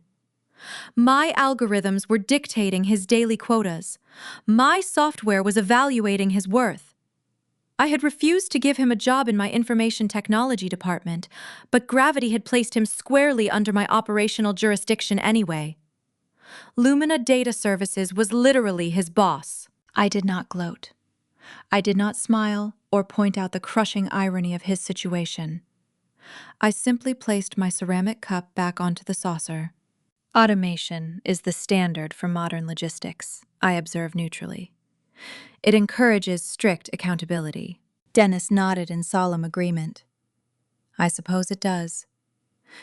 My algorithms were dictating his daily quotas. My software was evaluating his worth. I had refused to give him a job in my information technology department, but gravity had placed him squarely under my operational jurisdiction anyway. Lumina Data Services was literally his boss. I did not gloat. I did not smile or point out the crushing irony of his situation. I simply placed my ceramic cup back onto the saucer. "Automation is the standard for modern logistics," I observed neutrally. "It encourages strict accountability." Dennis nodded in solemn agreement. "I suppose it does.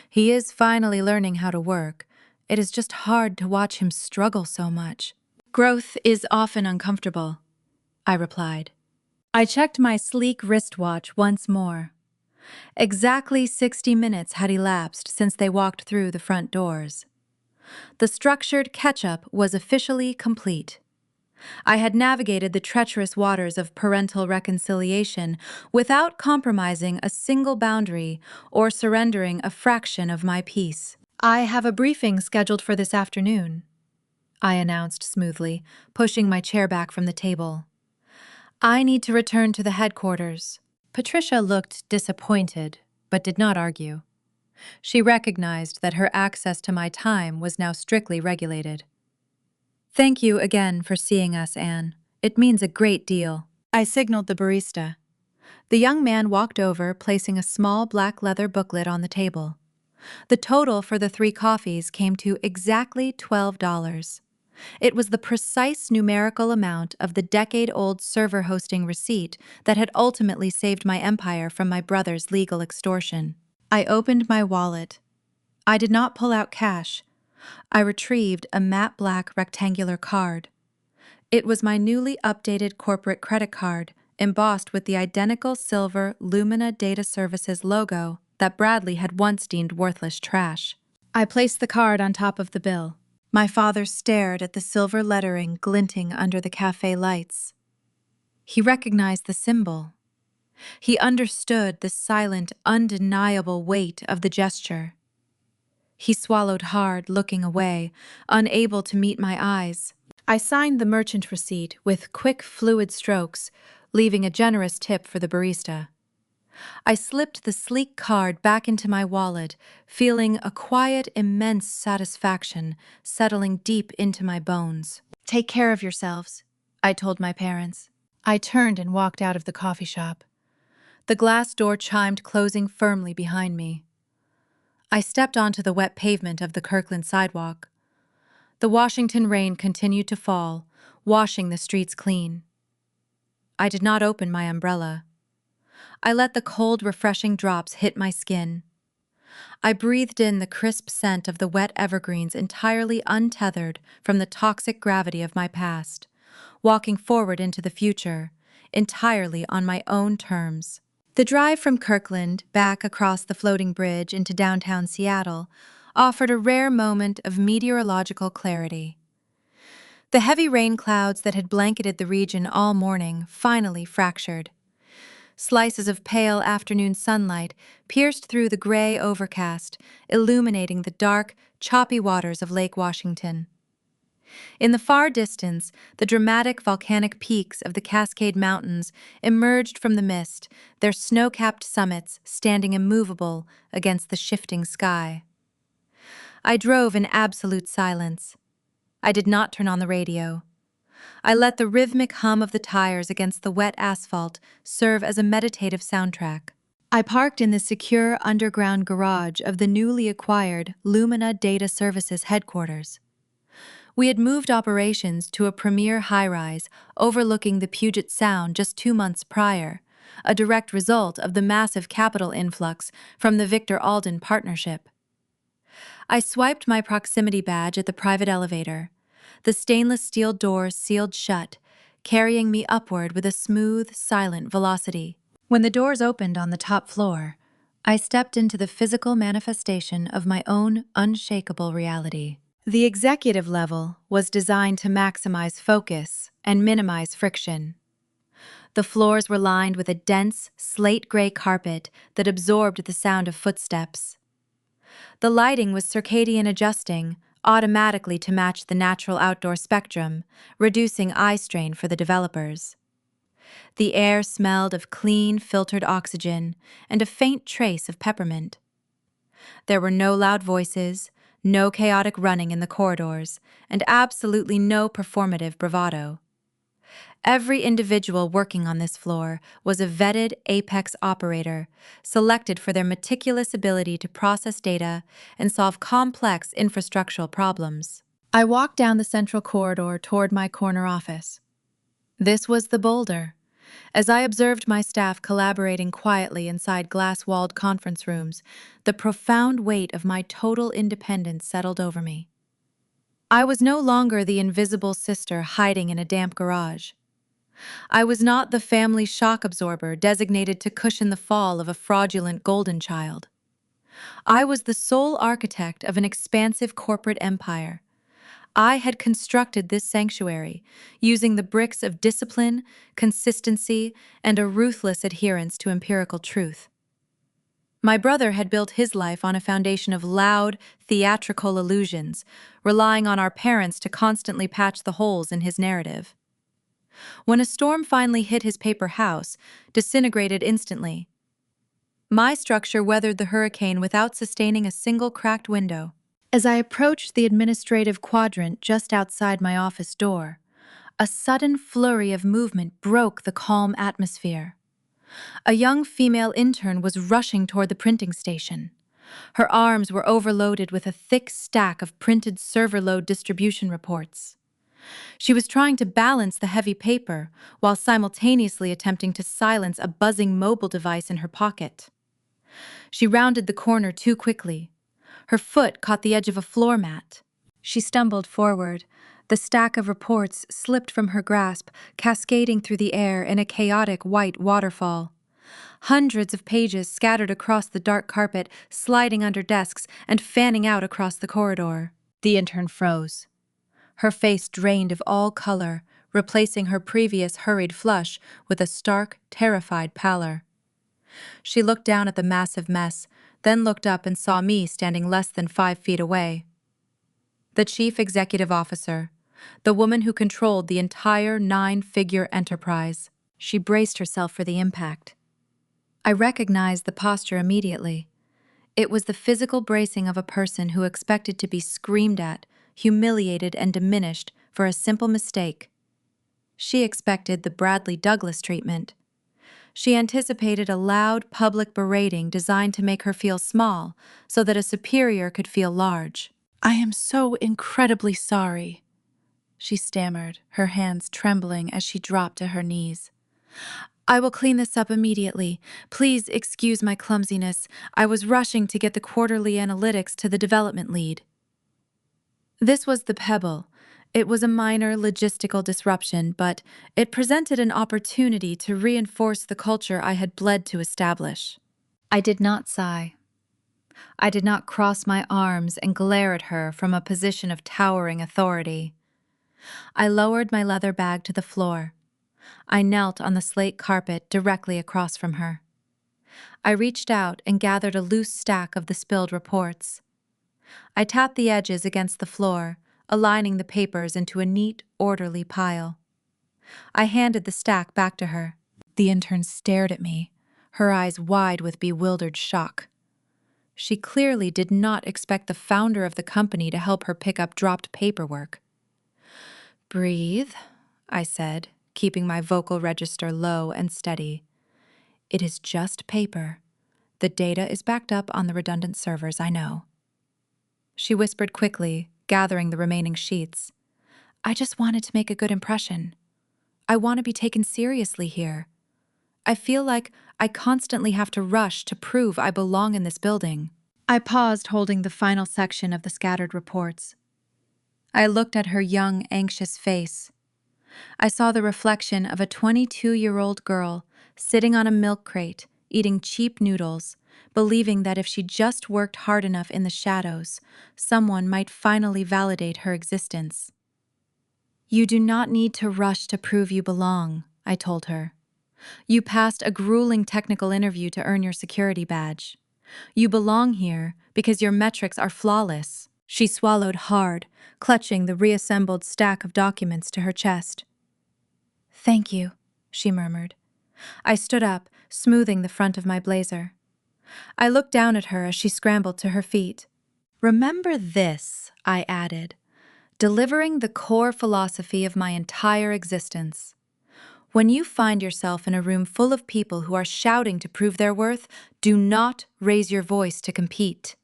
He is finally learning how to work. It is just hard to watch him struggle so much." "Growth is often uncomfortable," I replied. I checked my sleek wristwatch once more. Exactly 60 minutes had elapsed since they walked through the front doors. The structured catch-up was officially complete. I had navigated the treacherous waters of parental reconciliation without compromising a single boundary or surrendering a fraction of my peace. "I have a briefing scheduled for this afternoon," I announced smoothly, pushing my chair back from the table. "I need to return to the headquarters." Patricia looked disappointed, but did not argue. She recognized that her access to my time was now strictly regulated. "Thank you again for seeing us, Anne. It means a great deal." I signaled the barista. The young man walked over, placing a small black leather booklet on the table. The total for the 3 coffees came to exactly $12. It was the precise numerical amount of the decade-old server hosting receipt that had ultimately saved my empire from my brother's legal extortion. I opened my wallet. I did not pull out cash. I retrieved a matte black rectangular card. It was my newly updated corporate credit card, embossed with the identical silver Lumina Data Services logo that Bradley had once deemed worthless trash. I placed the card on top of the bill. My father stared at the silver lettering glinting under the cafe lights. He recognized the symbol. He understood the silent, undeniable weight of the gesture. He swallowed hard, looking away, unable to meet my eyes. I signed the merchant receipt with quick, fluid strokes, leaving a generous tip for the barista. I slipped the sleek card back into my wallet, feeling a quiet, immense satisfaction settling deep into my bones. "Take care of yourselves," I told my parents. I turned and walked out of the coffee shop. The glass door chimed, closing firmly behind me. I stepped onto the wet pavement of the Kirkland sidewalk. The Washington rain continued to fall, washing the streets clean. I did not open my umbrella. I let the cold, refreshing drops hit my skin. I breathed in the crisp scent of the wet evergreens, entirely untethered from the toxic gravity of my past, walking forward into the future, entirely on my own terms. The drive from Kirkland back across the floating bridge into downtown Seattle offered a rare moment of meteorological clarity. The heavy rain clouds that had blanketed the region all morning finally fractured. Slices of pale afternoon sunlight pierced through the gray overcast, illuminating the dark, choppy waters of Lake Washington. In the far distance, the dramatic volcanic peaks of the Cascade Mountains emerged from the mist, their snow-capped summits standing immovable against the shifting sky. I drove in absolute silence. I did not turn on the radio. I let the rhythmic hum of the tires against the wet asphalt serve as a meditative soundtrack. I parked in the secure underground garage of the newly acquired Lumina Data Services headquarters. We had moved operations to a premier high-rise overlooking the Puget Sound just 2 months prior, a direct result of the massive capital influx from the Victor Alden partnership. I swiped my proximity badge at the private elevator. The stainless steel doors sealed shut, carrying me upward with a smooth, silent velocity. When the doors opened on the top floor, I stepped into the physical manifestation of my own unshakable reality. The executive level was designed to maximize focus and minimize friction. The floors were lined with a dense, slate-gray carpet that absorbed the sound of footsteps. The lighting was circadian adjusting, automatically to match the natural outdoor spectrum, reducing eye strain for the developers. The air smelled of clean, filtered oxygen and a faint trace of peppermint. There were no loud voices, no chaotic running in the corridors, and absolutely no performative bravado. Every individual working on this floor was a vetted Apex operator, selected for their meticulous ability to process data and solve complex infrastructural problems. I walked down the central corridor toward my corner office. This was the boulder. As I observed my staff collaborating quietly inside glass-walled conference rooms, the profound weight of my total independence settled over me. I was no longer the invisible sister hiding in a damp garage. I was not the family shock absorber designated to cushion the fall of a fraudulent golden child. I was the sole architect of an expansive corporate empire. I had constructed this sanctuary using the bricks of discipline, consistency, and a ruthless adherence to empirical truth. My brother had built his life on a foundation of loud, theatrical illusions, relying on our parents to constantly patch the holes in his narrative. When a storm finally hit his paper house, disintegrated instantly. My structure weathered the hurricane without sustaining a single cracked window. As I approached the administrative quadrant just outside my office door, a sudden flurry of movement broke the calm atmosphere. A young female intern was rushing toward the printing station. Her arms were overloaded with a thick stack of printed server load distribution reports. She was trying to balance the heavy paper while simultaneously attempting to silence a buzzing mobile device in her pocket. She rounded the corner too quickly. Her foot caught the edge of a floor mat. She stumbled forward. The stack of reports slipped from her grasp, cascading through the air in a chaotic white waterfall. Hundreds of pages scattered across the dark carpet, sliding under desks and fanning out across the corridor. The intern froze. Her face drained of all color, replacing her previous hurried flush with a stark, terrified pallor. She looked down at the massive mess, then looked up and saw me standing less than 5 feet away. The chief executive officer, the woman who controlled the entire 9-figure enterprise. She braced herself for the impact. I recognized the posture immediately. It was the physical bracing of a person who expected to be screamed at, humiliated, and diminished for a simple mistake. She expected the Bradley Douglas treatment. She anticipated a loud public berating designed to make her feel small so that a superior could feel large. "I am so incredibly sorry," she stammered, her hands trembling as she dropped to her knees. "I will clean this up immediately. Please excuse my clumsiness. I was rushing to get the quarterly analytics to the development lead." This was the pebble. It was a minor logistical disruption, but it presented an opportunity to reinforce the culture I had bled to establish. I did not sigh. I did not cross my arms and glare at her from a position of towering authority. I lowered my leather bag to the floor. I knelt on the slate carpet directly across from her. I reached out and gathered a loose stack of the spilled reports. I tapped the edges against the floor, aligning the papers into a neat, orderly pile. I handed the stack back to her. The intern stared at me, her eyes wide with bewildered shock. She clearly did not expect the founder of the company to help her pick up dropped paperwork. "Breathe," I said, keeping my vocal register low and steady. "It is just paper. The data is backed up on the redundant servers, I know." She whispered quickly, gathering the remaining sheets. "I just wanted to make a good impression. I want to be taken seriously here. I feel like I constantly have to rush to prove I belong in this building." I paused, holding the final section of the scattered reports. I looked at her young, anxious face. I saw the reflection of a 22-year-old girl sitting on a milk crate, eating cheap noodles, believing that if she just worked hard enough in the shadows, someone might finally validate her existence. "You do not need to rush to prove you belong," I told her. "You passed a grueling technical interview to earn your security badge. You belong here because your metrics are flawless." She swallowed hard, clutching the reassembled stack of documents to her chest. "Thank you," she murmured. I stood up, smoothing the front of my blazer. I looked down at her as she scrambled to her feet. "Remember this," I added, delivering the core philosophy of my entire existence. When you find yourself in a room full of people who are shouting to prove their worth, do not raise your voice to compete.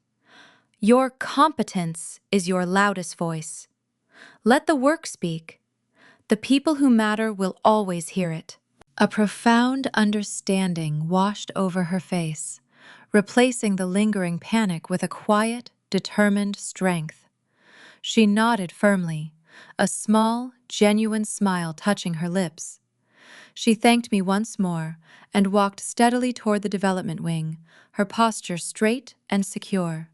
Your competence is your loudest voice. Let the work speak. The people who matter will always hear it." A profound understanding washed over her face, replacing the lingering panic with a quiet, determined strength. She nodded firmly, a small, genuine smile touching her lips. She thanked me once more and walked steadily toward the development wing, her posture straight and secure.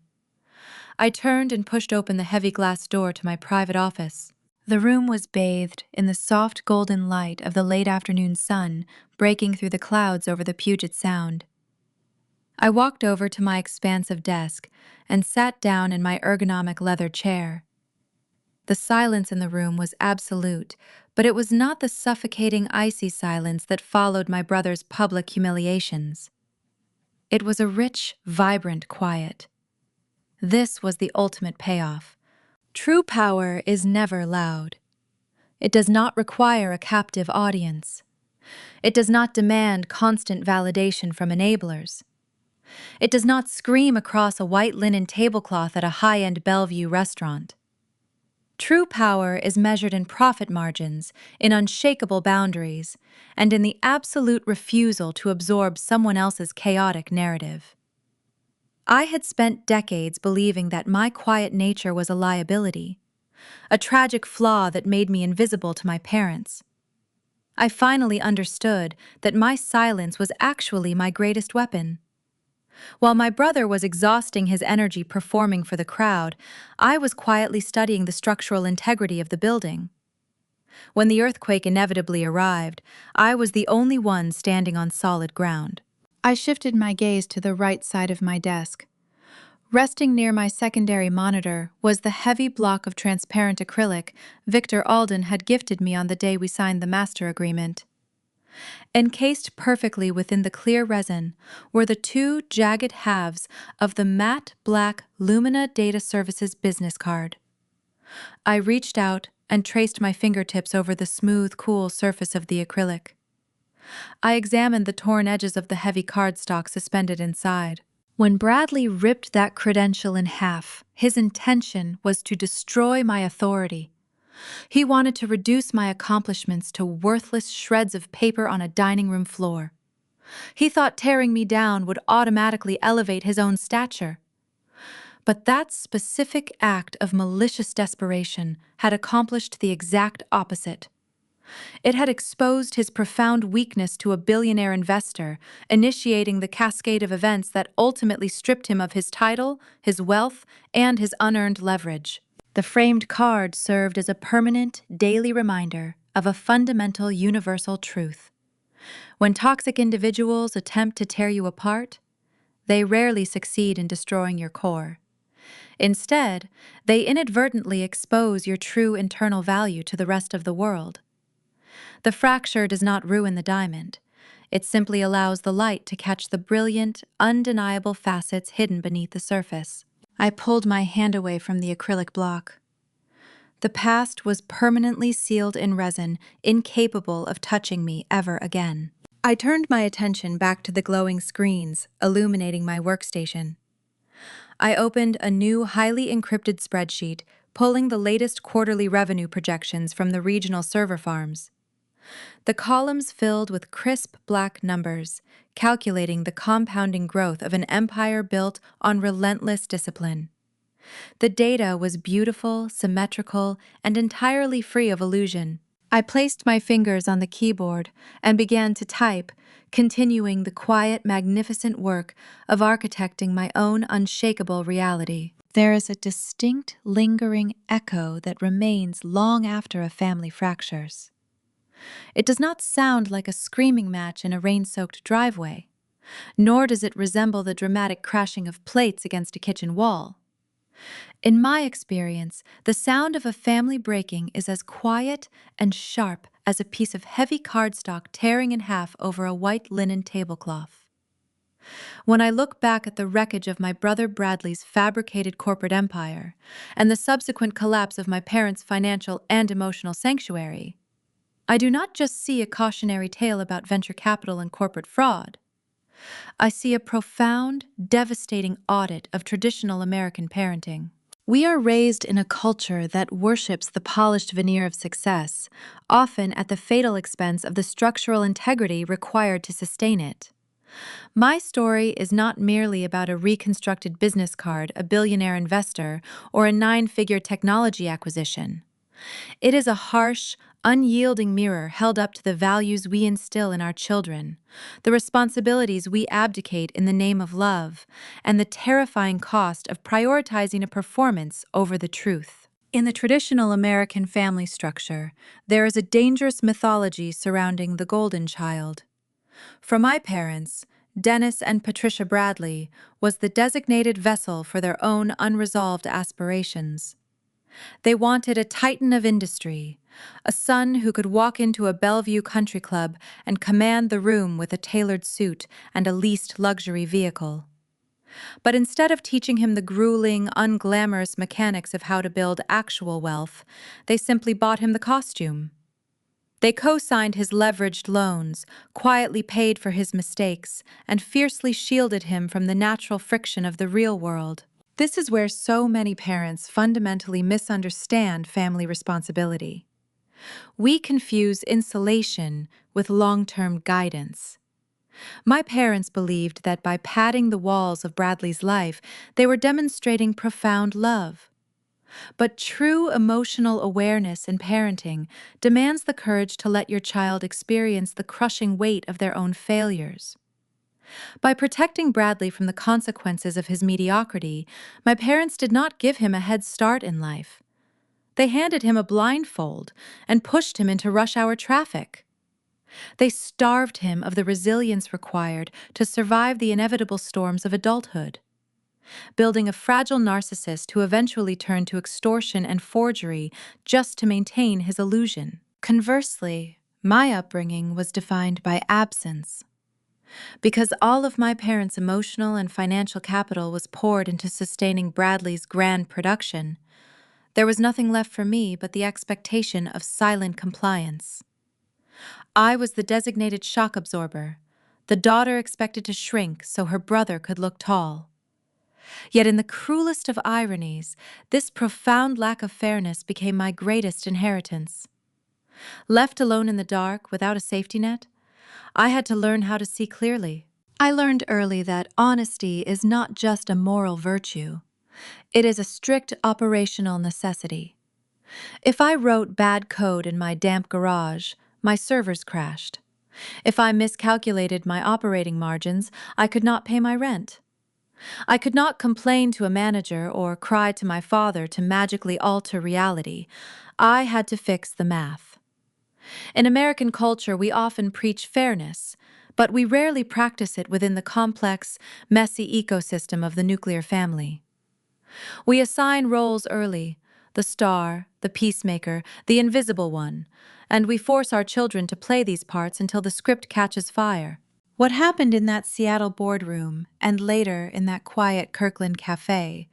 I turned and pushed open the heavy glass door to my private office. The room was bathed in the soft golden light of the late afternoon sun breaking through the clouds over the Puget Sound. I walked over to my expansive desk and sat down in my ergonomic leather chair. The silence in the room was absolute, but it was not the suffocating, icy silence that followed my brother's public humiliations. It was a rich, vibrant quiet. This was the ultimate payoff. True power is never loud. It does not require a captive audience. It does not demand constant validation from enablers. It does not scream across a white linen tablecloth at a high-end Bellevue restaurant. True power is measured in profit margins, in unshakable boundaries, and in the absolute refusal to absorb someone else's chaotic narrative. I had spent decades believing that my quiet nature was a liability, a tragic flaw that made me invisible to my parents. I finally understood that my silence was actually my greatest weapon. While my brother was exhausting his energy performing for the crowd, I was quietly studying the structural integrity of the building. When the earthquake inevitably arrived, I was the only one standing on solid ground. I shifted my gaze to the right side of my desk, Resting near my secondary monitor was the heavy block of transparent acrylic Victor Alden had gifted me on the day we signed the master agreement. Encased perfectly within the clear resin were the two jagged halves of the matte black Lumina Data Services business card. I reached out and traced my fingertips over the smooth, cool surface of the acrylic. I examined the torn edges of the heavy cardstock suspended inside. When Bradley ripped that credential in half, his intention was to destroy my authority. He wanted to reduce my accomplishments to worthless shreds of paper on a dining room floor. He thought tearing me down would automatically elevate his own stature. But that specific act of malicious desperation had accomplished the exact opposite. It had exposed his profound weakness to a billionaire investor, initiating the cascade of events that ultimately stripped him of his title, his wealth, and his unearned leverage. The framed card served as a permanent, daily reminder of a fundamental universal truth. When toxic individuals attempt to tear you apart, they rarely succeed in destroying your core. Instead, they inadvertently expose your true internal value to the rest of the world. The fracture does not ruin the diamond. It simply allows the light to catch the brilliant, undeniable facets hidden beneath the surface. I pulled my hand away from the acrylic block. The past was permanently sealed in resin, incapable of touching me ever again. I turned my attention back to the glowing screens, illuminating my workstation. I opened a new, highly encrypted spreadsheet, pulling the latest quarterly revenue projections from the regional server farms. The columns filled with crisp black numbers, calculating the compounding growth of an empire built on relentless discipline. The data was beautiful, symmetrical, and entirely free of illusion. I placed my fingers on the keyboard and began to type, continuing the quiet, magnificent work of architecting my own unshakable reality. There is a distinct, lingering echo that remains long after a family fractures. It does not sound like a screaming match in a rain-soaked driveway, nor does it resemble the dramatic crashing of plates against a kitchen wall. In my experience, the sound of a family breaking is as quiet and sharp as a piece of heavy cardstock tearing in half over a white linen tablecloth. When I look back at the wreckage of my brother Bradley's fabricated corporate empire and the subsequent collapse of my parents' financial and emotional sanctuary, I do not just see a cautionary tale about venture capital and corporate fraud. I see a profound, devastating audit of traditional American parenting. We are raised in a culture that worships the polished veneer of success, often at the fatal expense of the structural integrity required to sustain it. My story is not merely about a reconstructed business card, a billionaire investor, or a nine-figure technology acquisition. It is a harsh, unyielding mirror held up to the values we instill in our children, the responsibilities we abdicate in the name of love, and the terrifying cost of prioritizing a performance over the truth. In the traditional American family structure, there is a dangerous mythology surrounding the golden child. For my parents, Dennis and Patricia Bradley was the designated vessel for their own unresolved aspirations. They wanted a titan of industry, a son who could walk into a Bellevue country club and command the room with a tailored suit and a leased luxury vehicle. But instead of teaching him the grueling, unglamorous mechanics of how to build actual wealth, they simply bought him the costume. They co-signed his leveraged loans, quietly paid for his mistakes, and fiercely shielded him from the natural friction of the real world. This is where so many parents fundamentally misunderstand family responsibility. We confuse insulation with long-term guidance. My parents believed that by padding the walls of Bradley's life, they were demonstrating profound love. But true emotional awareness in parenting demands the courage to let your child experience the crushing weight of their own failures. By protecting Bradley from the consequences of his mediocrity, my parents did not give him a head start in life. They handed him a blindfold and pushed him into rush-hour traffic. They starved him of the resilience required to survive the inevitable storms of adulthood. building a fragile narcissist who eventually turned to extortion and forgery just to maintain his illusion. Conversely, my upbringing was defined by absence. Because all of my parents' emotional and financial capital was poured into sustaining Bradley's grand production, there was nothing left for me but the expectation of silent compliance. I was the designated shock absorber, the daughter expected to shrink so her brother could look tall. Yet in the cruelest of ironies, this profound lack of fairness became my greatest inheritance. Left alone in the dark without a safety net, I had to learn how to see clearly. I learned early that honesty is not just a moral virtue. It is a strict operational necessity. If I wrote bad code in my damp garage, my servers crashed. If I miscalculated my operating margins, I could not pay my rent. I could not complain to a manager or cry to my father to magically alter reality. I had to fix the math. In American culture, we often preach fairness, but we rarely practice it within the complex, messy ecosystem of the nuclear family. We assign roles early, the star, the peacemaker, the invisible one, and we force our children to play these parts until the script catches fire. What happened in that Seattle boardroom, and later in that quiet Kirkland cafe,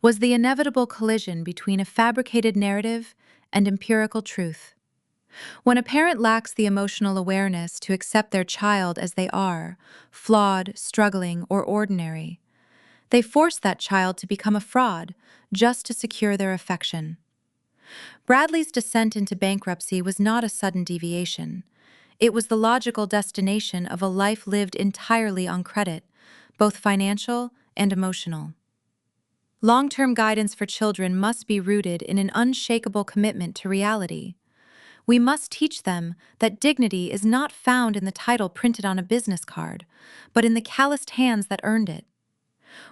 was the inevitable collision between a fabricated narrative and empirical truth. When a parent lacks the emotional awareness to accept their child as they are, flawed, struggling, or ordinary, they force that child to become a fraud just to secure their affection. Bradley's descent into bankruptcy was not a sudden deviation. It was the logical destination of a life lived entirely on credit, both financial and emotional. Long-term guidance for children must be rooted in an unshakable commitment to reality. We must teach them that dignity is not found in the title printed on a business card, but in the calloused hands that earned it.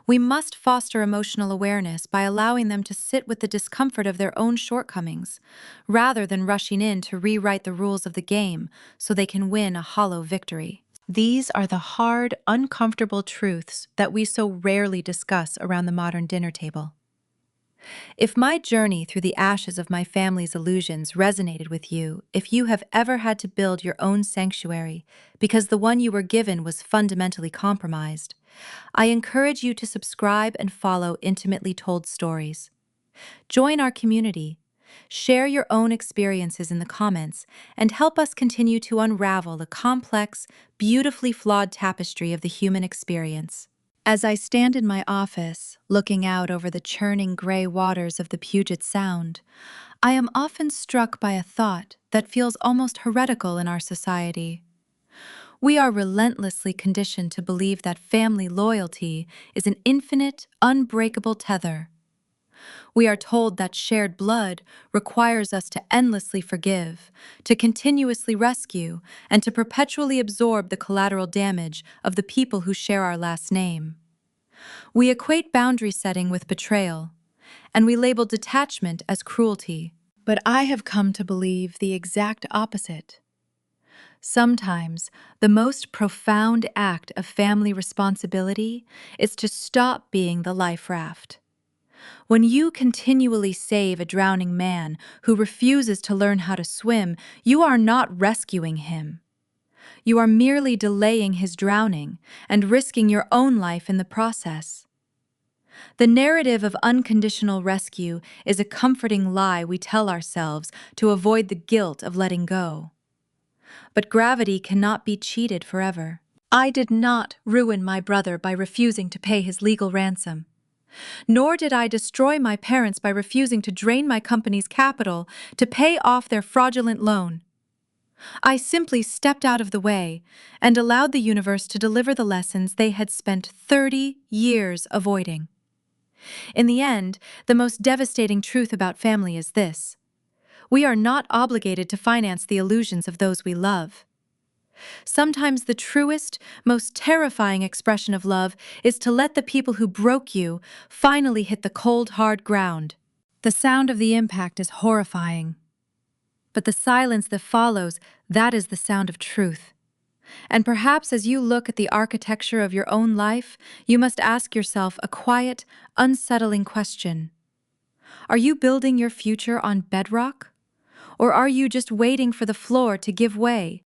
We must foster emotional awareness by allowing them to sit with the discomfort of their own shortcomings, rather than rushing in to rewrite the rules of the game so they can win a hollow victory. These are the hard, uncomfortable truths that we so rarely discuss around the modern dinner table. If my journey through the ashes of my family's illusions resonated with you, if you have ever had to build your own sanctuary because the one you were given was fundamentally compromised, I encourage you to subscribe and follow Intimately Told Stories. Join our community, share your own experiences in the comments, and help us continue to unravel the complex, beautifully flawed tapestry of the human experience. As I stand in my office, looking out over the churning gray waters of the Puget Sound, I am often struck by a thought that feels almost heretical in our society. We are relentlessly conditioned to believe that family loyalty is an infinite, unbreakable tether. We are told that shared blood requires us to endlessly forgive, to continuously rescue, and to perpetually absorb the collateral damage of the people who share our last name. We equate boundary setting with betrayal, and we label detachment as cruelty. But I have come to believe the exact opposite. Sometimes, the most profound act of family responsibility is to stop being the life raft. When you continually save a drowning man who refuses to learn how to swim, you are not rescuing him. You are merely delaying his drowning and risking your own life in the process. The narrative of unconditional rescue is a comforting lie we tell ourselves to avoid the guilt of letting go. But gravity cannot be cheated forever. I did not ruin my brother by refusing to pay his legal ransom. Nor did I destroy my parents by refusing to drain my company's capital to pay off their fraudulent loan. I simply stepped out of the way and allowed the universe to deliver the lessons they had spent 30 years avoiding. In the end, the most devastating truth about family is this: we are not obligated to finance the illusions of those we love. Sometimes the truest, most terrifying expression of love is to let the people who broke you finally hit the cold, hard ground. The sound of the impact is horrifying. But the silence that follows, that is the sound of truth. And perhaps as you look at the architecture of your own life, you must ask yourself a quiet, unsettling question. Are you building your future on bedrock? Or are you just waiting for the floor to give way